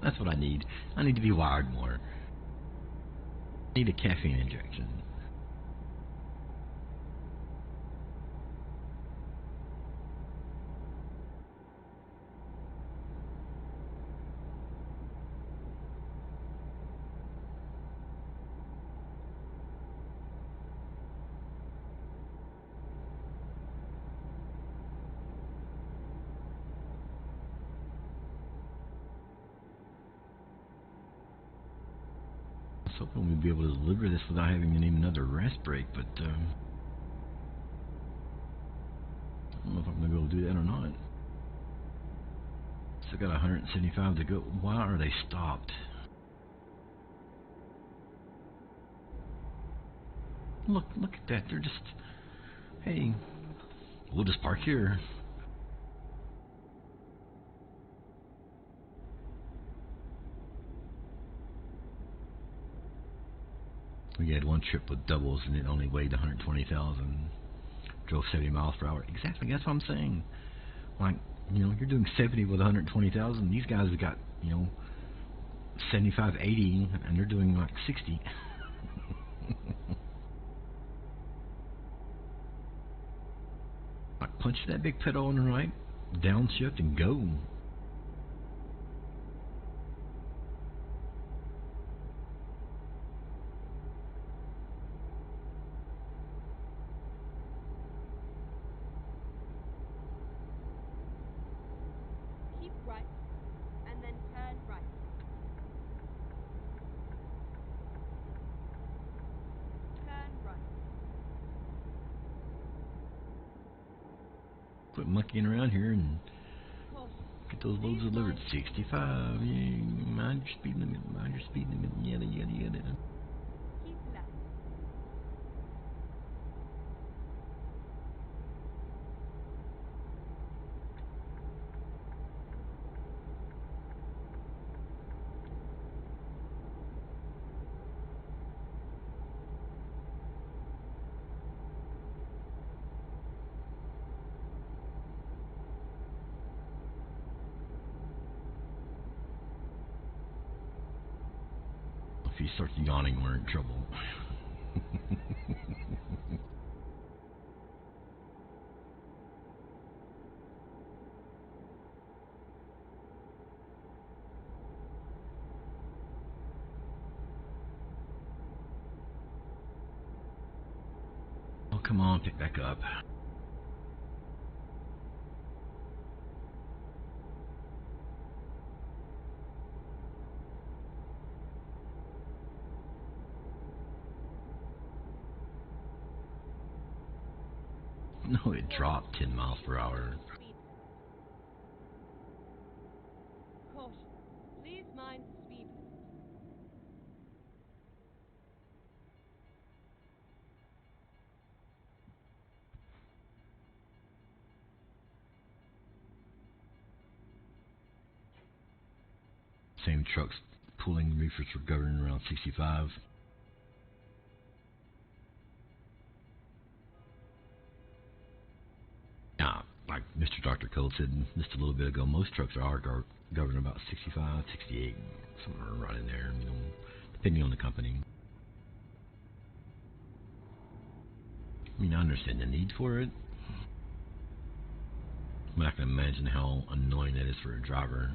That's what I need. I need to be wired more. I need a caffeine injection. I was hoping we'd be able to deliver this without having to need another rest break, but I don't know if I'm going to be able to do that or not. Still got 175 to go. Why are they stopped? Look at that. They're just Hey, we'll just park here. We had one trip with doubles and it only weighed 120,000. Drove 70 miles per hour. Exactly, that's what I'm saying. Like, you know, you're doing 70 with 120,000. These guys have got, you know, 75, 80, and they're doing like 60. Like, punch that big pedal on the right, downshift, and go. Keep right, and then turn right. Turn right. Quit monkeying around here and Caution. get those loads delivered. 65. Yeah, mind your speed limit. Mind your speed limit. Yada, yada, yada. Keep left. If he starts yawning, we're in trouble. Oh, come on, pick back up. No, it dropped 10 miles per hour. Speed. Caution. Please mind the speed limit. Same trucks pulling reefers were governed around 65. Now, like Mr. Dr. Cole said just a little bit ago, most trucks are governed about 65, 68, somewhere right in there, you know, depending on the company. I mean, I understand the need for it, but I can imagine how annoying that is for a driver,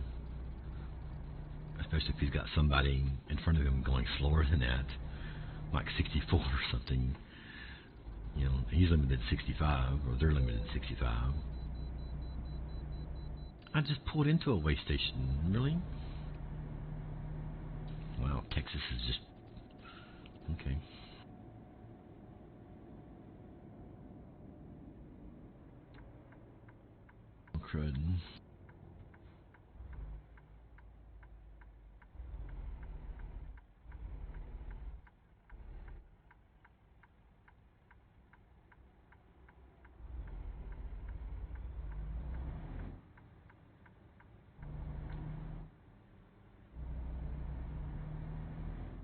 especially if he's got somebody in front of him going slower than that, like 64 or something. You know, he's limited 65, or they're limited 65. I just pulled into a way station. Really? Wow, Texas is just... Okay. Crud.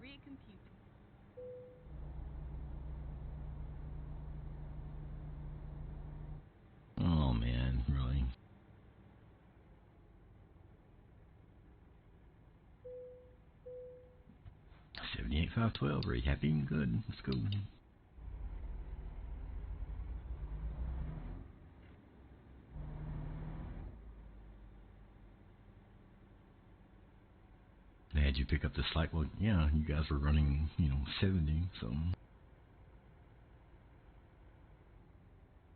Recomputing. Oh, man, really? 78,512. Very happy and good. Let's go. They had you pick up the slack. Well, yeah, you guys were running, you know, 70, so...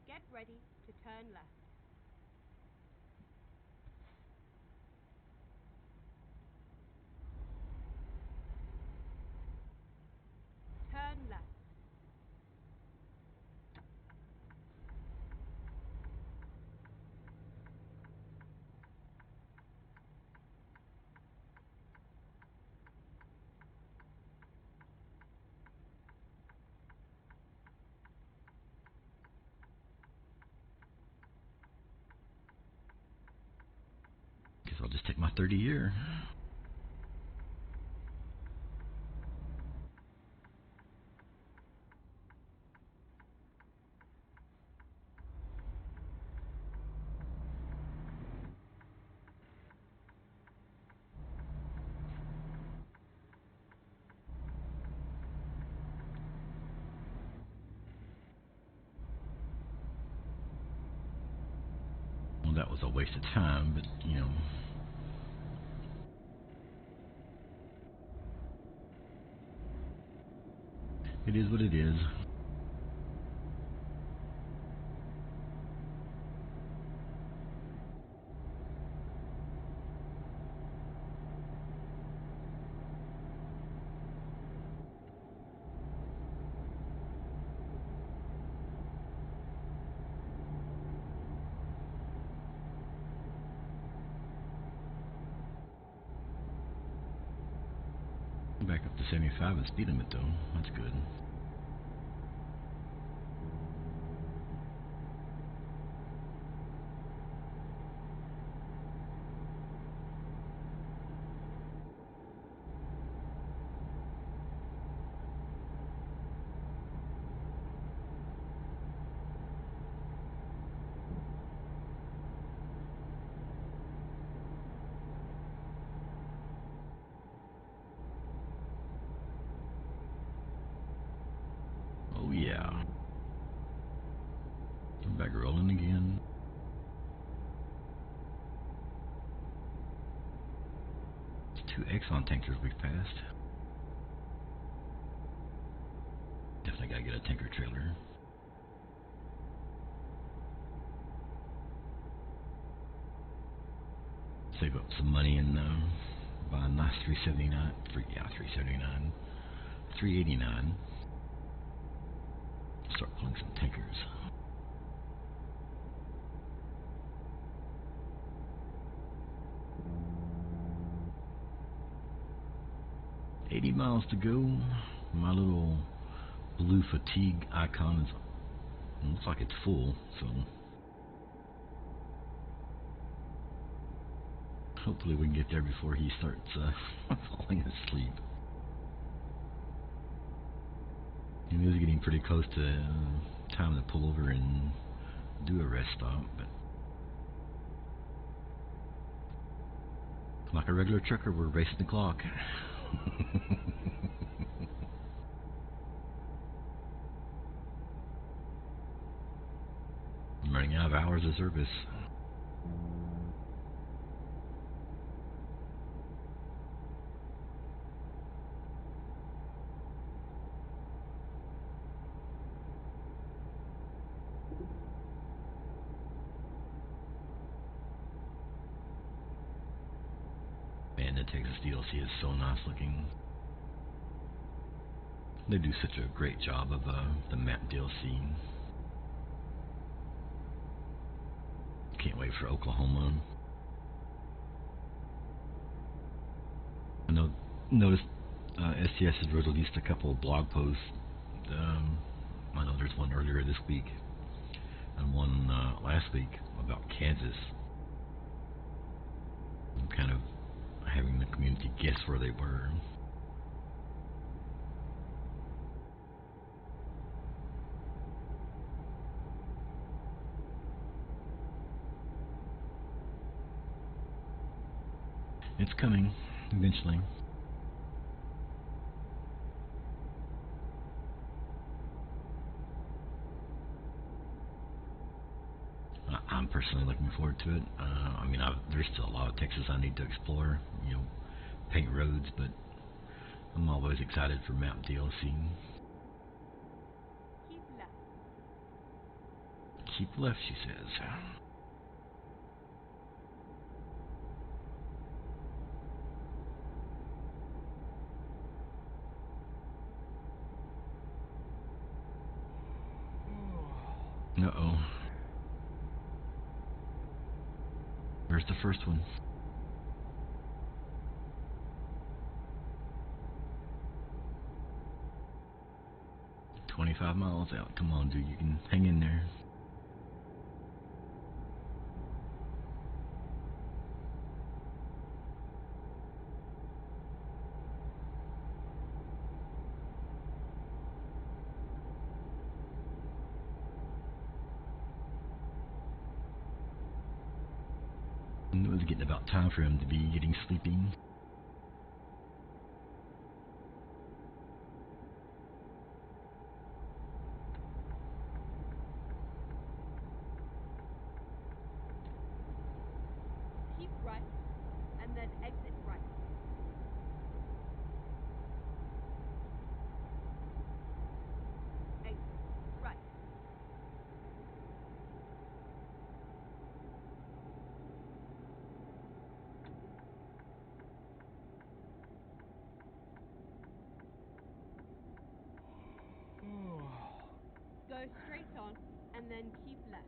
Get ready to turn left. Turn left. 30 year. Well, that was a waste of time, but you know, it is what it is. Back up to 75 and speed limit though. That's good. Oh yeah. I'm back rolling again. It's 2 Exxon tankers we've passed. Definitely gotta get a tanker trailer. Save up some money and buy a nice 379. 379. 389. Start pulling some tankers. $80 miles to go. My little blue fatigue icon looks like it's full, so hopefully we can get there before he starts falling asleep. It is getting pretty close to time to pull over and do a rest stop, but like a regular trucker, we're racing the clock. I'm running out of hours of service. Man, the Texas DLC is so nice looking. They do such a great job of the map DLC. Can't wait for Oklahoma. I noticed STS has released a couple of blog posts. I know there's one earlier this week and one last week about Kansas. I'm kind of having the community guess where they were. It's coming eventually. I'm personally looking forward to it. I mean, there's still a lot of Texas I need to explore, you know, paint roads, but I'm always excited for map DLC. Keep left. Keep left, she says. Uh-oh. Where's the first one? $25 miles out. Come on, dude. You can hang in there. It was getting about time for him to be getting sleepy. Keep right, and then exit right. Exit right. Go straight on, and then keep left.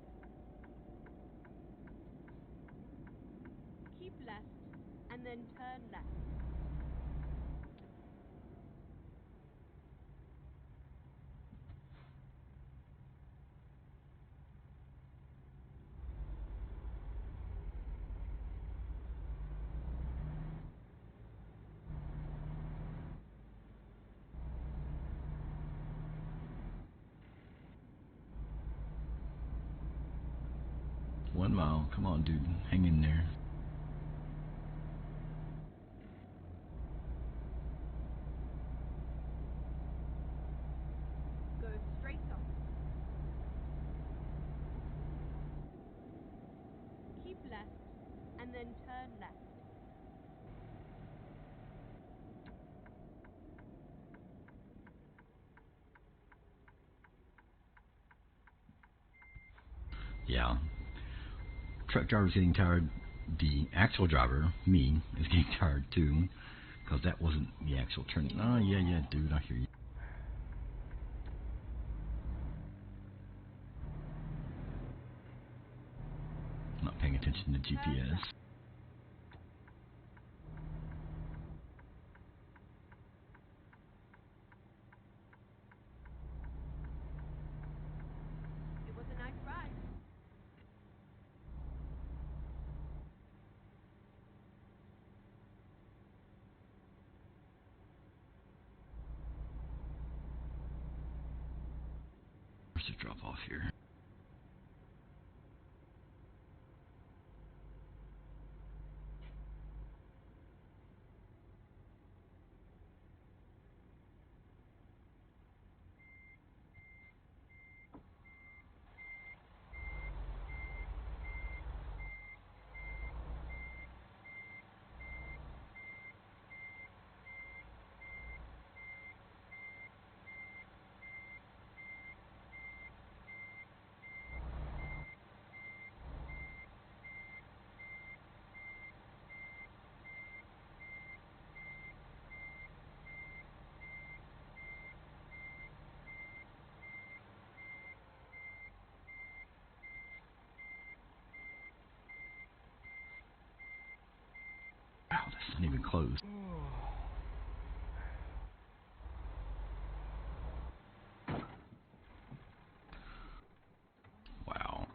Keep left, and then turn left. One mile. Come on, dude. Hang in there. Go straight on. Keep left, and then turn left. Yeah. Truck driver's getting tired. The actual driver, me, is getting tired too, because that wasn't the actual turn. Oh, yeah, dude, I hear you. Not paying attention to GPS. It was a nice ride. Where's the drop off here? Wow, that's not even close. Wow.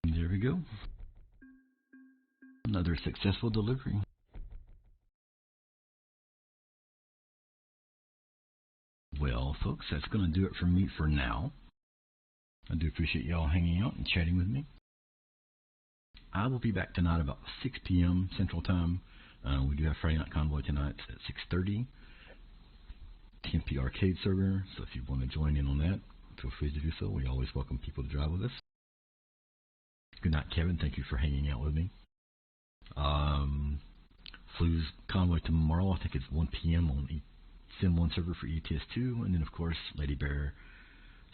There we go. Another successful delivery. Well, folks, that's going to do it for me for now. I do appreciate y'all hanging out and chatting with me. I will be back tonight about 6 p.m. Central Time. We do have Friday Night Convoy tonight at 6:30. TMP Arcade server, so if you want to join in on that, feel free to do so. We always welcome people to drive with us. Good night, Kevin. Thank you for hanging out with me. Flu's Convoy tomorrow, I think it's 1 p.m. on Sim 1 server for ETS2, and then of course Lady Bear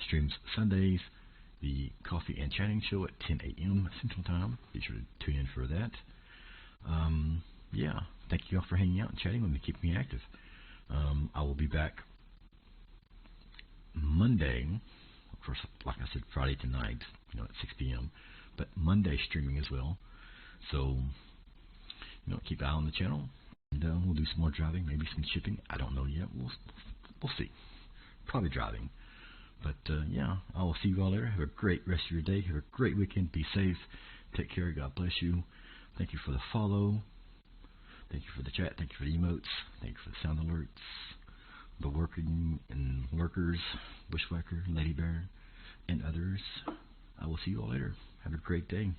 streams Sundays, the Coffee and Chatting Show at 10 a.m. Central Time. Be sure to tune in for that. Yeah, thank you all for hanging out and chatting with me, keeping me active. I will be back Monday, of course, like I said, Friday tonight, at 6 p.m., but Monday streaming as well. So, keep an eye on the channel, and we'll do some more driving, maybe some shipping. I don't know yet. We'll see. Probably driving. But, yeah, I will see you all later. Have a great rest of your day. Have a great weekend. Be safe. Take care. God bless you. Thank you for the follow. Thank you for the chat. Thank you for the emotes. Thank you for the sound alerts. The working and lurkers, Bushwhacker, Lady Bear, and others. I will see you all later. Have a great day.